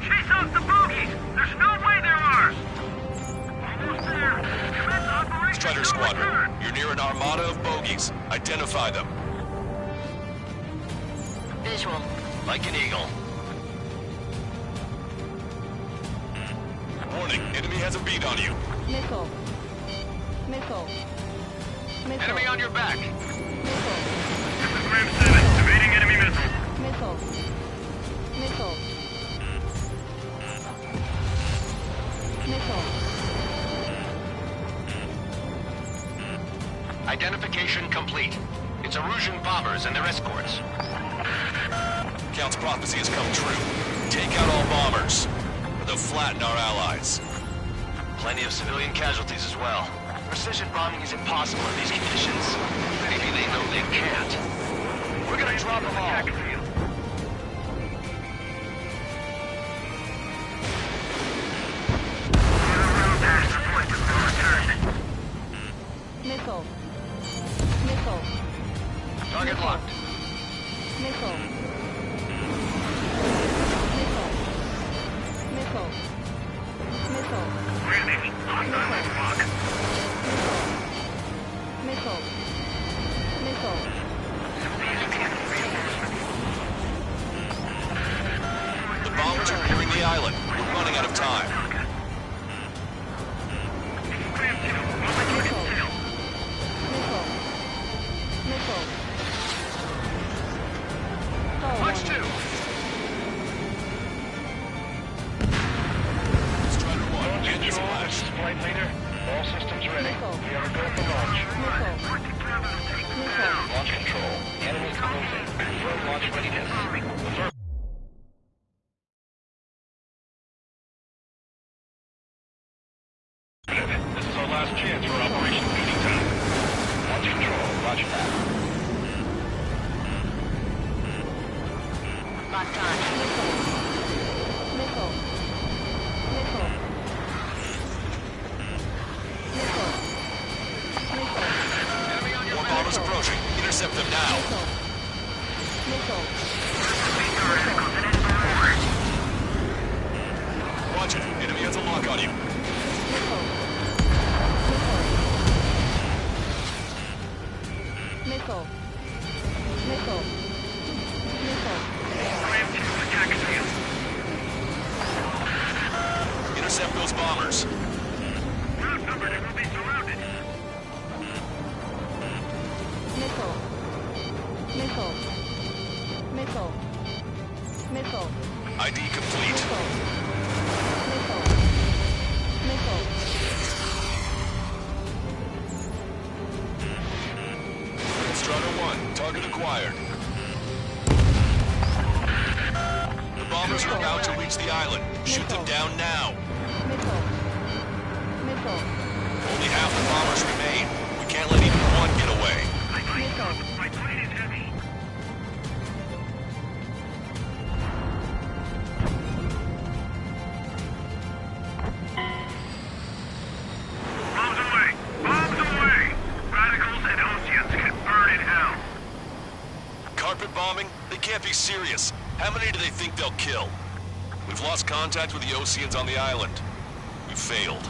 Chase off the bogies! There's no way they're ours! Almost there. Commence Operation Strider No Squadron, Return. you're near an armada of bogeys. Identify them. Visual. Like an eagle. Warning, enemy has a beat on you. Missile. Missile. Missile. Enemy on your back. Missile. This is Grim 7, evading enemy missiles. Missile. Missile. Missile. Identification complete. It's Erusian bombers and their escorts. Count's prophecy has come true. Take out all bombers. Or they'll flatten our allies. Plenty of civilian casualties as well. Precision bombing is impossible in these conditions. Maybe they know they can't. We're gonna drop them all. Missile. Missile. Target locked. Missile. Missile. Missile. Missile. Randy, on the clock. Missile. Missile. The bombers are clearing the island. We're running out of time. Missile. Punch 2. Strider 1, get this Control, flash. this is Flight Leader. All systems ready. Missile. We are go for launch. Missile. Launch control. Enemy closing. Confirm launch readiness. Affirm. This is our last chance for Operation Meeting Time. Launch control. Roger that. Locked on. Missile. Missile. Missile. Missile. Missile. More bombers approaching. Intercept them now. Missile. Roger. Target acquired. The bombers are about to reach the island. Shoot them down now. Only half the bombers remain. We can't let even one get away. My plane is heavy. Bombs away! Bombs away! Radicals and Oceans can burn in hell. Carpet bombing? They can't be serious. How many do they think they'll kill? We've lost contact with the Oceans on the island. We failed.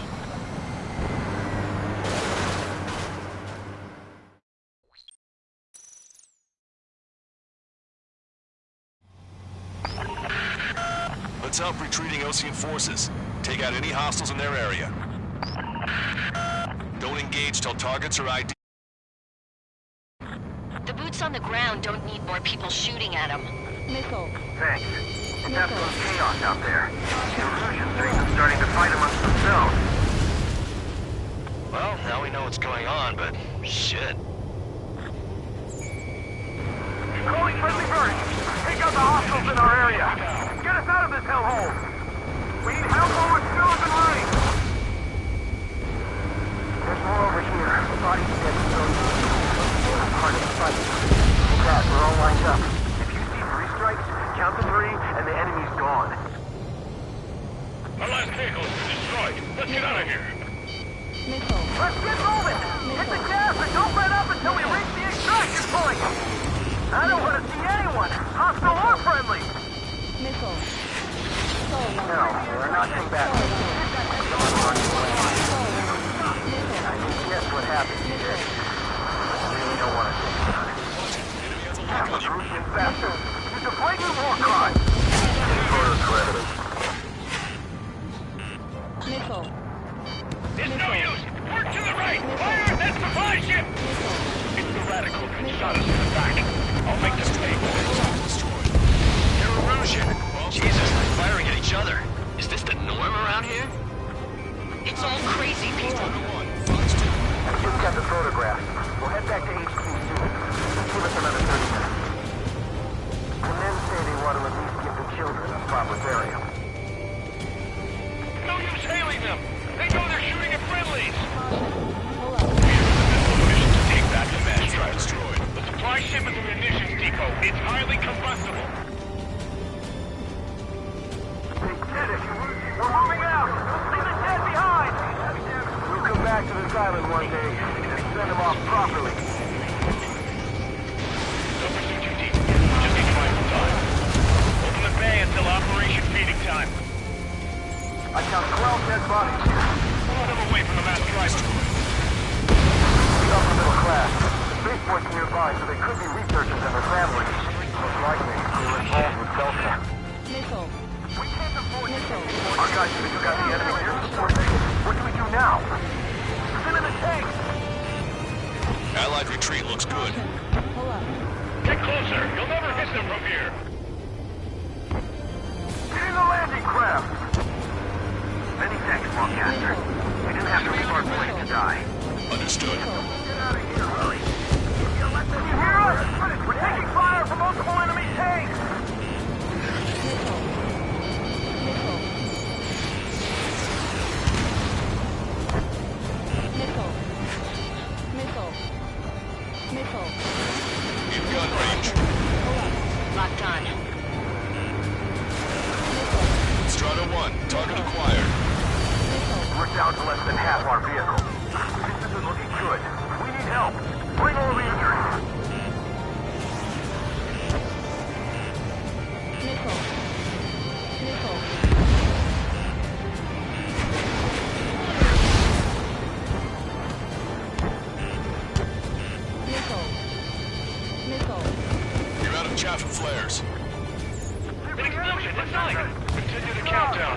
Let's help retreating Ocean forces. Take out any hostiles in their area. Don't engage till targets are ID. The boots on the ground don't need more people shooting at them. Missile. Thanks. It's absolute chaos out there. The Erusian things are starting to fight amongst themselves. Well, now we know what's going on, but shit. Calling friendly birds. Take out the hostiles in our area. Get us out of this hellhole. We need help while we're still up and running. There's more over here. The body's dead. Part of the fight. Guys, we're all lined up. If you see 3 strikes, count to 3, and the enemy's gone. Our last vehicle's been destroyed. Let's get out of here. Missile. Let's get moving! Hit the gas and don't let up until we reach the extraction point! I don't want to see anyone, hostile or friendly! Missile. No, we're not coming back. I can guess what happened here. I really don't want to think about it. Damn, Erusian bastard! It's a blatant war crime! Missile. It's no use! Work to the right! Fire at that supply ship! It's the radicals that shot us in the back. I'll make this pay. Erusian! Jesus, they're firing at each other. Is this the norm around here? It's all crazy people. I just got the photograph. We'll head back to HQ soon. Give us another 30 minutes. The men say they want to at least give the children a proper burial. No use hailing them! They know they're shooting at friendlies! Mission to take back the match. Destroyed. The supply ship is a munitions depot. It's highly combustible. They did it! We're moving out! Leave the dead behind! We'll come back to this island one day and send them off properly. Don't pursue too deep. Just need to buy some time. Open the bay until operation feeding time. I count 12 dead bodies here. Run them away from the mass driver. The upper middle class. The spaceport's nearby, so they could be researchers and their families. Most likely, they were involved with Delta. Missile. We can't afford to. Our guys figure out the enemy air support base. What do we do now? Send in the tank! Allied retreat looks good. Pull up. Get closer. You'll never hit them from here. Get in the landing craft! Many thanks, Longcaster. We didn't have to leave our plane to die. Understood. Get out of here, hurry! Can you hear us? We're taking fire from multiple enemy tanks! Missile. Missile. Missile. Missile. In gun range. Pull up. Locked on. Strata 1, target acquired. We're down to less than half our vehicle. This isn't looking good. We need help. Bring all the injured. Missile. Missile. Missile. Missile. You're out of chaff and flares. An explosion inside! Continue the countdown.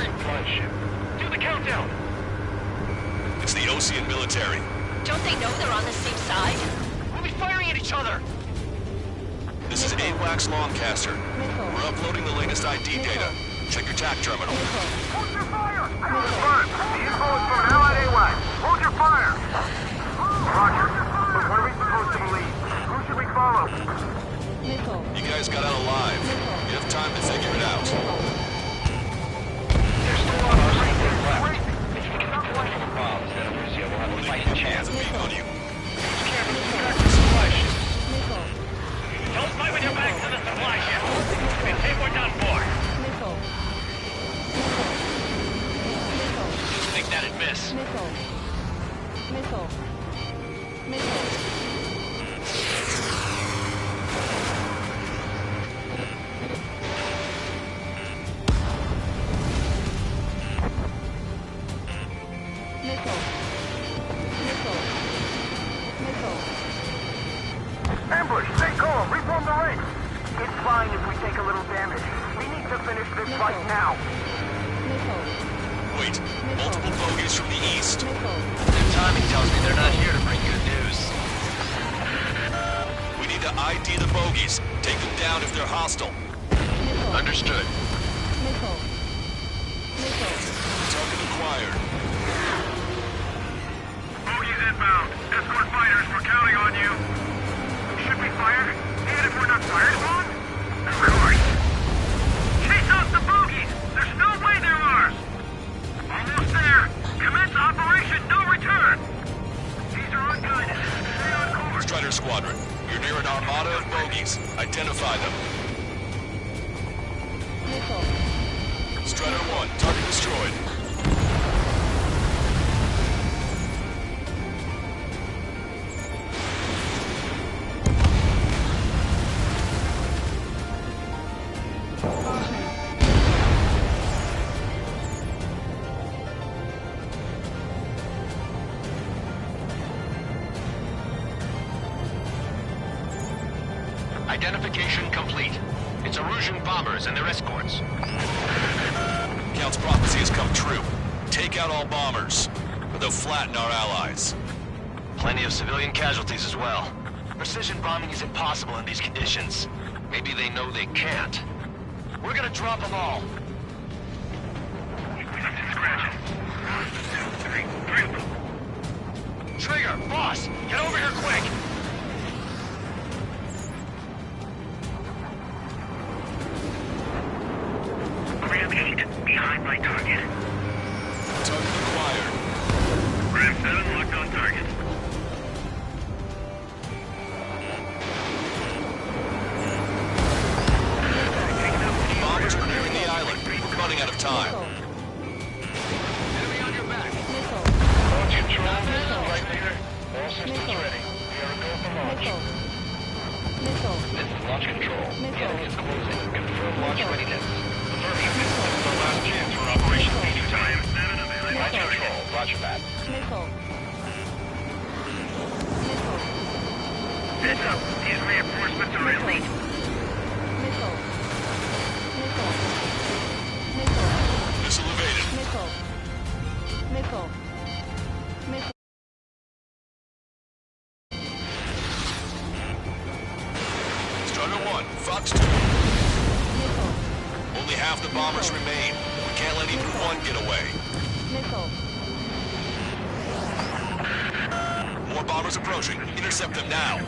Supply ship. Do the countdown! It's the Ocean military. Don't they know they're on the same side? We'll be firing at each other! This is AWACS Longcaster. We're uploading the latest ID data. Check your TAC terminal. Hold your fire! Confirmed. The info is from an allied AWACS. Hold your fire! Roger. But what are we supposed to this. Missile. Missile. Missile. Ambush, stay calm, reform the ranks. It's fine if we take a little damage. We need to finish this fight now. Wait, multiple bogeys from the east. Their timing tells me they're not here to bring good news. We need to ID the bogeys. Take them down if they're hostile. Understood. Target acquired. Bogeys inbound. Escort fighters, we're counting on you. Should we fire? Even if we're not fired upon? Of course. Chase out the bogeys! There's no way they're ours! Almost there! Commence Operation No Return! These are unguided. Stay on course. Strider Squadron, you're near an armada of bogeys. Identify them. Strider 1, target destroyed. Identification complete. It's Erusian bombers and their escorts. Count's prophecy has come true. Take out all bombers, or they'll flatten our allies. Plenty of civilian casualties as well. Precision bombing is impossible in these conditions. Maybe they know they can't. We're gonna drop them all. Trigger, boss, get over here quick! Ram 8, behind my target. Target acquired. Ram 7, locked on target. Bombers are nearing the island. We're running out of time. Enemy on your back. Launch control, right there. All systems ready. We are a go for launch. This is launch control. The enemy is closing. Confirm launch readiness. Affirmative. This is the last chance for Operation Peach Time. Launch control. Roger that. Heads up. These reinforcements are elite. Missile evaded. Strider 1, Fox 2. Only half the bombers remain. We can't let even one get away. More bombers approaching. Intercept them now.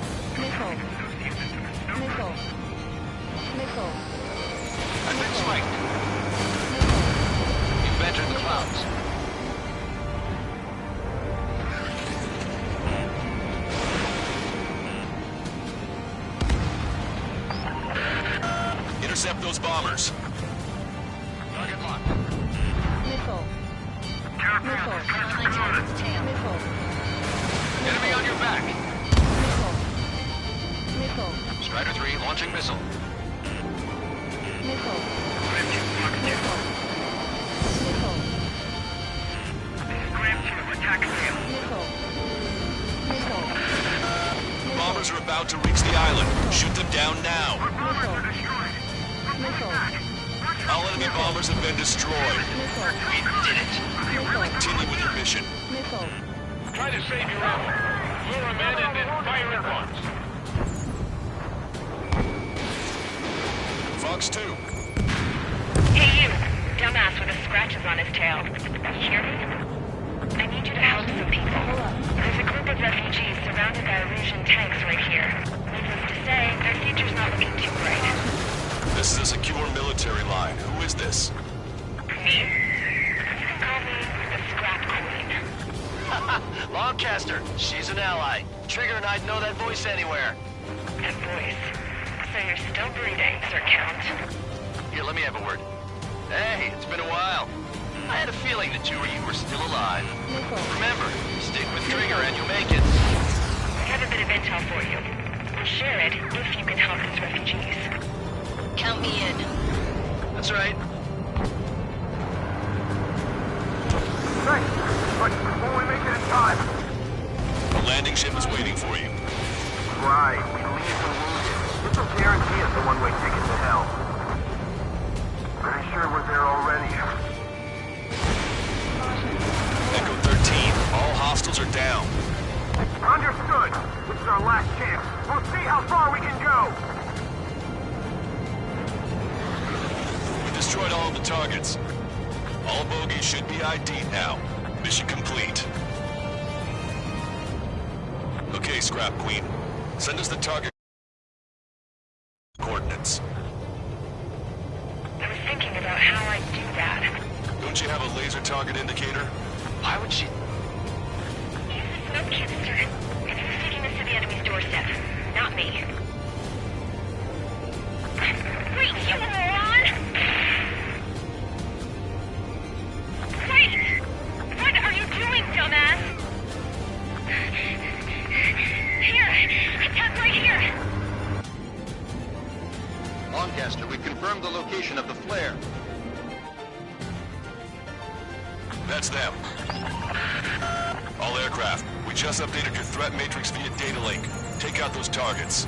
I've been spiked. You've entered the clouds. Intercept those bombers. Target locked. Enemy on your back. Strider 3 launching missile. Bombers are about to reach the island. Shoot them down now. All enemy bombers have been destroyed. We did it. Continue with your mission. Try to save your ammo. Lure him in and then fire at once. Fox 2. Hey you, dumbass with the scratches on his tail. You hear me? I need you to help some people. There's a group of refugees surrounded by Erusian tanks right here. Needless to say, their future's not looking too bright. This is a secure military line. Who is this? Me? You can call me the Scrap Queen. Longcaster, she's an ally. Trigger and I'd know that voice anywhere. That voice. So you're still breathing, Sir Count. Here, let me have a word. Hey, it's been a while. I had a feeling the two of you were still alive. Missile. Remember, stick with Trigger and you'll make it. I have a bit of intel for you. We'll share it if you can help these refugees. Count me in. That's right. Thanks, but will we make it in time? The landing ship is waiting for you. Right, we leave the wounded. This will guarantee us the one-way ticket to hell. Pretty sure we're there already. Echo 13, all hostiles are down. Understood. This is our last chance. We'll see how far we can go. We destroyed all of the targets. All bogies should be ID'd now. Mission complete. Okay, Scrap Queen. Send us the target coordinates. I was thinking about how I'd do that. Don't you have a laser target indicator? Why would she... Use the smoke canister. And who's taking this to the enemy's doorstep? Not me. Wait, you moron! Wait! What are you doing, dumbass? Here! Attack right here! Lancaster, we've confirmed the location of the flare. That's them. All aircraft, we just updated your threat matrix via data link. Take out those targets.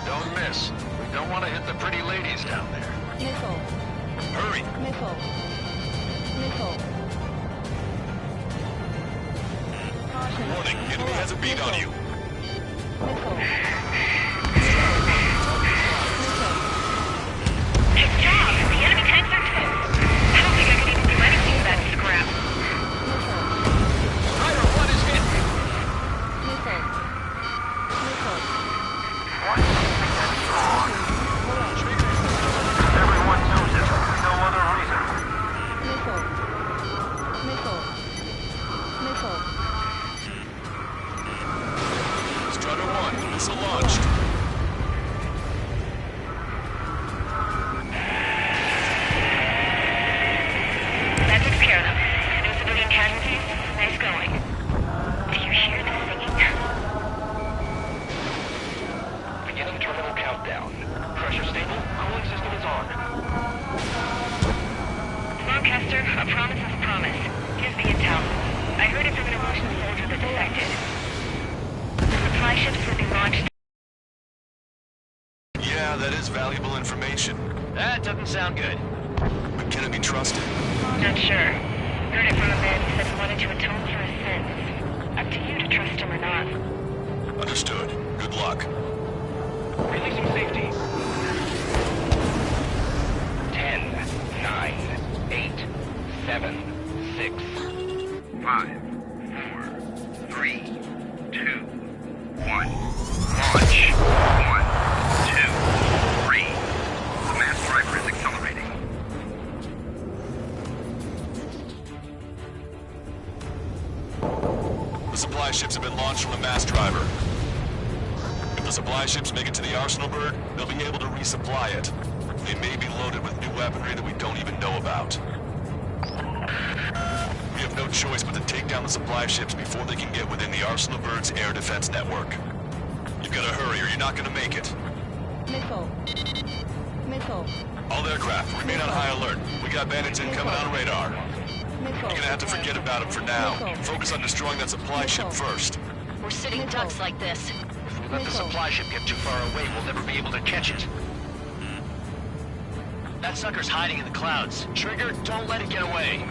Don't miss. We don't want to hit the pretty ladies down there. Missile. Hurry! Missile. Missile. Caution. Warning, enemy has a beat on you. Missile. Good job! The enemy tanks are close. I don't think I could even do anything with that scrap. Ryder 1 is hit! Missile. Missile. Everyone knows it. No other reason. Missile. Missile. Missile. Strutter 1, missile launched. That takes care of them. No civilian casualties. Nice going. Do you hear the singing? Beginning terminal countdown. Pressure stable. Cooling system is on. Lancaster, a promise is a promise. Here's the intel. I heard it from an emotional soldier that defected. The supply ships will be launched. Yeah, that is valuable information. That doesn't sound good. But can it be trusted? Not sure. Heard it from a man who said he wanted to atone for his sins. Up to you to trust him or not. Understood. Good luck. Releasing safety. 10, 9, 8, 7, 6, 5, 4, 3, 2, 1. Launch. 1, 2, 3. The mass driver is accelerating. The supply ships have been launched from the mass driver. If the supply ships make it to the Arsenal Bird, they'll be able to resupply it. They may be loaded with new weaponry that we don't even know about. We have no choice but to take down the supply ships before they can get within the Arsenal Bird's air defense network. You've got to hurry or you're not going to make it. Missile. Missile. All aircraft, remain on high alert. We got bandits incoming on radar. Missile. You're gonna have to forget about them for now. Focus on destroying that supply ship first. We're sitting ducks like this. If we let the supply ship get too far away, we'll never be able to catch it. That sucker's hiding in the clouds. Trigger, don't let it get away.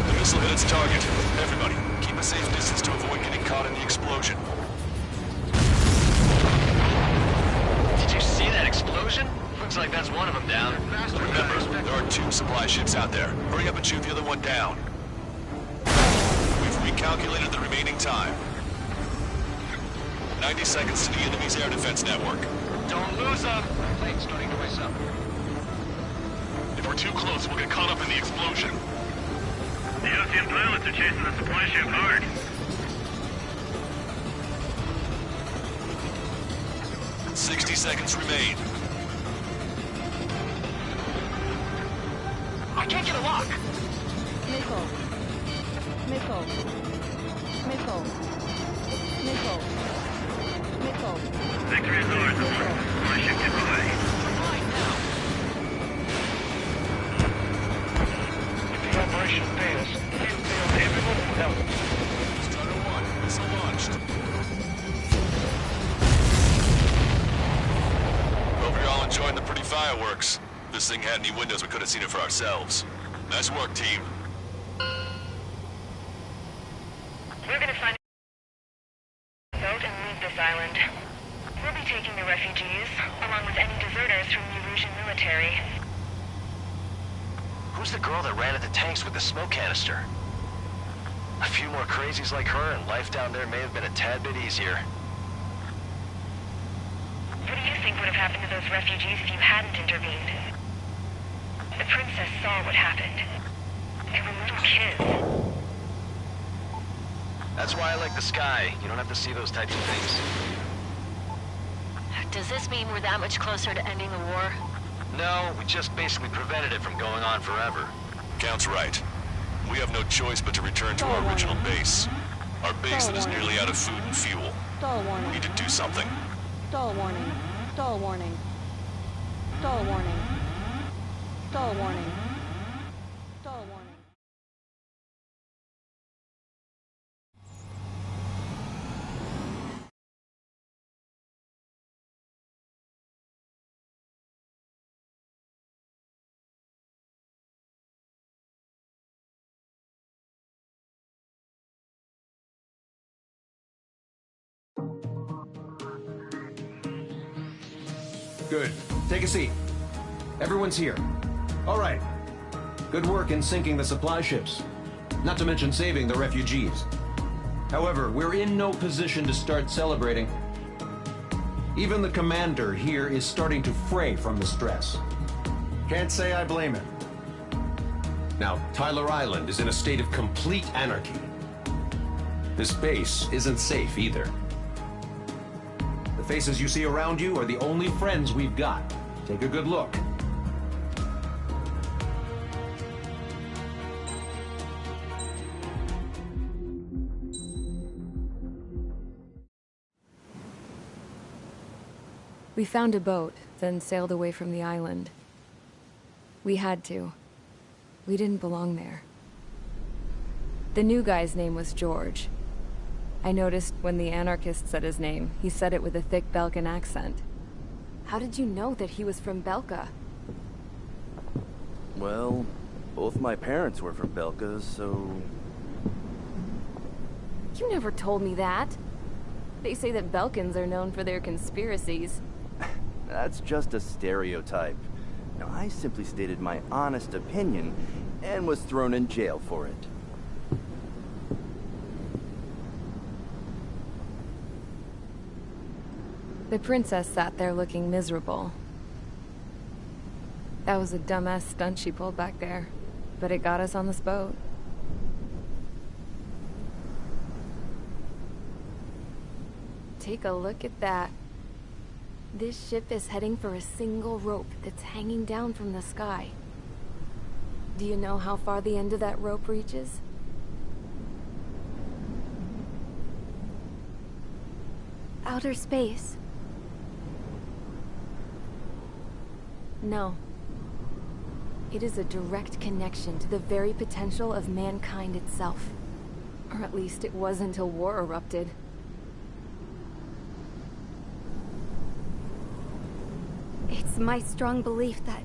The missile hit its target. Everybody, keep a safe distance to avoid getting caught in the explosion. Did you see that explosion? Looks like that's one of them down. Remember, there are 2 supply ships out there. Hurry up and shoot the other one down. We've recalculated the remaining time. 90 seconds to the enemy's air defense network. Don't lose them. Plane's starting to race up. If we're too close, we'll get caught up in the explosion. The Ocean pilots are chasing the supply ship hard. 60 seconds remain. I can't get a lock! Missile. Missile. Missile. Missile. Missile. Victory is ours, Alert. My ship is away. If the operation fails, everyone will help. Strider 1, missile launched. Hope you're all enjoying the pretty fireworks. If this thing had any windows, we could have seen it for ourselves. Nice work, team. We're gonna find a boat and leave this island. We'll be taking the refugees, along with any deserters from the Erusian military. Who's the girl that ran at the tanks with the smoke canister? A few more crazies like her and life down there may have been a tad bit easier. What do you think would have happened to those refugees if you hadn't intervened? The princess saw what happened. They were little kids. That's why I like the sky. You don't have to see those types of things. Does this mean we're that much closer to ending the war? No, we just basically prevented it from going on forever. Count's right. We have no choice but to return to our original base. Our base that is nearly out of food and fuel. Stall warning. We need to do something. Stall warning. Stall warning. Stall warning. Stall warning. Stall warning. Good. Take a seat. Everyone's here. All right. Good work in sinking the supply ships. Not to mention saving the refugees. However, we're in no position to start celebrating. Even the commander here is starting to fray from the stress. Can't say I blame him. Now, Tyler Island is in a state of complete anarchy. This base isn't safe either. The faces you see around you are the only friends we've got. Take a good look. We found a boat, then sailed away from the island. We had to. We didn't belong there. The new guy's name was George. I noticed when the anarchist said his name, he said it with a thick Belkan accent. How did you know that he was from Belka? Well, both my parents were from Belka, so... You never told me that. They say that Belkans are known for their conspiracies. That's just a stereotype. Now, I simply stated my honest opinion and was thrown in jail for it. The princess sat there looking miserable. That was a dumbass stunt she pulled back there, but it got us on this boat. Take a look at that. This ship is heading for a single rope that's hanging down from the sky. Do you know how far the end of that rope reaches? Outer space. No. It is a direct connection to the very potential of mankind itself. Or at least it was until war erupted. It's my strong belief that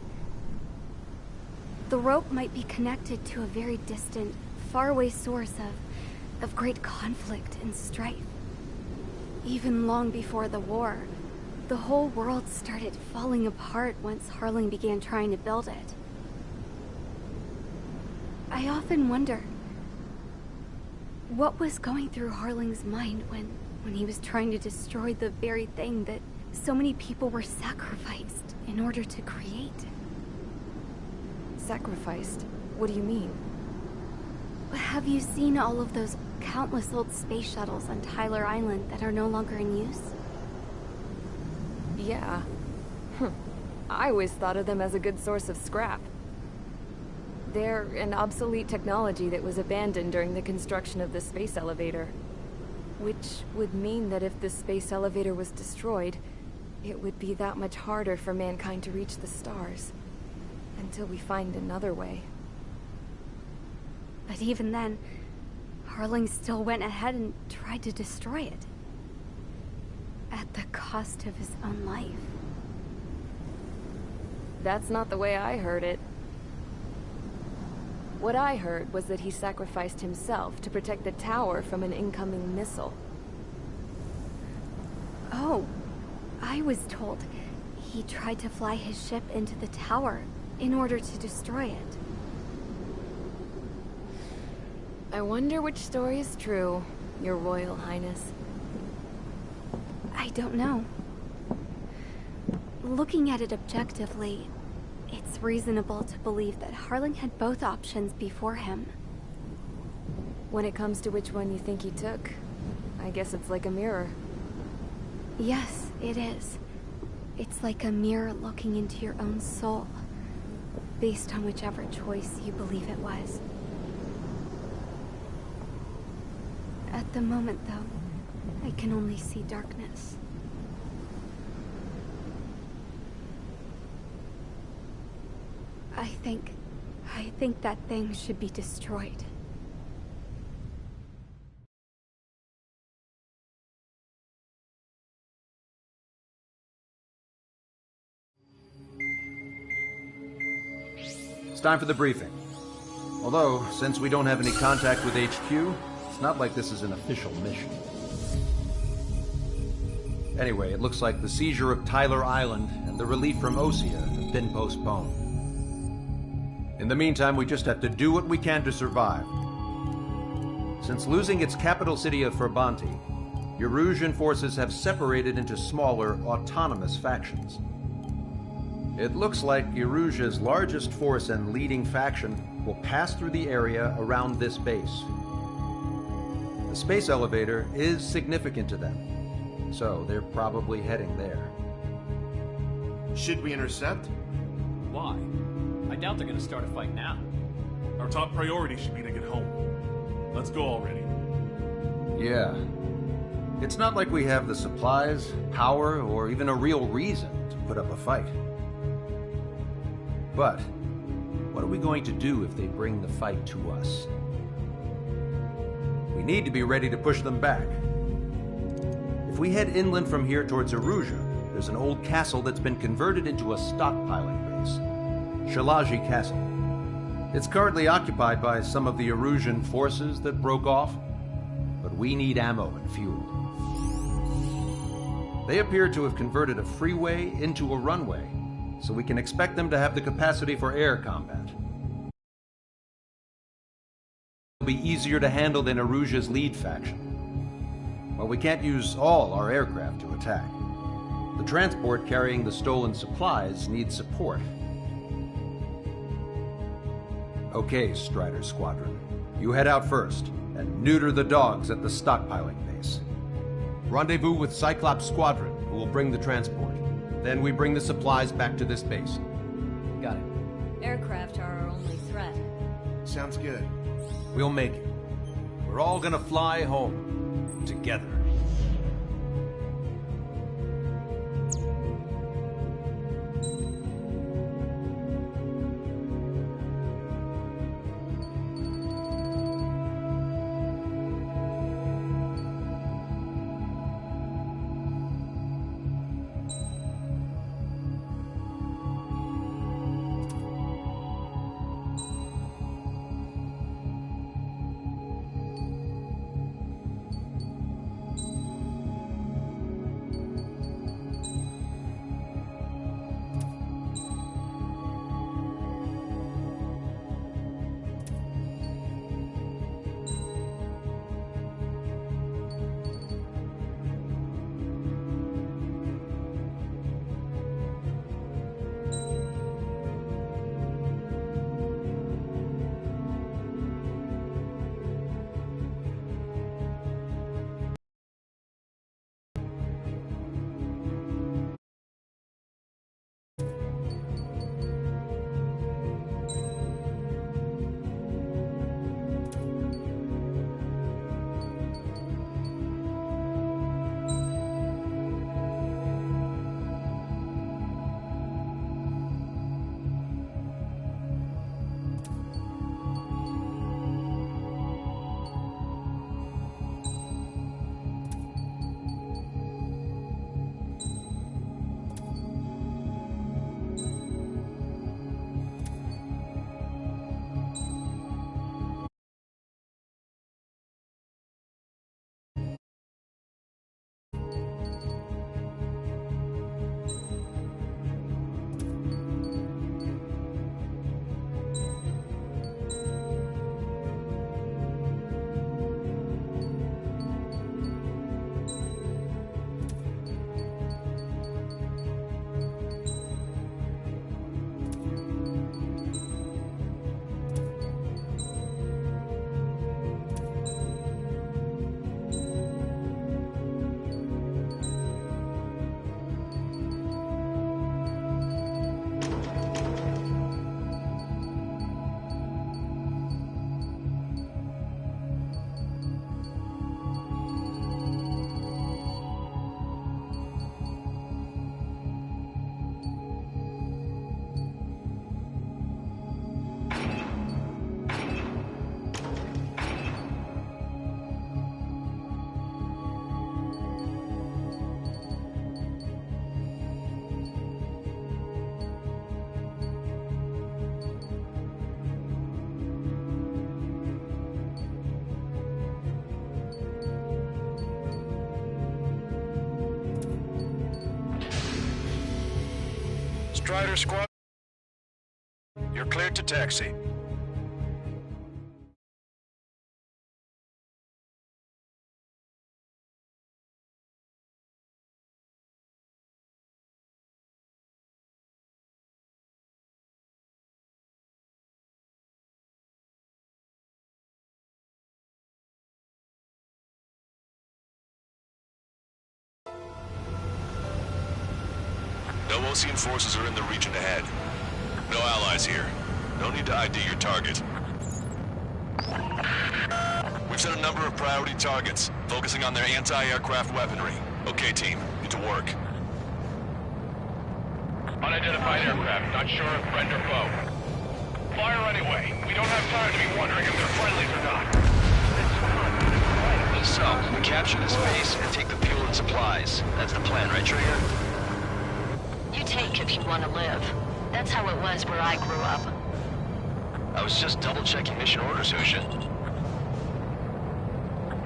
the rope might be connected to a very distant, faraway source of great conflict and strife. Even long before the war, the whole world started falling apart once Harling began trying to build it. I often wonder what was going through Harling's mind when he was trying to destroy the very thing that so many people were sacrificed in order to create. Sacrificed? What do you mean? Have you seen all of those countless old space shuttles on Tyler Island that are no longer in use? Yeah. I always thought of them as a good source of scrap. They're an obsolete technology that was abandoned during the construction of the space elevator. Which would mean that if the space elevator was destroyed, it would be that much harder for mankind to reach the stars. Until we find another way. But even then, Harling still went ahead and tried to destroy it. At the cost of his own life. That's not the way I heard it. What I heard was that he sacrificed himself to protect the tower from an incoming missile. Oh, I was told he tried to fly his ship into the tower in order to destroy it. I wonder which story is true, Your Royal Highness. I don't know. Looking at it objectively, it's reasonable to believe that Harling had both options before him. When it comes to which one you think he took, I guess it's like a mirror. Yes, it is. It's like a mirror looking into your own soul, based on whichever choice you believe it was. At the moment, though, I can only see darkness. I think that thing should be destroyed. It's time for the briefing. Although, since we don't have any contact with HQ, it's not like this is an official mission. Anyway, it looks like the seizure of Tyler Island and the relief from Osea have been postponed. In the meantime, we just have to do what we can to survive. Since losing its capital city of Ferbanti, Erusian forces have separated into smaller, autonomous factions. It looks like Erusia's largest force and leading faction will pass through the area around this base. The space elevator is significant to them, so they're probably heading there. Should we intercept? Why? I doubt they're gonna start a fight now. Our top priority should be to get home. Let's go already. Yeah. It's not like we have the supplies, power, or even a real reason to put up a fight. But, what are we going to do if they bring the fight to us? We need to be ready to push them back. If we head inland from here towards Erusia, there's an old castle that's been converted into a stockpiling base. Shalaji Castle. It's currently occupied by some of the Erusian forces that broke off, but we need ammo and fuel. They appear to have converted a freeway into a runway, so we can expect them to have the capacity for air combat. It'll be easier to handle than Erusia's lead faction. Well, we can't use all our aircraft to attack. The transport carrying the stolen supplies needs support. Okay, Strider Squadron. You head out first, and neuter the dogs at the stockpiling base. Rendezvous with Cyclops Squadron, who will bring the transport. Then we bring the supplies back to this base. Got it. Aircraft are our only threat. Sounds good. We'll make it. We're all gonna fly home. Together. Strider Squad, you're cleared to taxi. No Osean forces are in the region ahead. No allies here. No need to ID your target. We've set a number of priority targets, focusing on their anti-aircraft weaponry. Okay, team, get to work. Unidentified aircraft, not sure if friend or foe. Fire anyway. We don't have time to be wondering if they're friendlies or not. So, we capture this base and take the fuel and supplies. That's the plan, right, Trigger? You take if you want to live. That's how it was where I grew up. I was just double-checking mission orders, Husha.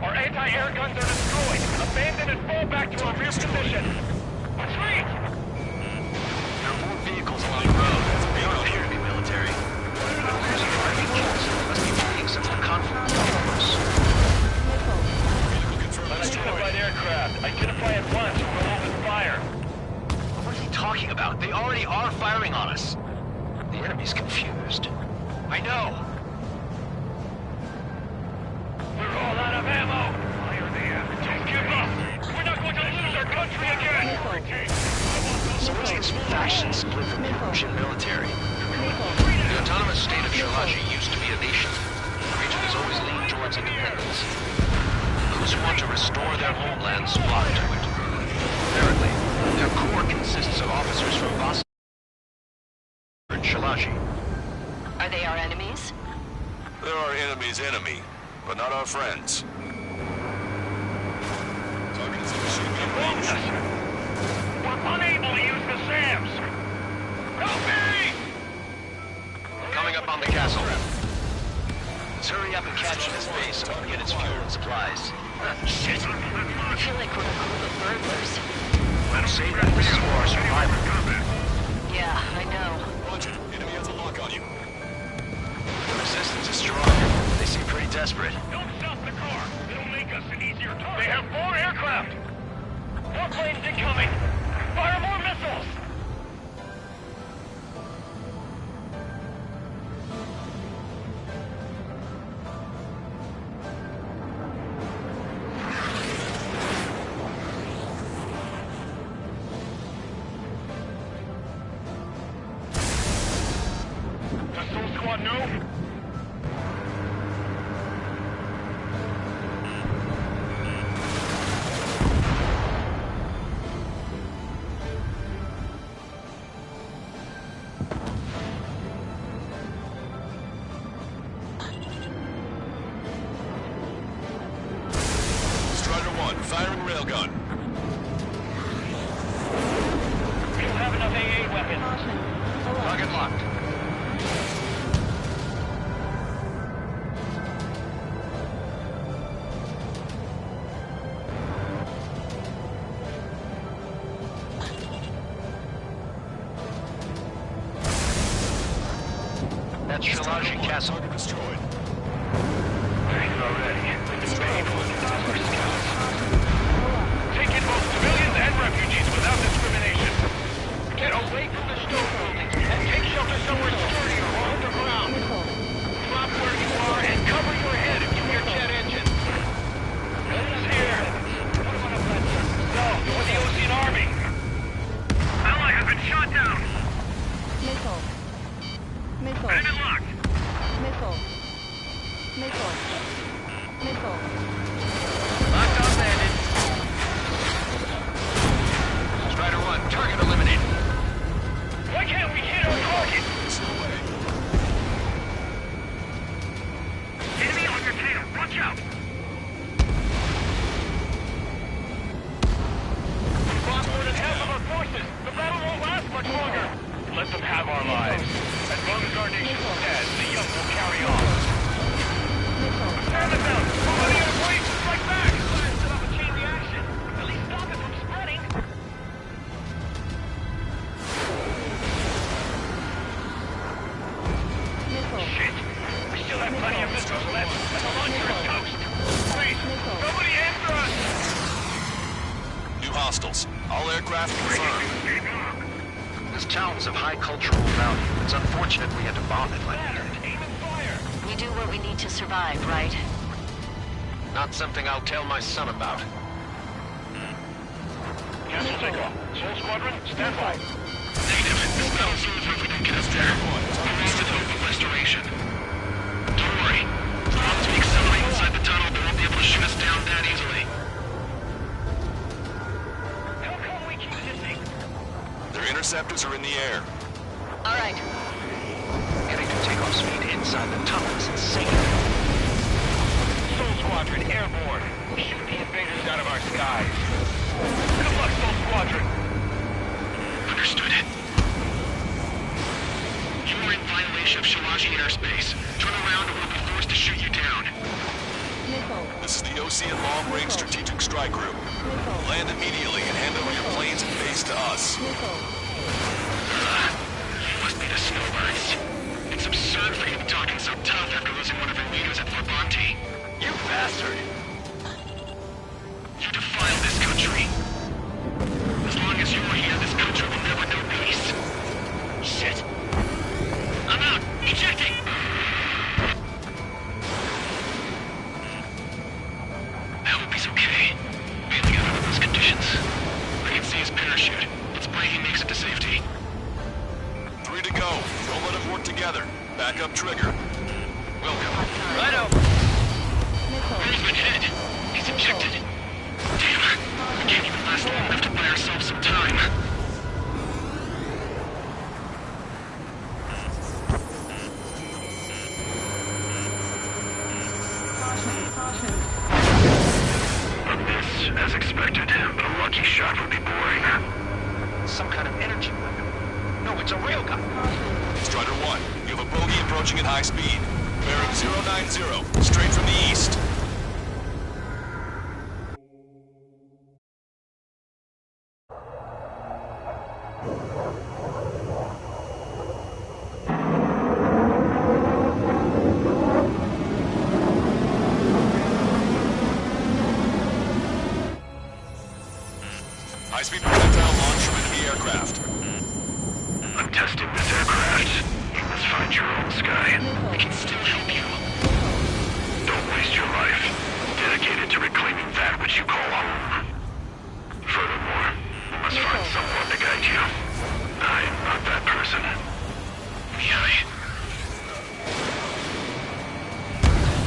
Our anti-air guns are destroyed. Abandon and fall back to our rear position. Retreat! There are more vehicles along the road. They don't appear to be military. They're losing driving kills. They must be fleeing some conflict. Unidentified aircraft. Identify at once or we'll open fire. What is he talking about? They already are firing on us. The enemy's confused. I know. We're all out of ammo. Fire the ammo. Don't give up. We're not going to lose our country again. So what's this faction split from the Russian military? The autonomous state of Shalashi used to be a nation. The region has always leaned towards independence. Those who want to restore their homelands flock to it. Apparently, their core consists of officers from Bosnia and Shalashi. Are they our enemies? They're our enemy's enemy, but not our friends. Target is in machine gun range. We're unable to use the SAMs. Help me! Coming up on the castle. Let's hurry up and capture this base so we can get its fuel and supplies. Shit! I feel like we're a group of burglars. Better save that this is for our survival. Yeah, I know. Roger. Enemy has a lock on you. The resistance is strong. They seem pretty desperate. Don't stop the car. It'll make us an easier target. They have 4 aircraft. 4 planes incoming. Fire more missiles. Does Soul Squad know? Strider 1, firing railgun. We don't have enough AA weapons. Target locked. That's Shalashi Castle. Target destroyed. Already. It's painful to our scouts. Take in both civilians and refugees without discrimination. Get away from the stone buildings and take shelter somewhere sturdier or underground. Drop where you are and cover your head if you hear jet engines. Who's here? No, you're the Osean Army. Ally has been shot down. Missile. Missile. Enemy locked. Missile. Missile. Missile. Locked on bandit. Strider 1, target eliminated. Why can't we hit our target? Enemy on your tail. Watch out. We've lost more than half of our forces. The battle won't last much longer. Let them have our lives. As long as our nation's dead, the young will carry on. Stand them down. Move on the other place. Strike back. Set up a chain reaction. At least stop it from spreading. aircraft confirmed. This town's of high cultural value. It's unfortunate we had to bomb it like we did. We do what we need to survive, right? Not something I'll tell my son about. Castle takeoff. Soul Squadron, stand by. Negative. This battle's over if we don't get us there. We wasted hope of restoration. Don't worry. As long as we accelerate inside the tunnel, they won't be able to shoot us down that easily. How come we keep missing? Their interceptors are in the air. All right. Getting to takeoff speed inside the tunnel is insane. Soul Squadron, airborne. Shoot the invaders out of our skies. Good luck, Soul Squadron. Understood. You are in violation of Shalaji airspace. Turn around or we'll be forced to shoot you down. This is the Osean Long Range Strategic Strike Group. Land immediately and hand over your planes and base to us. You must be the snowbirds. It's absurd for you to be talking so tough after losing one of your leaders at Levanti. You bastard! You defile this country. As long as you're here, this country will never know peace. Shit. I'm out. Ejecting. I hope he's okay. Bailing out under those conditions. I can see his parachute. Let's pray he makes it to safety. 3 to go. Don't let them work together. Back up trigger. Welcome. Righto. Where's my head? He's ejected. Damn. We can't even last long enough to buy ourselves some time. A miss, as expected, but a lucky shot would be boring. Some kind of energy weapon. No, it's a railgun. Strider 1, you have a bogey approaching at high speed. Bearing 090, straight from the east. High-speed projectile launch from enemy aircraft. I'm testing this aircraft. You must find your own sky. We can still help you. Don't waste your life. Dedicated to reclaiming that which you call home. Furthermore, you must find someone to guide you. I am not that person. Yeah.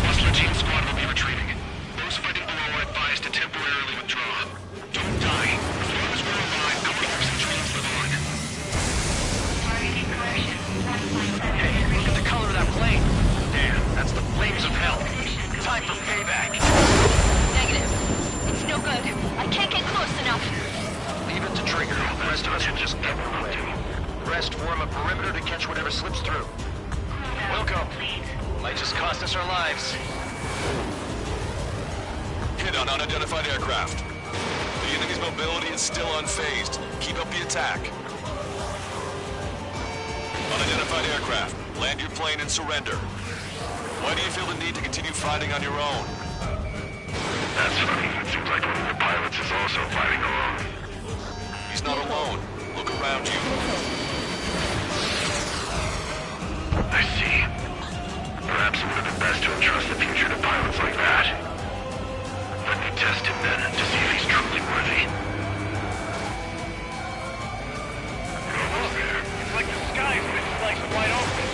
Muscle Team Squad will be retreating. Those fighting below are advised to temporarily withdraw. Don't die. As long as we're alive, our hopes and dreams live on. Hey, look at the color of that plane. Damn, that's the flames of hell. Time for payback. Negative. It's no good. I can't get close enough. Leave it to trigger. The rest of us will just get away. The rest form a perimeter to catch whatever slips through. Welcome. Might just cost us our lives. Hit on unidentified aircraft. The enemy's mobility is still unfazed. Keep up the attack. Unidentified aircraft. Land your plane and surrender. Why do you feel the need to continue fighting on your own? That's funny. It seems like one of your pilots is also fighting alone. He's not alone. Look around you. I see. Perhaps it would have been best to entrust the future to pilots like that. Let me test him then, to see if he's truly worthy. Almost there. It's like the sky's been sliced wide open.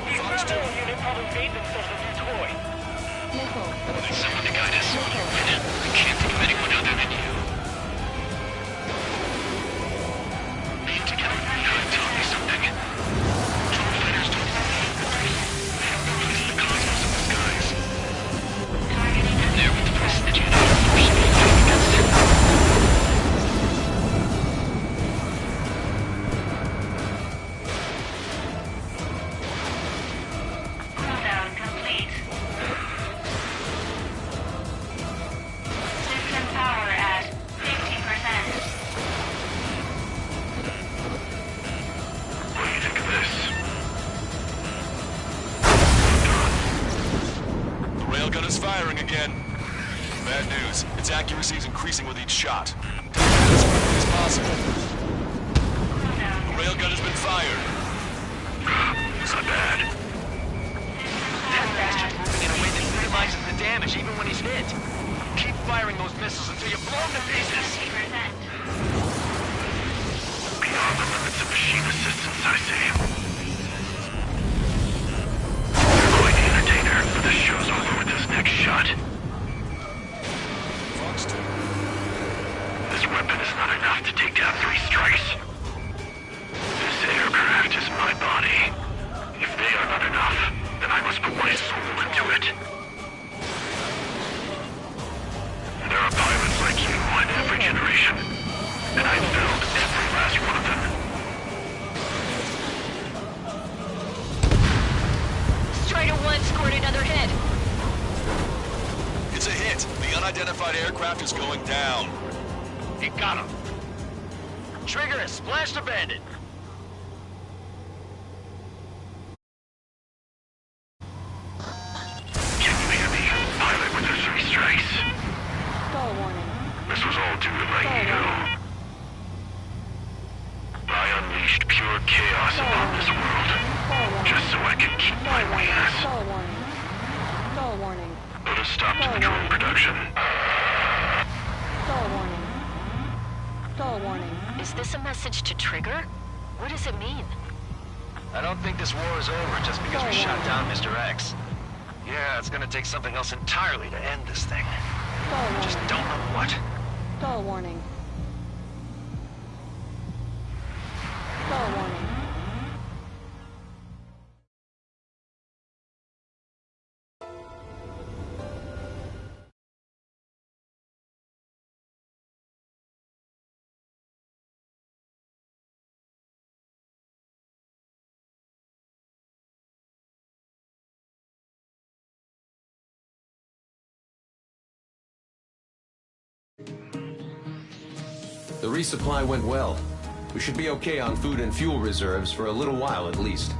These rebel unit probably made themselves a new toy. Someone to guide us. I can't think of anyone other than you. Being together taught me something. True fighters don't realize the cosmos of the skies. And there with the forces that you know forcibly fighting against it. Cooldown complete. System power at 50%. What do you think of this? The railgun is firing again. Bad news. Its accuracy is increasing with each shot. Take it as quickly as possible. possible. The railgun has been fired. It's not bad. That bastard's moving in a way that minimizes the damage even when he's hit. Keep firing those missiles until you blow him to pieces. 50%. Beyond the limits of machine assistance, I say. You're quite the entertainer, but the show's over with this next shot. Fox 2. This weapon is not enough to take down 3 strikes. This aircraft is my body. If they are not enough, then I must put my soul into it. There are pilots like you in every generation, and I've felled every last one of them. Strider 1 scored another hit. It's a hit. The unidentified aircraft is going down. He got him. Trigger has splashed a bandit. Can you hear me? Pilot with the 3 strikes. Stall warning. This was all due to my ego. I unleashed pure chaos upon this world, just so I could keep my wings. Stall warning. Stall warning. Put a stop to the drone production. Stall warning. Stall warning. Is this a message to Trigger? What does it mean? I don't think this war is over just because we shot down Mr. X. Yeah, it's gonna take something else entirely to end this thing. Stall warning. Just don't know what. Stall warning. Stall warning. The resupply went well. We should be okay on food and fuel reserves for a little while at least.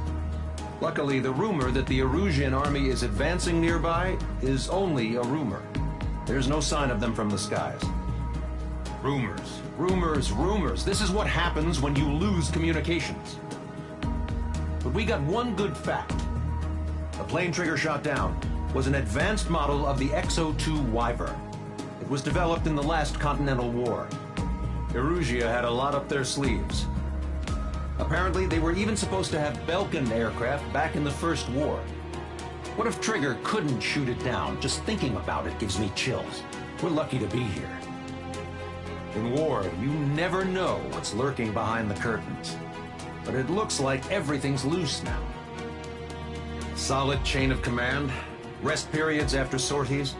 Luckily, the rumor that the Erusian army is advancing nearby is only a rumor. There's no sign of them from the skies. Rumors, rumors, rumors. This is what happens when you lose communications. But we got one good fact. The plane Trigger shot down was an advanced model of the XO-2 Wyvern. It was developed in the last Continental War. Erusia had a lot up their sleeves. Apparently, they were even supposed to have Belkin aircraft back in the First War. What if Trigger couldn't shoot it down? Just thinking about it gives me chills. We're lucky to be here. In war, you never know what's lurking behind the curtains. But it looks like everything's loose now. Solid chain of command, rest periods after sorties,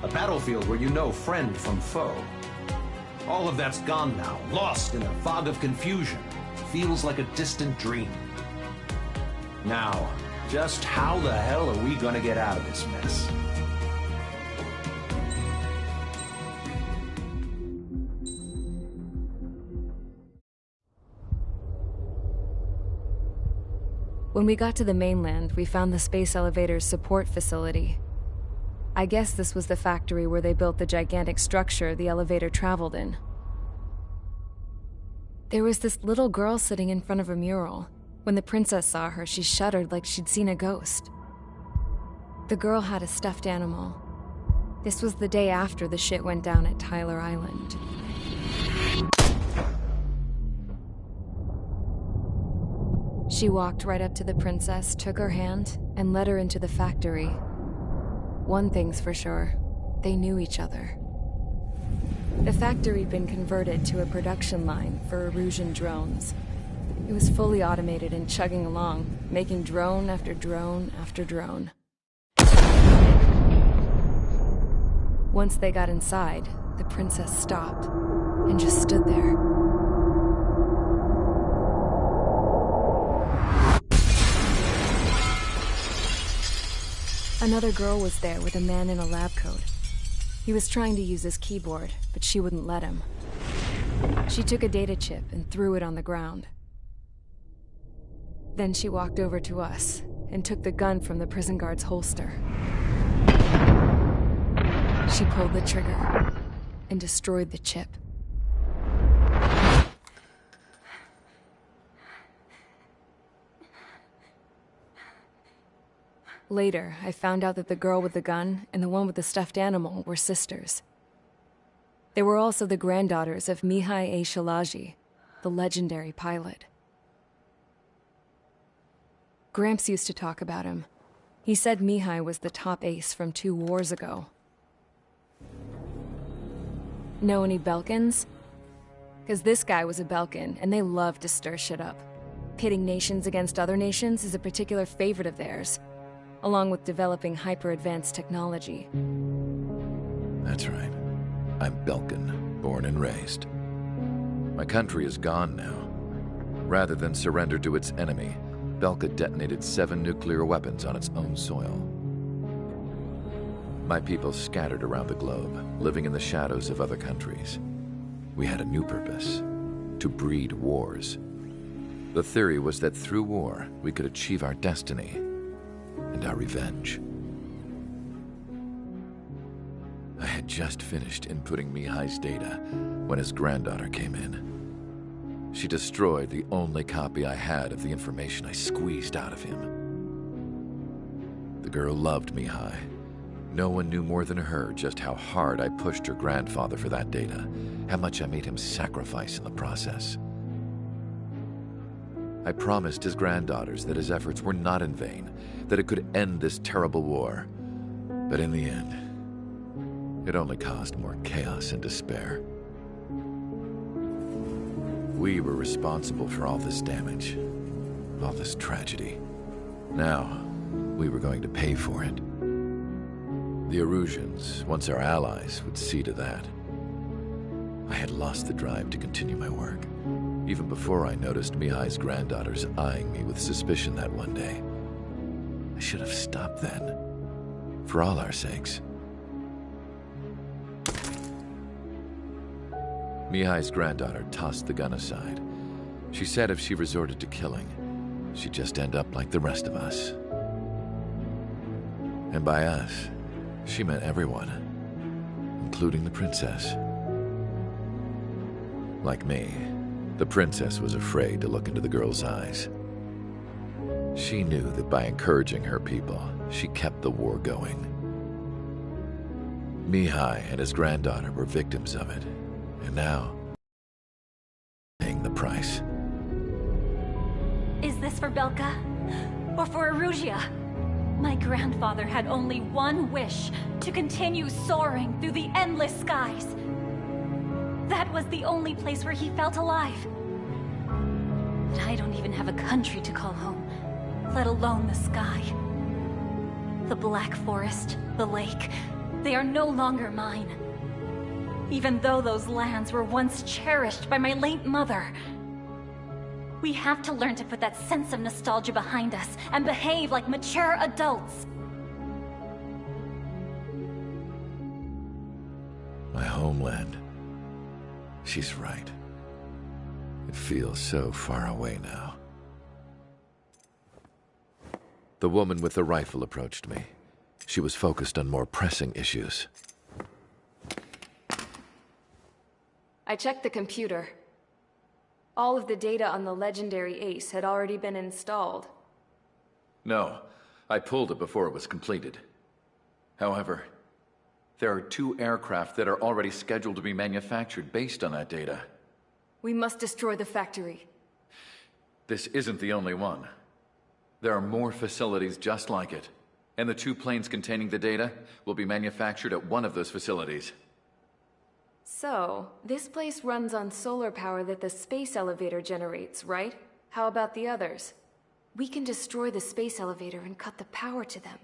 a battlefield where you know friend from foe. All of that's gone now, lost in a fog of confusion. Feels like a distant dream. Now, just how the hell are we gonna get out of this mess? When we got to the mainland, we found the space elevator's support facility. I guess this was the factory where they built the gigantic structure the elevator traveled in. There was this little girl sitting in front of a mural. When the princess saw her, she shuddered like she'd seen a ghost. The girl had a stuffed animal. This was the day after the shit went down at Tyler Island. She walked right up to the princess, took her hand, and led her into the factory. One thing's for sure, they knew each other. The factory'd been converted to a production line for Erusian drones. It was fully automated and chugging along, making drone after drone after drone. Once they got inside, the princess stopped and just stood there. Another girl was there with a man in a lab coat. He was trying to use his keyboard, but she wouldn't let him. She took a data chip and threw it on the ground. Then she walked over to us and took the gun from the prison guard's holster. She pulled the trigger and destroyed the chip. Later, I found out that the girl with the gun and the one with the stuffed animal were sisters. They were also the granddaughters of Mihai A. Shalaji, the legendary pilot. Gramps used to talk about him. He said Mihai was the top ace from 2 wars ago. Know any Belkans? Because this guy was a Belkan, and they love to stir shit up. Pitting nations against other nations is a particular favorite of theirs, along with developing hyper-advanced technology. That's right. I'm Belkan, born and raised. My country is gone now. Rather than surrender to its enemy, Belka detonated 7 nuclear weapons on its own soil. My people scattered around the globe, living in the shadows of other countries. We had a new purpose: to breed wars. The theory was that through war, we could achieve our destiny and our revenge. I had just finished inputting Mihai's data when his granddaughter came in. She destroyed the only copy I had of the information I squeezed out of him. The girl loved Mihai. No one knew more than her just how hard I pushed her grandfather for that data, how much I made him sacrifice in the process. I promised his granddaughters that his efforts were not in vain, that it could end this terrible war. But in the end, it only caused more chaos and despair. We were responsible for all this damage, all this tragedy. Now, we were going to pay for it. The Erusians, once our allies, would see to that. I had lost the drive to continue my work, even before I noticed Mihai's granddaughters eyeing me with suspicion that one day. I should have stopped then, for all our sakes. Mihai's granddaughter tossed the gun aside. She said if she resorted to killing, she'd just end up like the rest of us. And by us, she meant everyone, including the princess. Like me, the princess was afraid to look into the girl's eyes. She knew that by encouraging her people, she kept the war going. Mihai and his granddaughter were victims of it, and now, paying the price. Is this for Belka? Or for Erusea? My grandfather had only one wish: to continue soaring through the endless skies. That was the only place where he felt alive. But I don't even have a country to call home, let alone the sky. The Black Forest, the lake, they are no longer mine. Even though those lands were once cherished by my late mother. We have to learn to put that sense of nostalgia behind us and behave like mature adults. My homeland. She's right. It feels so far away now. The woman with the rifle approached me. She was focused on more pressing issues. I checked the computer. All of the data on the legendary Ace had already been installed. No, I pulled it before it was completed. However, there are 2 aircraft that are already scheduled to be manufactured based on that data. We must destroy the factory. This isn't the only one. There are more facilities just like it, and the 2 planes containing the data will be manufactured at one of those facilities. So, this place runs on solar power that the space elevator generates, right? How about the others? We can destroy the space elevator and cut the power to them.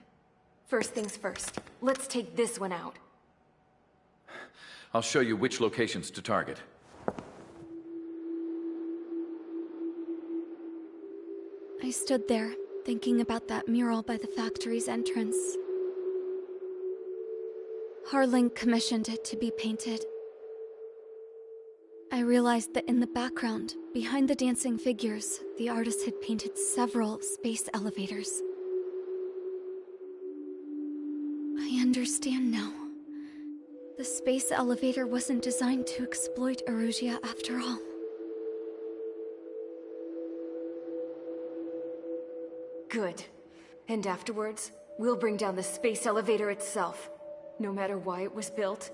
First things first, let's take this one out. I'll show you which locations to target. I stood there, thinking about that mural by the factory's entrance. Harling commissioned it to be painted. I realized that in the background, behind the dancing figures, the artist had painted several space elevators. I understand now. The space elevator wasn't designed to exploit Erusea after all. Good. And afterwards, We'll bring down the space elevator itself. No matter why it was built.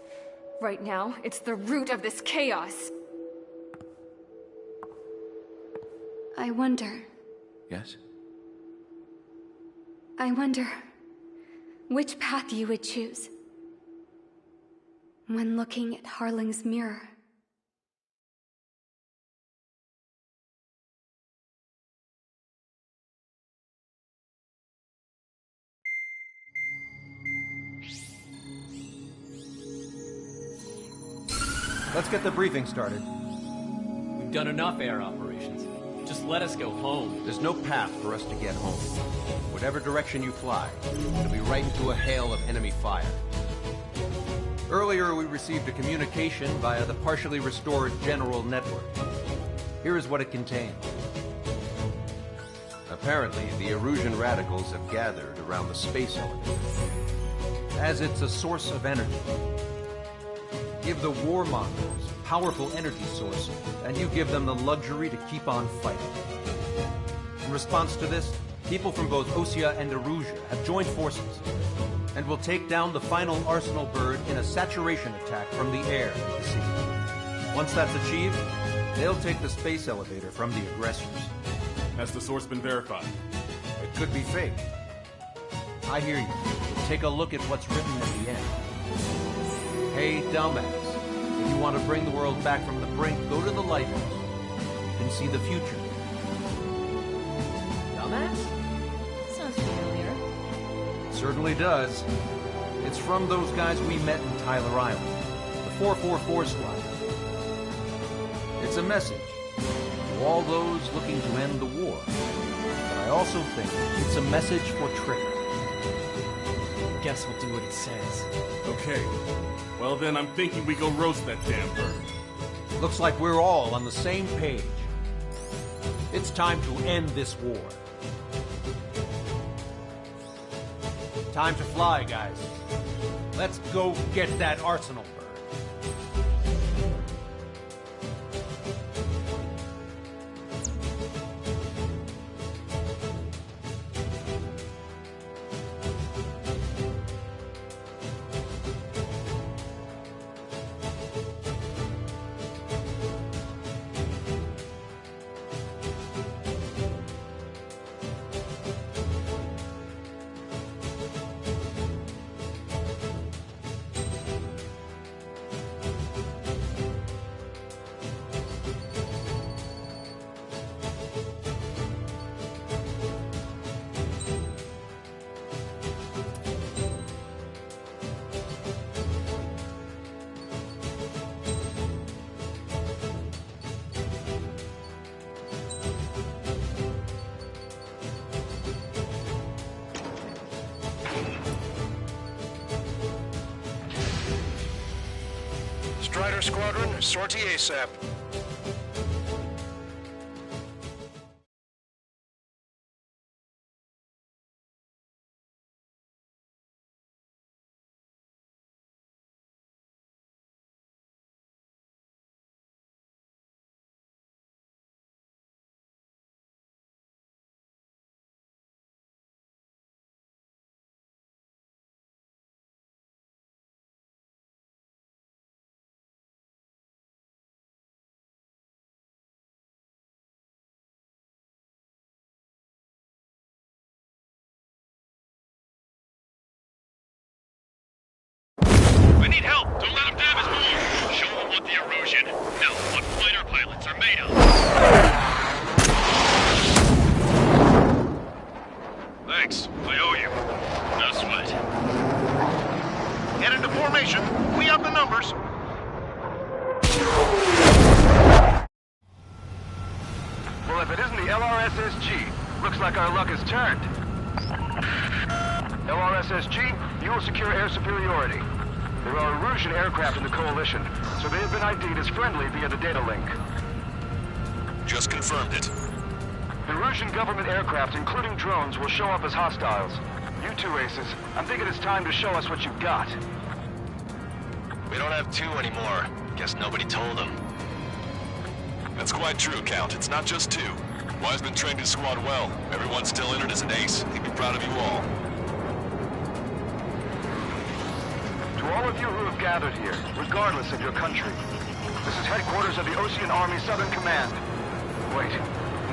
Right now, it's the root of this chaos. I wonder... Yes? I wonder... which path you would choose when looking at Harling's mirror. Let's get the briefing started. We've done enough air operations. Just let us go home. There's no path for us to get home. Whatever direction you fly, it'll be right into a hail of enemy fire. Earlier, we received a communication via the partially restored General Network. Here is what it contained. Apparently, the Erusian radicals have gathered around the space elevator, as it's a source of energy. Give the warmongers a powerful energy source, and you give them the luxury to keep on fighting. In response to this, people from both Osea and Erusia have joined forces, and will take down the final Arsenal bird in a saturation attack from the air to the sea. Once that's achieved, they'll take the space elevator from the aggressors. Has the source been verified? It could be fake. I hear you. Take a look at what's written at the end. Hey, dumbass. If you want to bring the world back from the brink, go to the lighthouse. You can see the future. Dumbass? Sounds familiar. It certainly does. It's from those guys we met in Tyler Island. The 444 Squad. It's a message to all those looking to end the war. But I also think it's a message for Trigger. Guess we'll do what it says. Okay. Well then, I'm thinking we go roast that damn bird. Looks like we're all on the same page. It's time to end this war. Time to fly, guys. Let's go get that Arsenal bird. Strider Squadron, sortie ASAP. I need help! Don't let him damage me! Show them what the Erusian, no, what fighter pilots are made of! Thanks, I owe you. No sweat. Get into formation. We have the numbers. Well, if it isn't the LRSSG, looks like our luck has turned. LRSSG, you will secure air superiority. There are Erusian aircraft in the Coalition, so they have been ID'd as friendly via the data link. Just confirmed it. Erusian government aircraft, including drones, will show up as hostiles. You two aces, I'm thinking it's time to show us what you've got. We don't have two anymore. Guess nobody told them. That's quite true, Count. It's not just two. Wiseman trained his squad well. Everyone still in it as an ace. He'd be proud of you all. all of you who have gathered here, regardless of your country. This is headquarters of the Osean Army Southern Command. Wait, you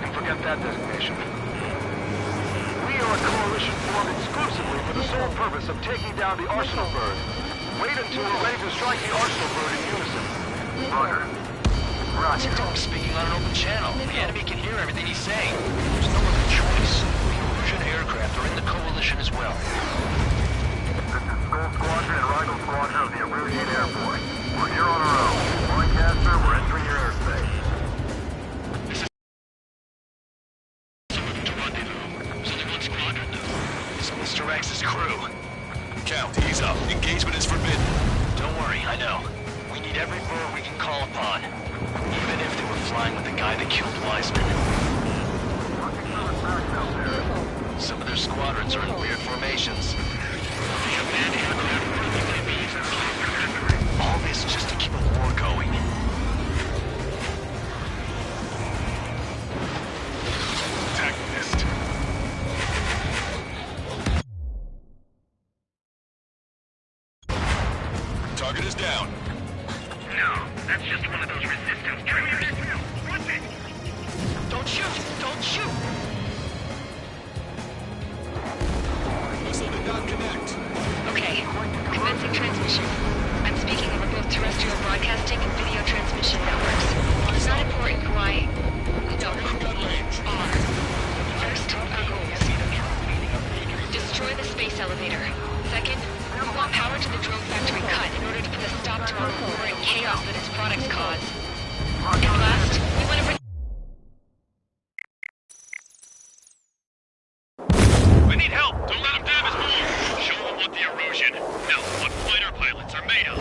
can forget that designation. We are a coalition formed exclusively for the sole purpose of taking down the Arsenal Bird. Wait until we're ready to strike the Arsenal Bird in unison. Roger. Roger. Speaking on an open channel. The enemy can hear everything he's saying. There's no other choice. The Erusian aircraft are in the coalition as well. This is Skull Squadron and Rifle Squadron of the Erusian Air Force. We're here on our own. Lancaster, we're entering your airspace. So Mr. X's crew. Count, ease up. Engagement is forbidden. Don't worry, I know. We need every bird we can call upon. Even if they were flying with the guy that killed Wiseman. Some of their squadrons are in weird formations. All this just to keep a war going. Attack missed. Target is down. No, that's just one of those resistance triggers. What's it? Don't shoot! Don't shoot! Missile did not connect. Okay, commencing transmission. I'm speaking over both terrestrial broadcasting and video transmission networks. It's not important who I... No, are. First, our goals. Destroy the space elevator. Second, we want power to the drone factory cut in order to put a stop to our war and chaos that its products cause. And last, we want to bring... We need help! Don't let them damage more! Show them what the Erusian, no, what fighter pilots are made of!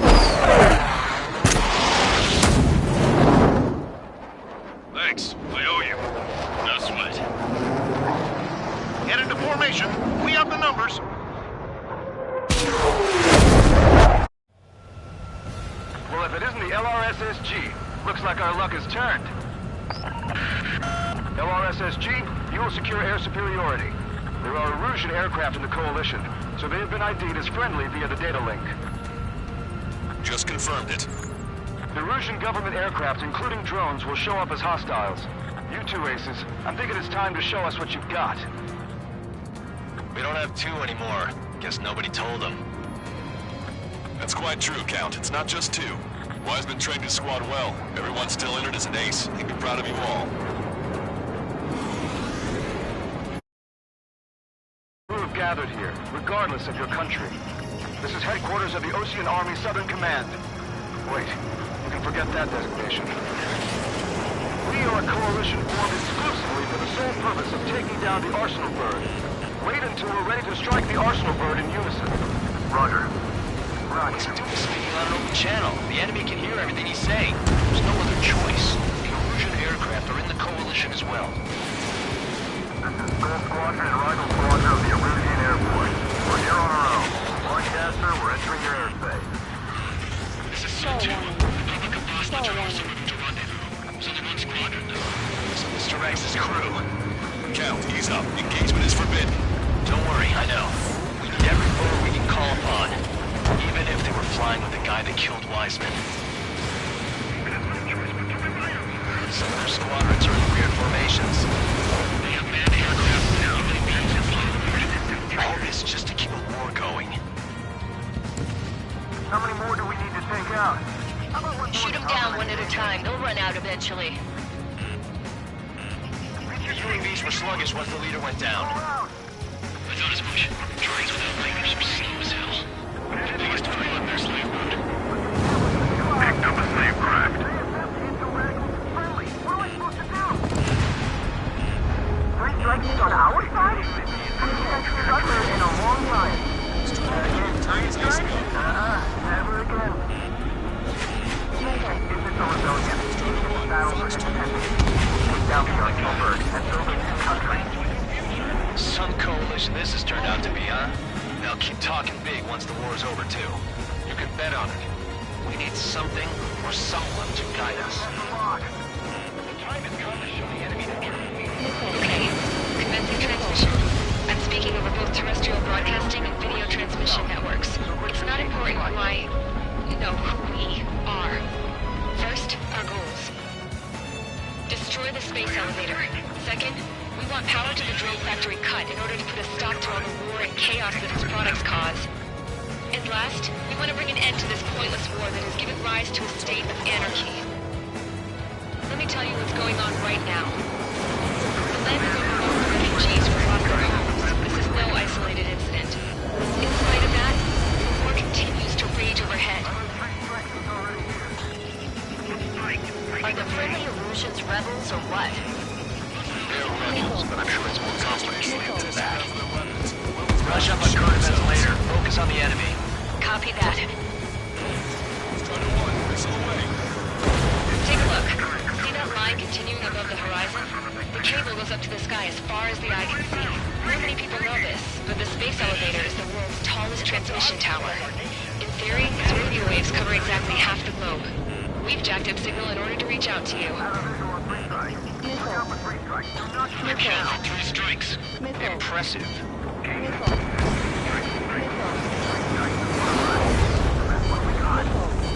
Thanks, I owe you. No sweat. Get into formation. We have the numbers. Well, if it isn't the LRSSG, looks like our luck has turned. LRSSG, you will secure air superiority. There are Erusian aircraft in the coalition, so they have been ID'd as friendly via the data link. Just confirmed it. The Erusian government aircraft, including drones, will show up as hostiles. You two aces, I'm thinking it's time to show us what you've got. We don't have two anymore. Guess nobody told them. That's quite true, Count. It's not just two. Wiseman trained his squad well. Everyone's still entered as an ace. He'd be proud of you all. You have gathered here, regardless of your country. This is headquarters of the Osean Army Southern Command. Wait, you can forget that designation. We are a coalition formed exclusively for the sole purpose of taking down the Arsenal Bird. Wait until we're ready to strike the Arsenal Bird in unison. Roger. What's he doing speaking on an open channel? The enemy can hear everything he's saying. There's no other choice. The Erusian aircraft are in the coalition as well. This is Skull Squadron and Rifle Squadron of the Erusian Air Force. We're here on our own. Lancaster, we're entering your airspace. This is SO-2. Republic of Boston are also moving to rendezvous. So the one squadron, though. So Mr. X's crew. Count, ease up. Engagement is forbidden. Don't worry, I know. We need every bird we can call upon. Even if they were flying with the guy that killed Wiseman. Some of their squadrons are in weird formations. They have manned aircraft now. They beat and blow the resistance. All this just to keep a war going. How many more do we need to take out? Shoot them down one at a time. They'll run out eventually. The UAVs were sluggish once the leader went down. I thought as much. Droids without fingers are slow as hell. They used to fill up their slave route. Picked up a slave craft. What am I supposed to do? Three strikes on our side? In a long time. Never again. Is this a rebellion? Battle for independence. Take down the Arsenal Bird and build a new country. Some coalition this has turned out to be, huh? They'll keep talking big once the war's over, too. You can bet on it. We need something or someone to guide us. The time has come to show the enemy the truth. Okay, commencing transmission. I'm speaking over both terrestrial broadcasting and video transmission networks. It's not important who I... last, we want to bring an end to this pointless war that has given rise to a state of anarchy. Let me tell you what's going on right now. The land is overrun with refugees who lost their homes. This is no isolated incident. In spite of that, the war continues to rage overhead. Are the friendly illusions rebels or what? They're rebels, but I'm sure it's more complicated than that. Rush up on current events later. Focus on the enemy. Copy that. Take a look. See that line continuing above the horizon? The cable goes up to the sky as far as the eye can see. Not many people know this, but the space elevator is the world's tallest transmission tower. In theory, its radio waves cover exactly half the globe. We've jacked up signal in order to reach out to you. Okay, 3 strikes. Impressive.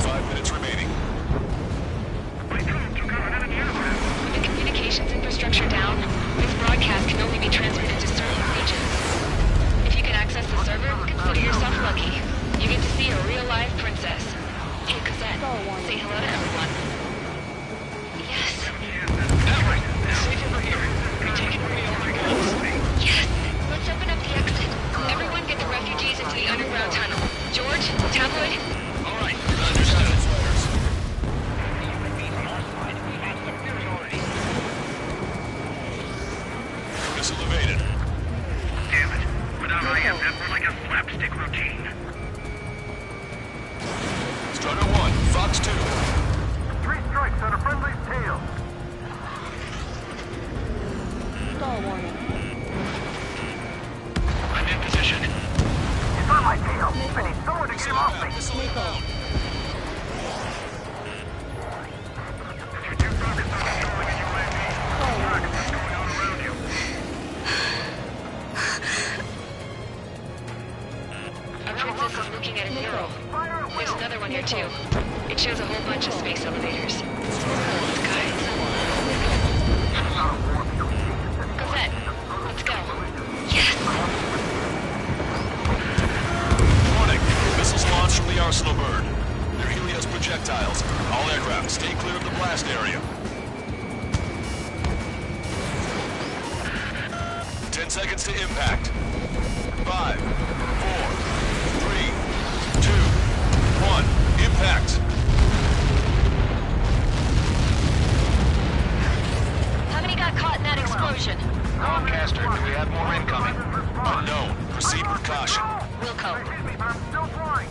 5 minutes remaining. With the communications infrastructure down, this broadcast can only be transmitted to certain regions. If you can access the server, consider yourself lucky. You get to see a real-life princess. Hey, Cosette, say hello to everyone. Yes. Alright, safe over here. We taking radio over, guys. Yes. Let's open up the exit. Everyone get the refugees into the underground tunnel. George, Tabloid. All right, understood. Missile evaded. Damn it. Without IM, that was like a slapstick routine. Strider 1, Fox 2. 3 strikes on a friendly's tail. Stall warning. I'm in position. He's on my tail. I need someone to get him off me. Missile. You're too focused on controlling a UAV. What's going on around you? Our princess is looking at a mural. There's another one here too. It shows a whole bunch of space elevators. Guys. Cosette, let's go. Yes! Warning. Missiles launched from the Arsenal bird. They're Helios projectiles. All aircraft, stay clear of the blast area. 10 seconds to impact. 5, 4, 3, 2, 1. Impact. How many got caught in that explosion? Comcaster, do we have more incoming? Unknown. Proceed with caution. Wilco. I'm still flying.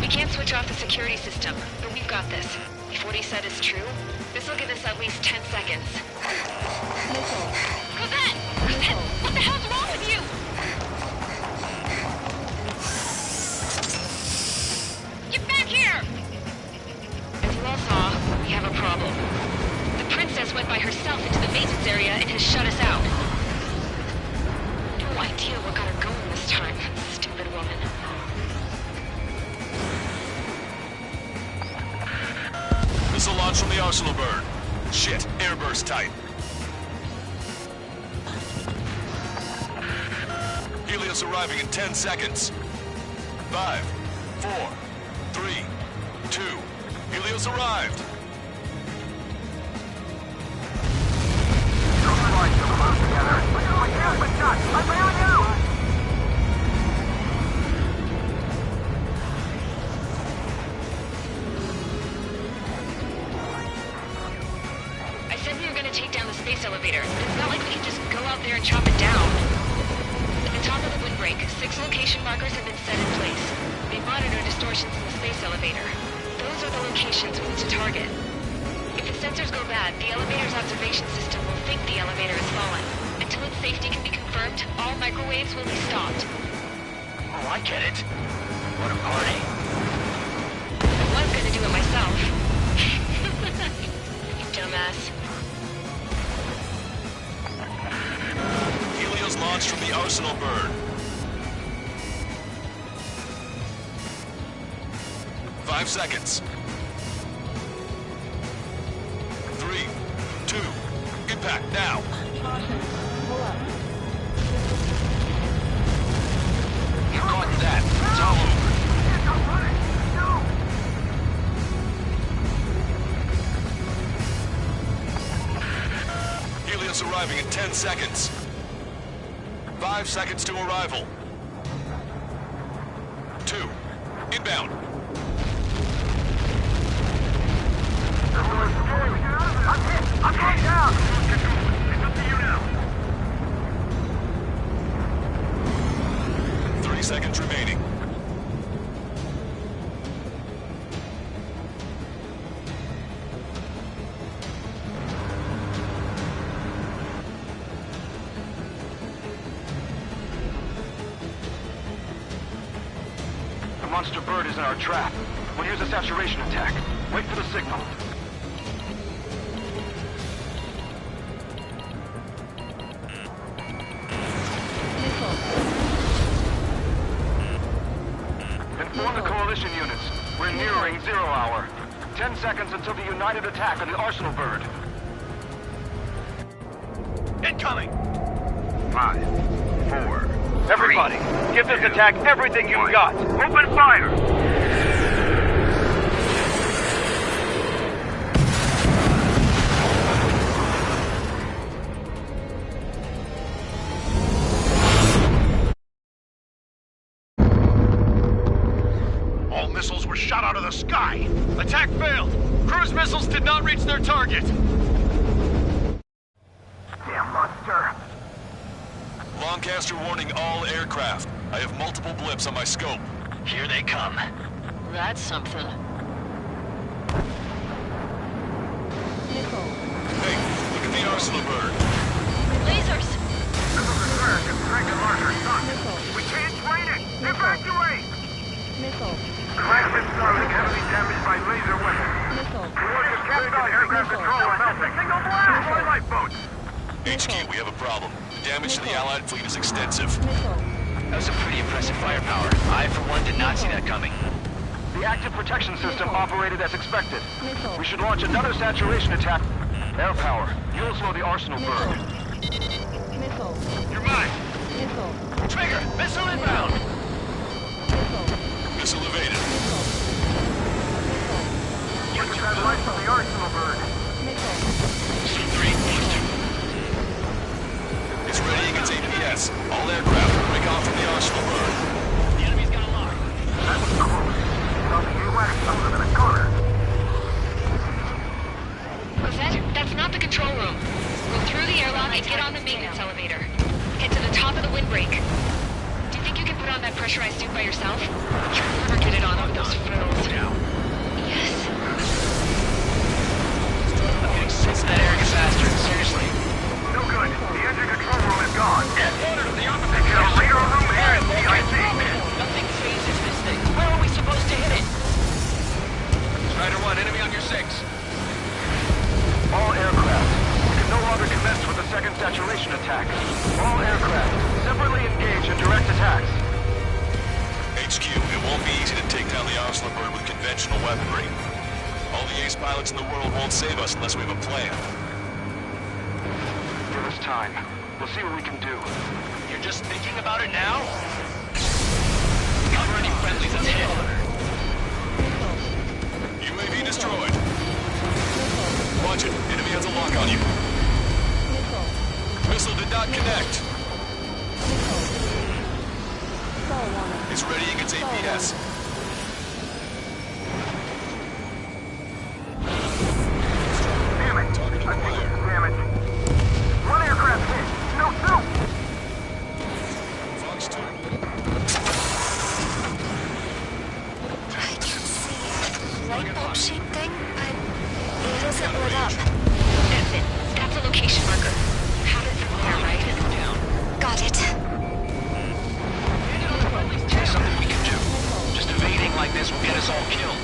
We can't switch off the security system, but we've got this. If what he said is true, this will give us at least 10 seconds. Cosette! Cosette! What the hell's wrong with you? Get back here! As you all saw, we have a problem. The princess went by herself into the maintenance area and has shut us out. No idea what got her going this time. Stupid woman. Missile launch from the Arsenal bird. Shit, airburst tight. Helios arriving in 10 seconds. 5, 4, 3, 2. Helios arrived. I said we were going to take down the space elevator, but it's not like we can just go out there and chop it down. At the top of the windbreak, 6 location markers have been set in place. They monitor distortions in the space elevator. Those are the locations we need to target. If the sensors go bad, the elevator's observation system will think the elevator has fallen. Until its safety can be confirmed, all microwaves will be stopped. Oh, I get it. What a party. I was going to do it myself. You dumbass. Helios launched from the Arsenal bird. 5 seconds. 3, 2, impact now. Caution. Pull up. arriving in 10 seconds. 5 seconds to arrival. 2. Inbound. I'm hit down! It's up to you now. 3 seconds remaining. The monster bird is in our trap. We'll use a saturation attack. Wait for the signal. Inform the coalition units. We're nearing 0 hour. 10 seconds until the united attack on the Arsenal bird. Incoming! 5, 4, everybody, give this attack everything you've got. Open fire! All missiles were shot out of the sky. Attack failed. Cruise missiles did not reach their target. Damn monster. Lancaster warning all aircraft. I have multiple blips on my scope. Here they come. That's something. Hey, look at the Arsenal bird. Lasers! Missiles are tracked and strength and larger sun. We can't train it! Evacuate! Flagship Starlink heavily damaged by laser weapons. Warriors captured aircraft control are melting. Single blast! More lifeboats! HQ, we have a problem. The damage to the Allied fleet is extensive. That was some pretty impressive firepower. I, for one, did not see that coming. The active protection system operated as expected. We should launch another saturation attack. Air power. You'll slow the Arsenal bird. You're mine! Trigger! Missile inbound! Missile evaded. Get the satellites from the Arsenal bird. It's ready against APS. All aircraft break off from the Arsenal bird. The enemy's got a lock. That was close. Saw the AWACS throw them in a corner. That's not the control room. Go through the airlock and get on the maintenance elevator. Head to the top of the windbreak. Do you think you can put on that pressurized suit by yourself? You'll never get it on with those frills. Yes. I'm getting sense of that Eric bastard. Seriously. No good. The engine control room is gone. Order to the opposite Get a radar room here at CIC. Nothing phases this thing. Where are we supposed to hit it? Strider 1, enemy on your 6. All aircraft. We can no longer commence with the second saturation attack. All aircraft, separately engage in direct attacks. HQ, it won't be easy to take down the Arsenal bird with conventional weaponry. All the ace pilots in the world won't save us unless we have a plan. Give us time. We'll see what we can do. You're just thinking about it now? Cover any friendlies that's hit. UAV destroyed. Watch it. Enemy has a lock on you. Missile did not connect. It's ready against APS. Damn it! I think it's damage. One aircraft hit. No soup! Fox 2. I can see a light bulb shaped thing, but it isn't lit up. That's it. That's a location marker. You have it from there, right? Got it. There's something we can do. Just evading like this will get us all killed.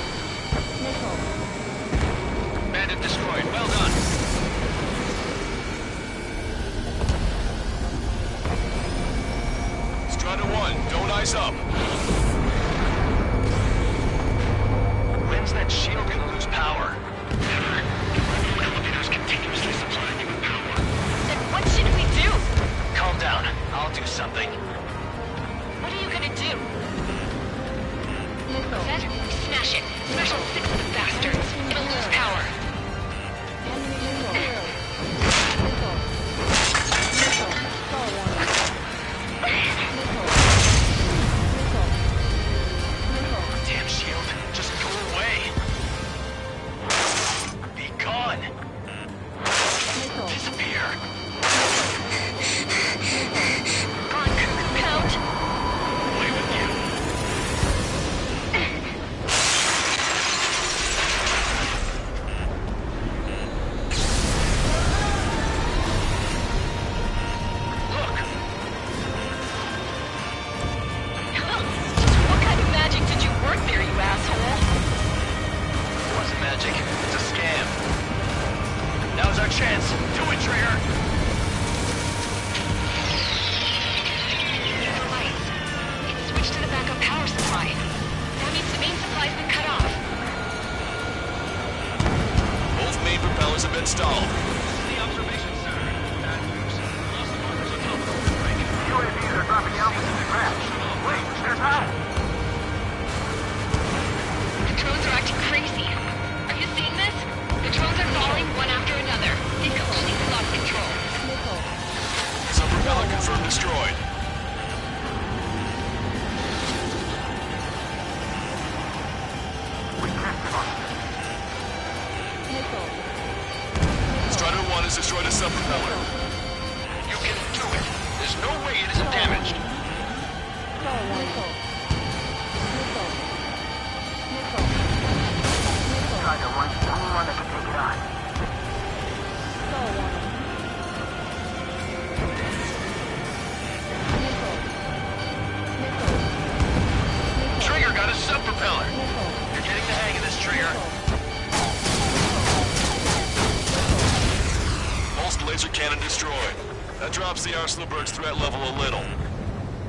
Bandit destroyed. Well done. Strider 1, don't ice up. When's that shield gonna lose power? Never. Elevators continuously supplying you with power. Then what should we do? Calm down. I'll do something. What are you gonna do? Set? Smash it. Smash all 6 of the bastards. It'll lose power. installed. The observation center. Bad news. Lost markers on top of the break. UAVs are dropping out with the crash. Wait, there's how? The drones are acting crazy. Are you seeing this? The drones are falling one after another. They've completely lost control. Sub-propeller confirmed destroyed. Strider 1 has destroyed a sub-propeller. You can do it. There's no way it isn't damaged. Strider 1's the only one that can take it on. Trigger got a sub-propeller. You're getting the hang of this, Trigger. Pulsed laser cannon destroyed. That drops the Arsenal Bird's threat level a little.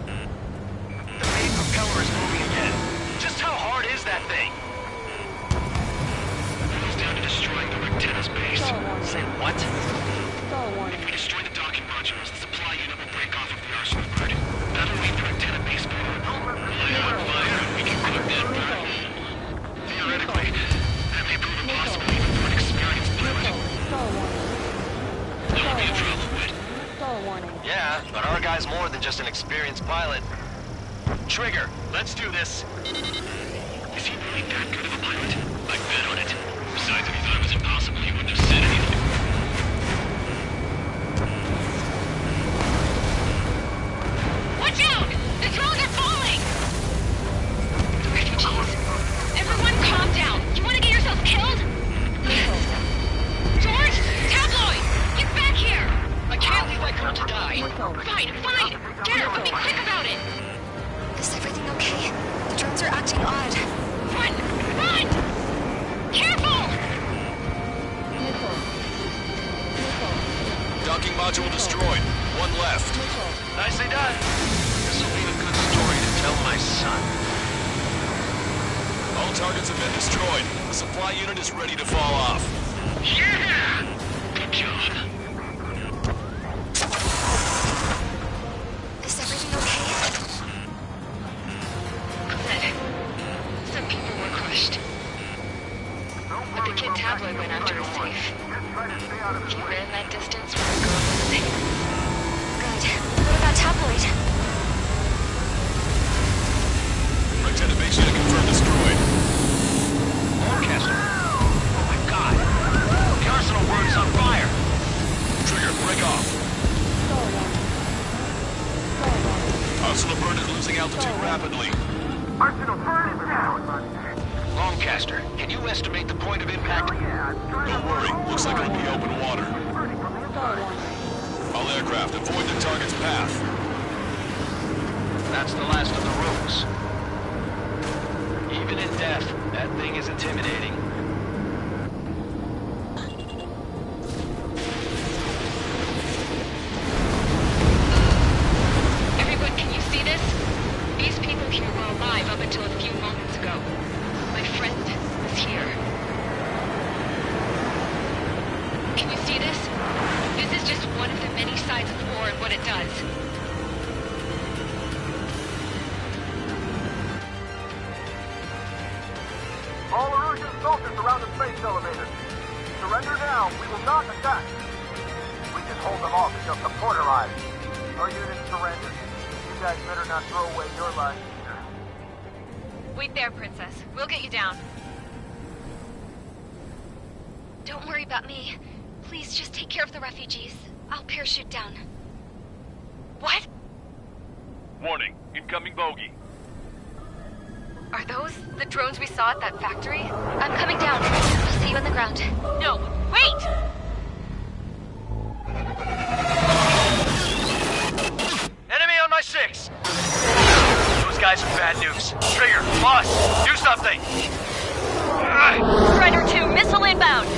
The main propeller is moving again. Just how hard is that thing? It was down to destroying the Rectenna's base. Say what? If we destroy the docking modules, the supply unit will break off of the Arsenal Bird. That'll leave the Rectenna base power. Light on fire, and we can cook that bird. Theoretically, that may prove impossible even for an experienced pilot. That would be a trouble, but... Yeah, but our guy's more than just an experienced pilot. Trigger, let's do this. Is he really that good of a pilot? I bet on it. Besides, if he thought it was impossible, he wouldn't have said anything. Watch out! The drones are falling! The refugees. Everyone calm down. You want to get yourself killed? George! Tabloid! Get back here! I can't leave my girl to die. Fine, fine! Get her, but be quick about it! Is everything okay? The drones are acting odd. Run! Run! Careful! Docking module destroyed. One left. Nicely done. This'll be a good story to tell my son. All targets have been destroyed. The supply unit is ready to fall off. Yeah! Good job. Is everything okay? Good. Some people were crushed. But the kid Tabloid went after is safe. He ran that distance with a girl missing. Good. What about Tabloid? Rectenna base unit confirmed destroyed. Lancaster. Oh my god. The Arsenal Bird is on fire. Trigger, break off. Arsenal Bird is losing altitude rapidly. Arsenal Bird is down! Lancaster, can you estimate the point of impact? Don't worry, looks like it'll be open water. All aircraft, avoid the target's path. That's the last of the rooms. Even in death, that thing is intimidating. Everyone, can you see this? These people here were alive up until a few moments ago. My friend was here. Can you see this? This is just one of the many sides of war and what it does. All Erusian soldiers around the space elevator. Surrender now. We will not attack. We can hold them off until support arrives. Our unit surrenders. You guys better not throw away your lives either. Wait there, Princess. We'll get you down. Don't worry about me. Please just take care of the refugees. I'll parachute down. What? Warning. Incoming bogey. Are those the drones we saw at that factory? I'm coming down. I'll see you on the ground. No, wait! Enemy on my 6! Those guys are bad news. Trigger, boss, do something! Strider 2, missile inbound!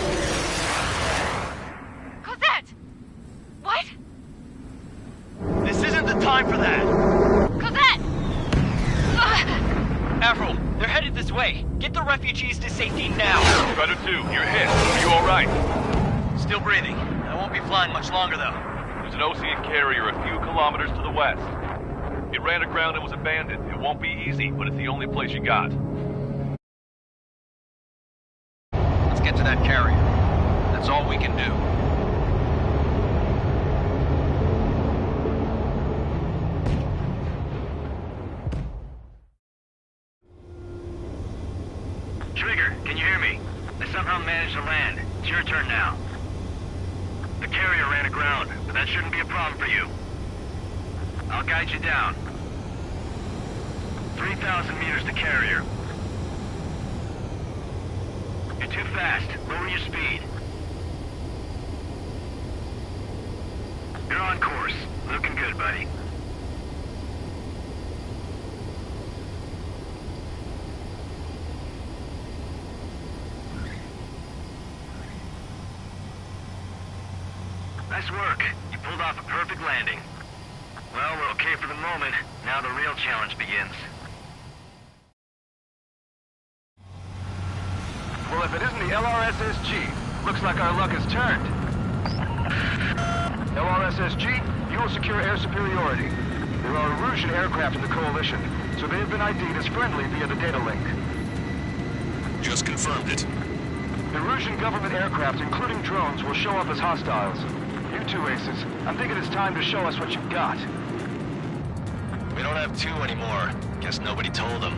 Cosette! What? This isn't the time for that! Cosette! Avril, they're headed this way. Get the refugees to safety now. Strider 2, you're hit. Are you alright? Still breathing. I won't be flying much longer, though. There's an Osean carrier a few kilometers to the west. It ran aground and was abandoned. It won't be easy, but it's the only place you got. Let's get to that carrier. That's all we can do. Trigger, can you hear me? I somehow managed to land. It's your turn now. The carrier ran aground, but that shouldn't be a problem for you. I'll guide you down. 3,000 meters to carrier. You're too fast. Lower your speed. You're on course. Looking good, buddy. Nice work. You pulled off a perfect landing. Well, we're okay for the moment. Now the real challenge begins. Well, if it isn't the LRSSG, looks like our luck has turned. LRSSG, you will secure air superiority. There are Erusian aircraft in the Coalition, so they have been ID'd as friendly via the data link. Just confirmed it. The Erusian government aircraft, including drones, will show up as hostiles. You two aces, I'm thinking it's time to show us what you've got. We don't have two anymore. Guess nobody told them.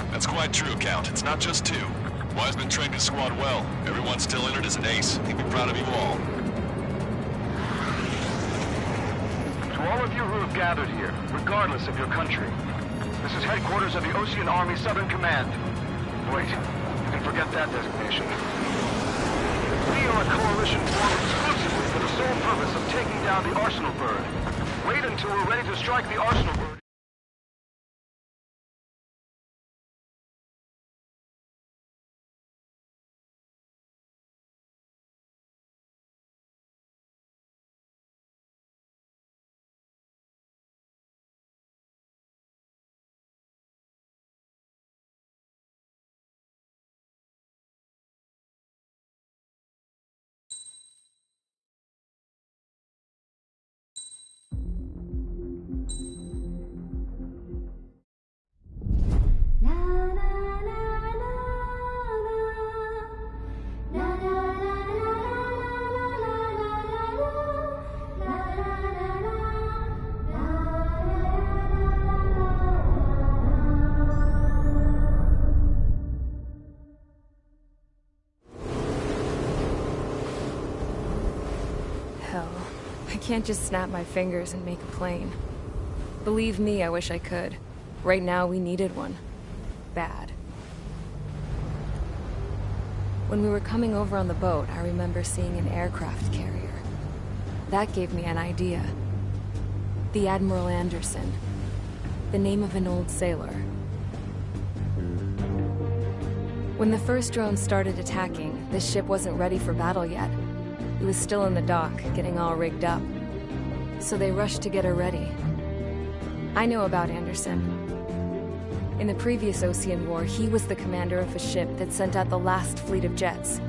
That's quite true, Count. It's not just two. Wiseman trained his squad well. Everyone's still entered as an ace. He'd be proud of you all. To all of you who have gathered here, regardless of your country, this is headquarters of the Osean Army Southern Command. Wait, you can forget that designation. We are a coalition formed exclusively for the sole purpose of taking down the Arsenal Bird. Wait until we're ready to strike the Arsenal Bird. I can't just snap my fingers and make a plane. Believe me, I wish I could. Right now, we needed one. Bad. When we were coming over on the boat, I remember seeing an aircraft carrier. That gave me an idea. The Admiral Anderson. The name of an old sailor. When the first drone started attacking, the ship wasn't ready for battle yet. It was still in the dock, getting all rigged up. So they rushed to get her ready. I know about Anderson. In the previous Osean War, he was the commander of a ship that sent out the last fleet of jets.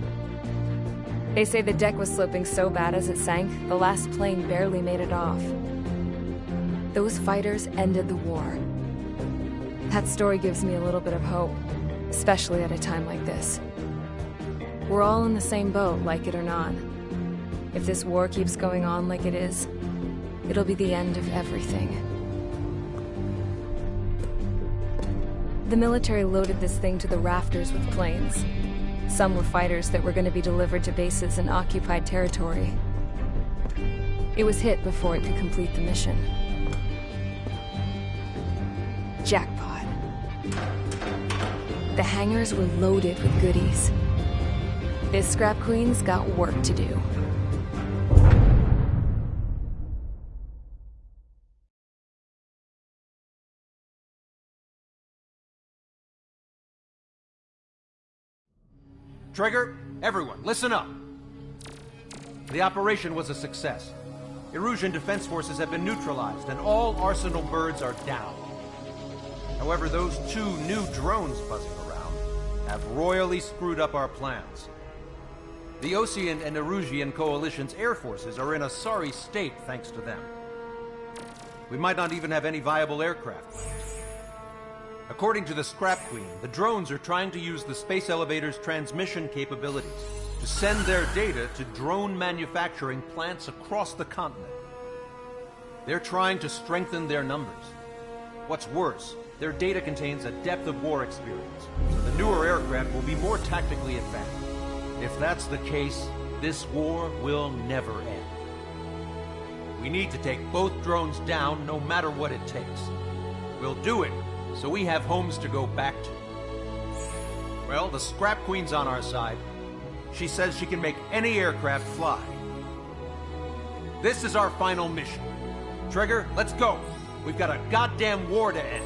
They say the deck was sloping so bad as it sank, the last plane barely made it off. Those fighters ended the war. That story gives me a little bit of hope, especially at a time like this. We're all in the same boat, like it or not. If this war keeps going on like it is, it'll be the end of everything. The military loaded this thing to the rafters with planes. Some were fighters that were going to be delivered to bases in occupied territory. It was hit before it could complete the mission. Jackpot. The hangars were loaded with goodies. This Scrap Queen's got work to do. Trigger, everyone, listen up. The operation was a success. Erusian defense forces have been neutralized, and all Arsenal birds are down. However, those two new drones buzzing around have royally screwed up our plans. The Osean and Erusian coalition's air forces are in a sorry state thanks to them. We might not even have any viable aircraft left. According to the Scrap Queen, the drones are trying to use the space elevator's transmission capabilities to send their data to drone manufacturing plants across the continent. They're trying to strengthen their numbers. What's worse, their data contains a depth of war experience, so the newer aircraft will be more tactically advanced. If that's the case, this war will never end. We need to take both drones down no matter what it takes. We'll do it so we have homes to go back to. Well, the Scrap Queen's on our side. She says she can make any aircraft fly. This is our final mission. Trigger, let's go. We've got a goddamn war to end.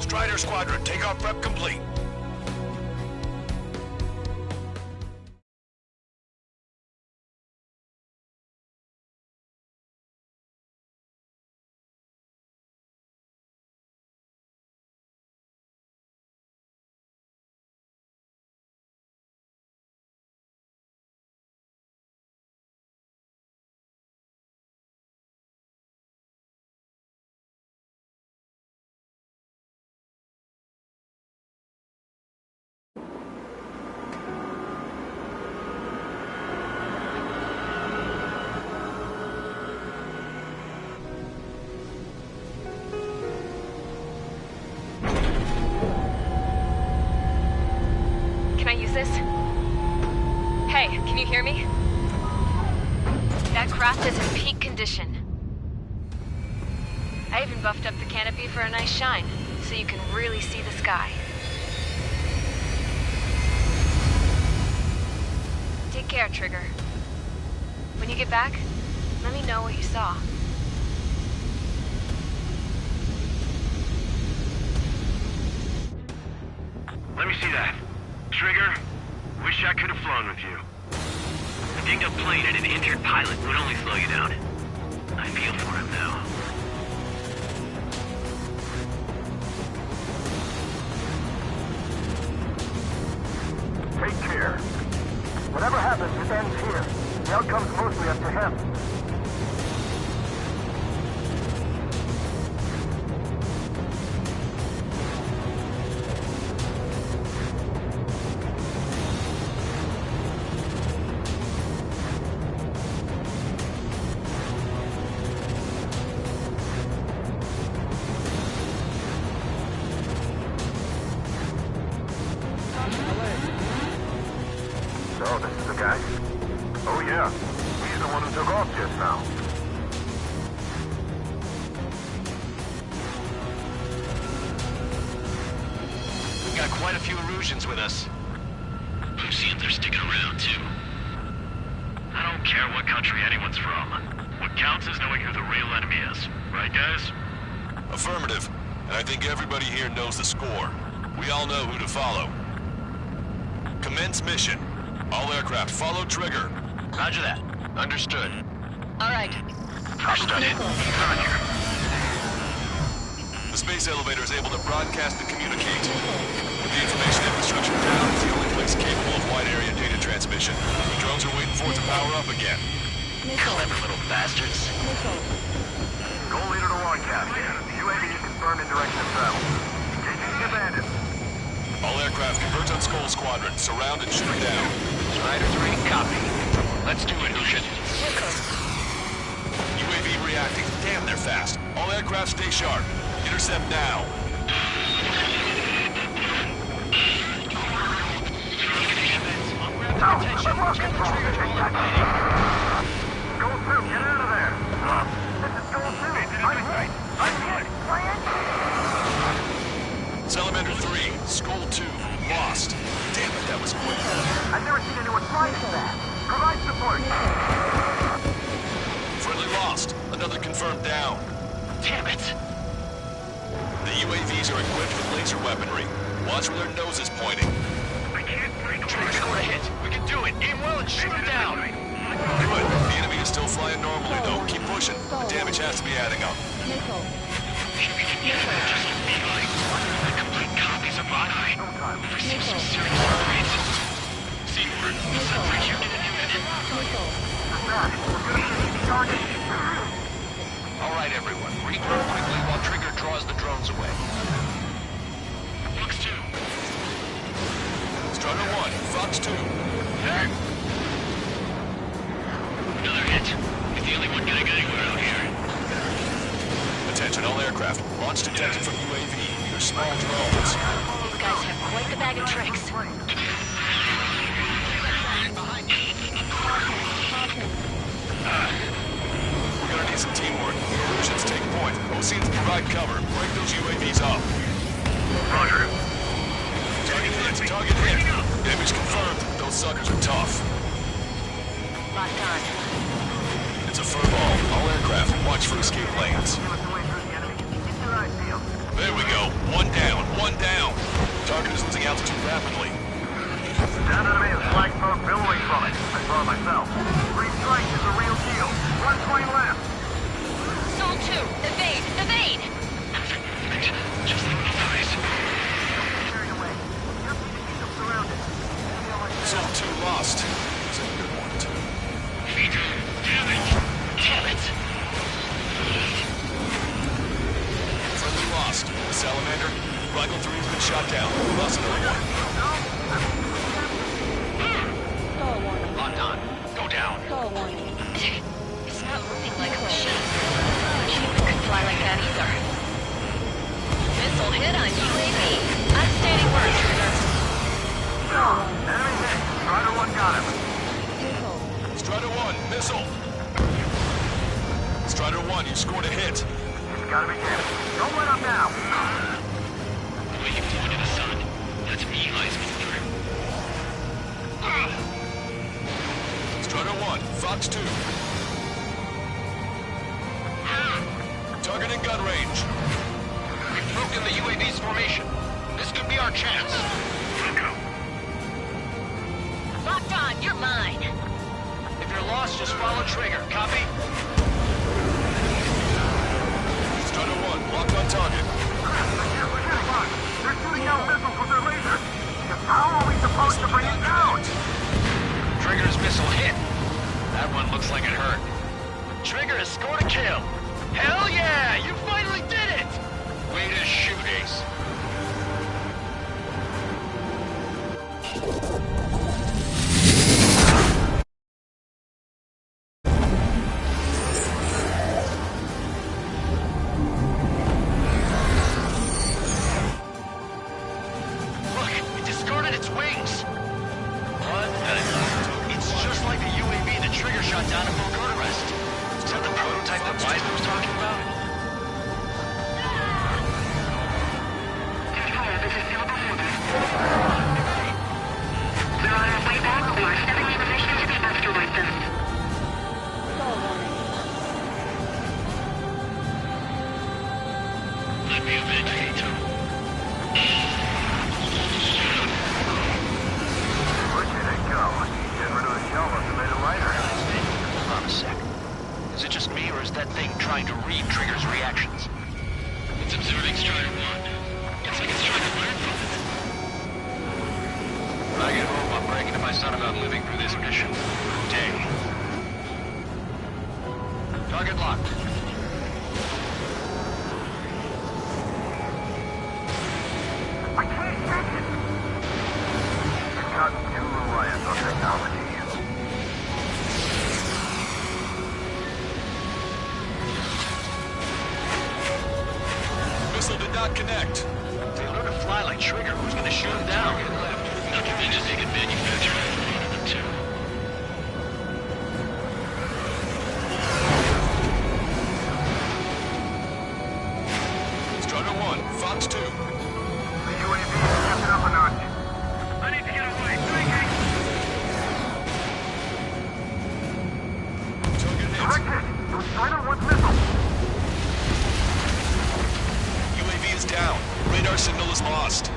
Strider Squadron, takeoff prep complete. Hey, can you hear me? That craft is in peak condition. I even buffed up the canopy for a nice shine, so you can really see the sky. Take care, Trigger. When you get back, let me know what you saw. Let me see that. Trigger, wish I could have flown with you. A dinged up plane and an injured pilot would only slow you down. I feel for him now. Take care. Whatever happens, it ends here. The outcome's mostly up to him. So, this is the guy? Oh yeah, he's the one who took off just now. We've got quite a few Erusians with us. Lucians are sticking around, too. I don't care what country anyone's from. What counts is knowing who the real enemy is. Right, guys? Affirmative. And I think everybody here knows the score. We all know who to follow. Commence mission. All aircraft follow Trigger. Roger that. Understood. All right. Understood. Roger. The space elevator is able to broadcast and communicate. With the information infrastructure down, it's the only place capable of wide area data transmission. The drones are waiting for it to power up again. Clever little bastards. Goal leader to Longcast. UAV confirmed in direction of travel. Engaging the bandits. All aircraft converge on Skull Squadron. Surround and shoot down. Strider 3, copy. Let's do it, Lucian. UAV reacting. Damn, they're fast. All aircraft stay sharp. Intercept now. Attention. Get the trigger to Goal 2, get out of there. This is Goal 2. I'm hit. My engine. Salamander 3, Skull 2, lost. Damn it, that was quick. I've never seen anyone fly so fast. Provide support. Friendly lost. Another confirmed down. Damn it. The UAVs are equipped with laser weaponry. Watch where their nose is pointing. I can't break Trigger score a hit. We can do it. Aim well and shoot him down. Good. The enemy is still flying normally, though. Keep pushing. The damage has to be adding up. Complete copies of Wi-Fi. We've received some serious upgrades. Seaward, separate unit and unit. All right, everyone. Regroup quickly while Trigger draws the drones away. Fox 2. Strider 1, Fox 2. Another hit. He's the only one getting anywhere out here. Attention, all aircraft. Launch detected from UAV. They're small drones. These guys have quite the bag of tricks. We're gonna need some teamwork. Erusians take point. Oseans provide cover. Break those UAVs up. Roger. Target hit. Damage confirmed. Those suckers are tough. Locked on. It's a furball. All aircraft, watch for escape lanes. There we go. One down, one down. Target is losing altitude rapidly. That enemy is black smoke billowing from it. I saw it myself. 3 strikes is a real deal. 120 left. Sol 2, evade, evade! Just like the eyes. Carried away. Your keep them surrounded. Sol 2 lost. It's a good one, too. Damn it! Damn it! Friendly lost. Salamander, Rifle 3's been shot down. We lost another one. Locked on. Go down. It's not moving like a machine. A human could fly like that either. Missile hit on UAV. I'm standing word, Trigger. Enemy hit. Strider 1 got him. Strider 1, missile. Strider 1, you scored a hit. It's gotta be him. Don't let up now. The way he flew into the sun. That's me eyes filter. Strider 1, Fox 2. Target in gun range. We've broken the UAV's formation. This could be our chance. Locked on, you're mine. If you're lost, just follow Trigger. Copy? Strider 1, locked on target. They're shooting out missiles with their lasers. How are we supposed to bring it down? Trigger's missile hit. That one looks like it hurt. Trigger has scored a kill. Hell yeah! You finally did it! Way to shoot, Ace. Look, it discarded its wings. What? It's just like the UAV the Trigger shot down at Bogota Rest. Is that the prototype that Wiseman was talking about? This is Silver Fortress. We're on our way back. We are stepping in position to the asteroid belt. Let me avenge you. Where did it go? Getting rid of the shell must have made it lighter. Hold on a sec. Is it just me, or is that thing trying to read Trigger's reactions? It's observing Strider 1. It's like it's trying to learn from it. When I get home, I'm bragging to my son about living through this mission. Day. Target locked. I can't take it. It's gotten too reliant on technology. Missile did not connect. They learn to fly like Trigger. Who's gonna shoot him down? Not to mention they can manufacture one of them too. Strider 1, Fox 2. The UAV is stepping up a notch. I need to get away. Thinking. Target hit. Direct hit. It was Strider 1's missile. UAV is down. Radar signal is lost.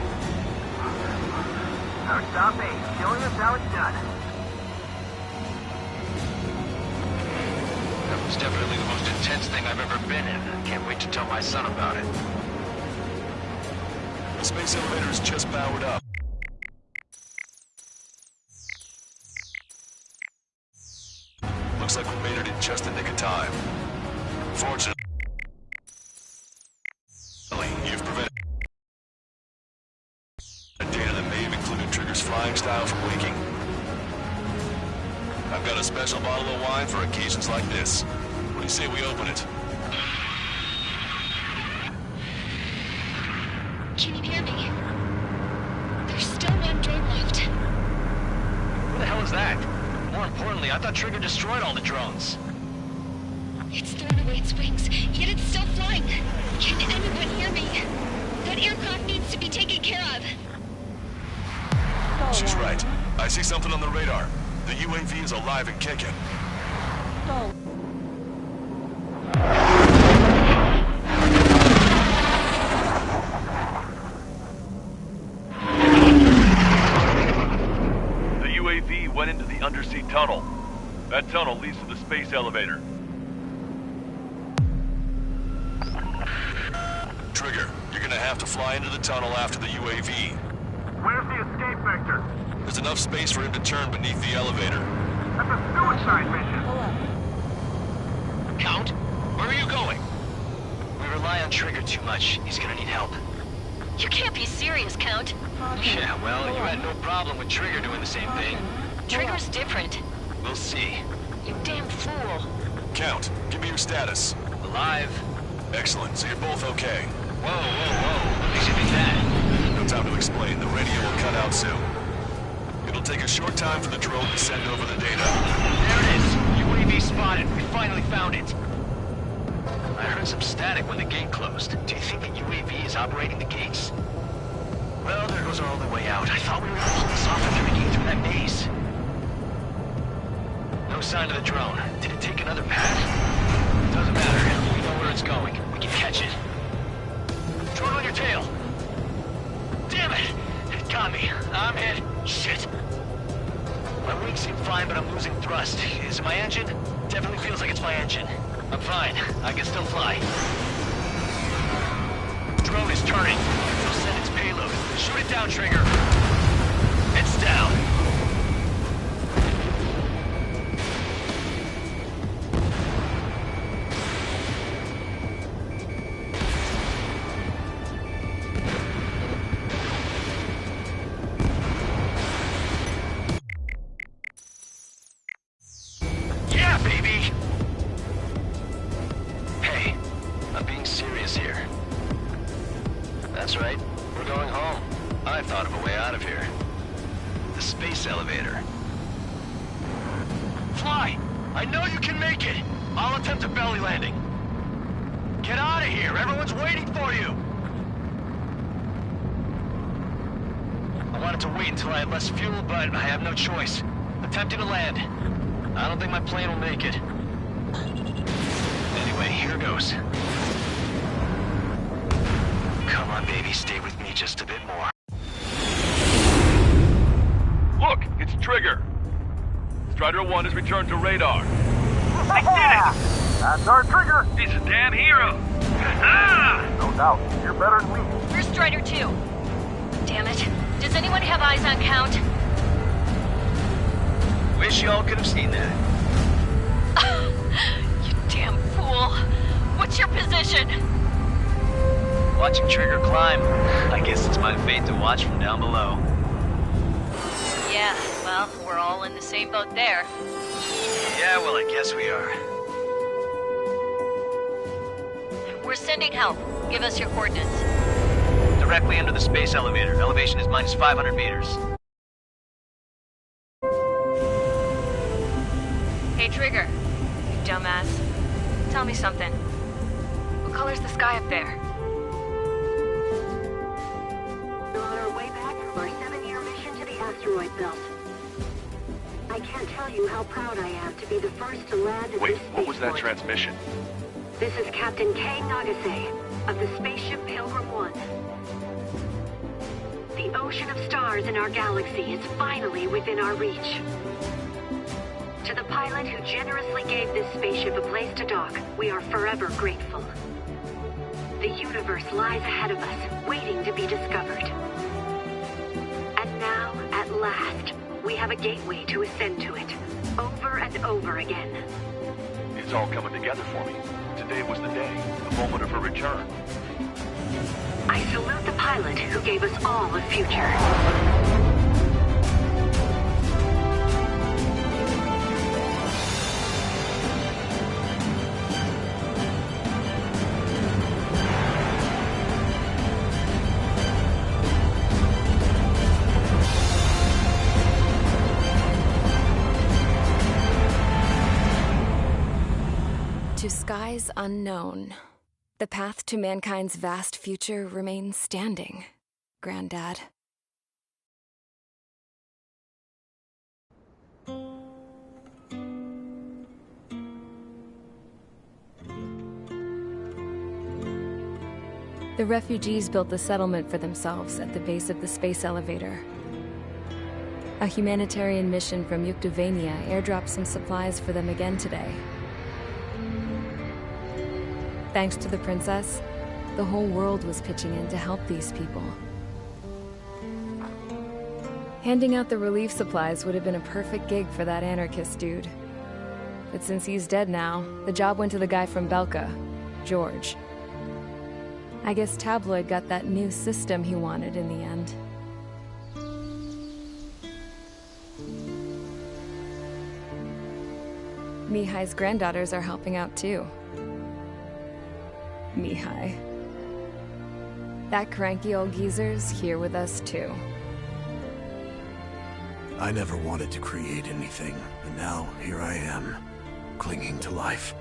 Now stop Ace. Killing us how it's done. That was definitely the most intense thing I've ever been in. Can't wait to tell my son about it. The space elevator is just powered up. Looks like we made it in just the nick of time. Fortunately, you've prevented data that may have included Trigger's flying style from leaking. I've got a special bottle of wine for occasions like this. What do you say we open it? Can you hear me? There's still one drone left. Who the hell is that? More importantly, I thought Trigger destroyed all the drones. It's thrown away its wings, yet it's still flying. Can anyone hear me? That aircraft needs to be taken care of. She's right. I see something on the radar. The UAV is alive and kicking. That tunnel leads to the space elevator. Trigger, you're gonna have to fly into the tunnel after the UAV. Where's the escape vector? There's enough space for him to turn beneath the elevator. That's a suicide mission. Count, where are you going? We rely on Trigger too much. He's gonna need help. You can't be serious, Count. Yeah, well, you had no problem with Trigger doing the same thing. Trigger's different. We'll see. You damn fool. Count, give me your status. Alive. Excellent, so you're both okay. Whoa. What makes you think that? No time to explain. The radio will cut out soon. It'll take a short time for the drone to send over the data. There it is. UAV spotted. We finally found it. I heard some static when the gate closed. Do you think the UAV is operating the gates? Well, there goes our only way out. I thought we were gonna pull this off after we came through that maze. No sign of the drone. Did it take another path? Doesn't matter. We know where it's going. We can catch it. Drone on your tail. Damn it! It got me. I'm hit. Shit. My wings seem fine, but I'm losing thrust. Is it my engine? Definitely feels like it's my engine. I'm fine. I can still fly. Drone is turning. It'll send its payload. Shoot it down, Trigger. It's down. Yeah, baby! Hey, I'm being serious here. That's right. We're going home. I thought of a way out of here. The space elevator. Fly! I know you can make it! I'll attempt a belly landing. Get out of here! Everyone's waiting for you! I wanted to wait until I had less fuel, but I have no choice. Attempting to land. I don't think my plane will make it. Anyway, here goes. Come on, baby, stay with me just a bit more. Look, it's Trigger. Strider 1 has returned to radar. I did it! That's our Trigger! He's a damn hero. No doubt. You're better than me. Where's Strider 2? Damn it. Does anyone have eyes on Count? Wish y'all could have seen that. You damn fool. What's your position? Watching Trigger climb. I guess it's my fate to watch from down below. Yeah, well, we're all in the same boat there. Yeah, well, I guess we are. We're sending help. Give us your coordinates. Directly under the space elevator. Elevation is minus 500 meters. Hey, Trigger. You dumbass. Tell me something. What color's the sky up there? We're on our way back from our 7-year mission to the asteroid belt. I can't tell you how proud I am to be the first to land at Wait, this what was that spaceport. transmission? This is Captain Kay Nagase of the spaceship Pilgrim 1. The ocean of stars in our galaxy is finally within our reach. To the pilot who generously gave this spaceship a place to dock, we are forever grateful. The universe lies ahead of us, waiting to be discovered. And now, at last, we have a gateway to ascend to it, over and over again. It's all coming together for me. Today was the day, the moment of her return. I salute the pilot who gave us all a future. To skies unknown, the path to mankind's vast future remains standing, Granddad. The refugees built the settlement for themselves at the base of the space elevator. A humanitarian mission from Yuktovania airdropped some supplies for them again today. Thanks to the princess, the whole world was pitching in to help these people. Handing out the relief supplies would have been a perfect gig for that anarchist dude. But since he's dead now, the job went to the guy from Belka, George. I guess Tabloid got that new system he wanted in the end. Mihai's granddaughters are helping out too. Mihai. That cranky old geezer's here with us too. I never wanted to create anything, and now here I am, clinging to life.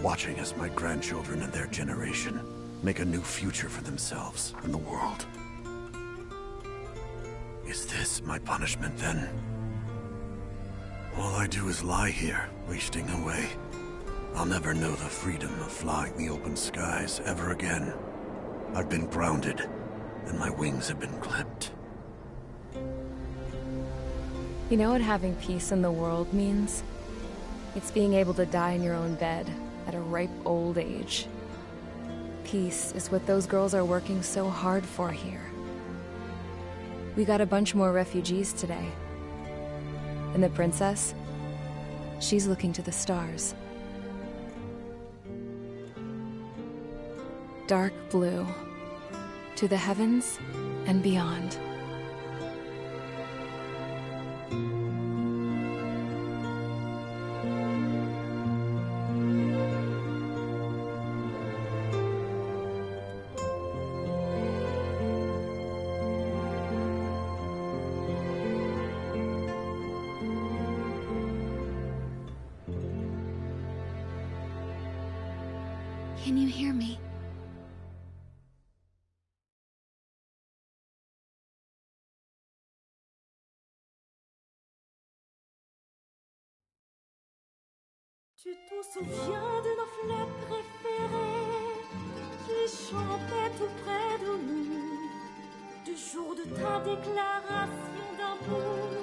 Watching as my grandchildren and their generation make a new future for themselves and the world. Is this my punishment then? All I do is lie here, wasting away. I'll never know the freedom of flying the open skies ever again. I've been grounded, and my wings have been clipped. You know what having peace in the world means? It's being able to die in your own bed at a ripe old age. Peace is what those girls are working so hard for here. We got a bunch more refugees today. And the princess? She's looking to the stars. Dark blue. To the heavens and beyond. Can you hear me? Tu te souviens de nos fleurs préférées qui chantaient tout près de nous, du jour de ta déclaration d'amour.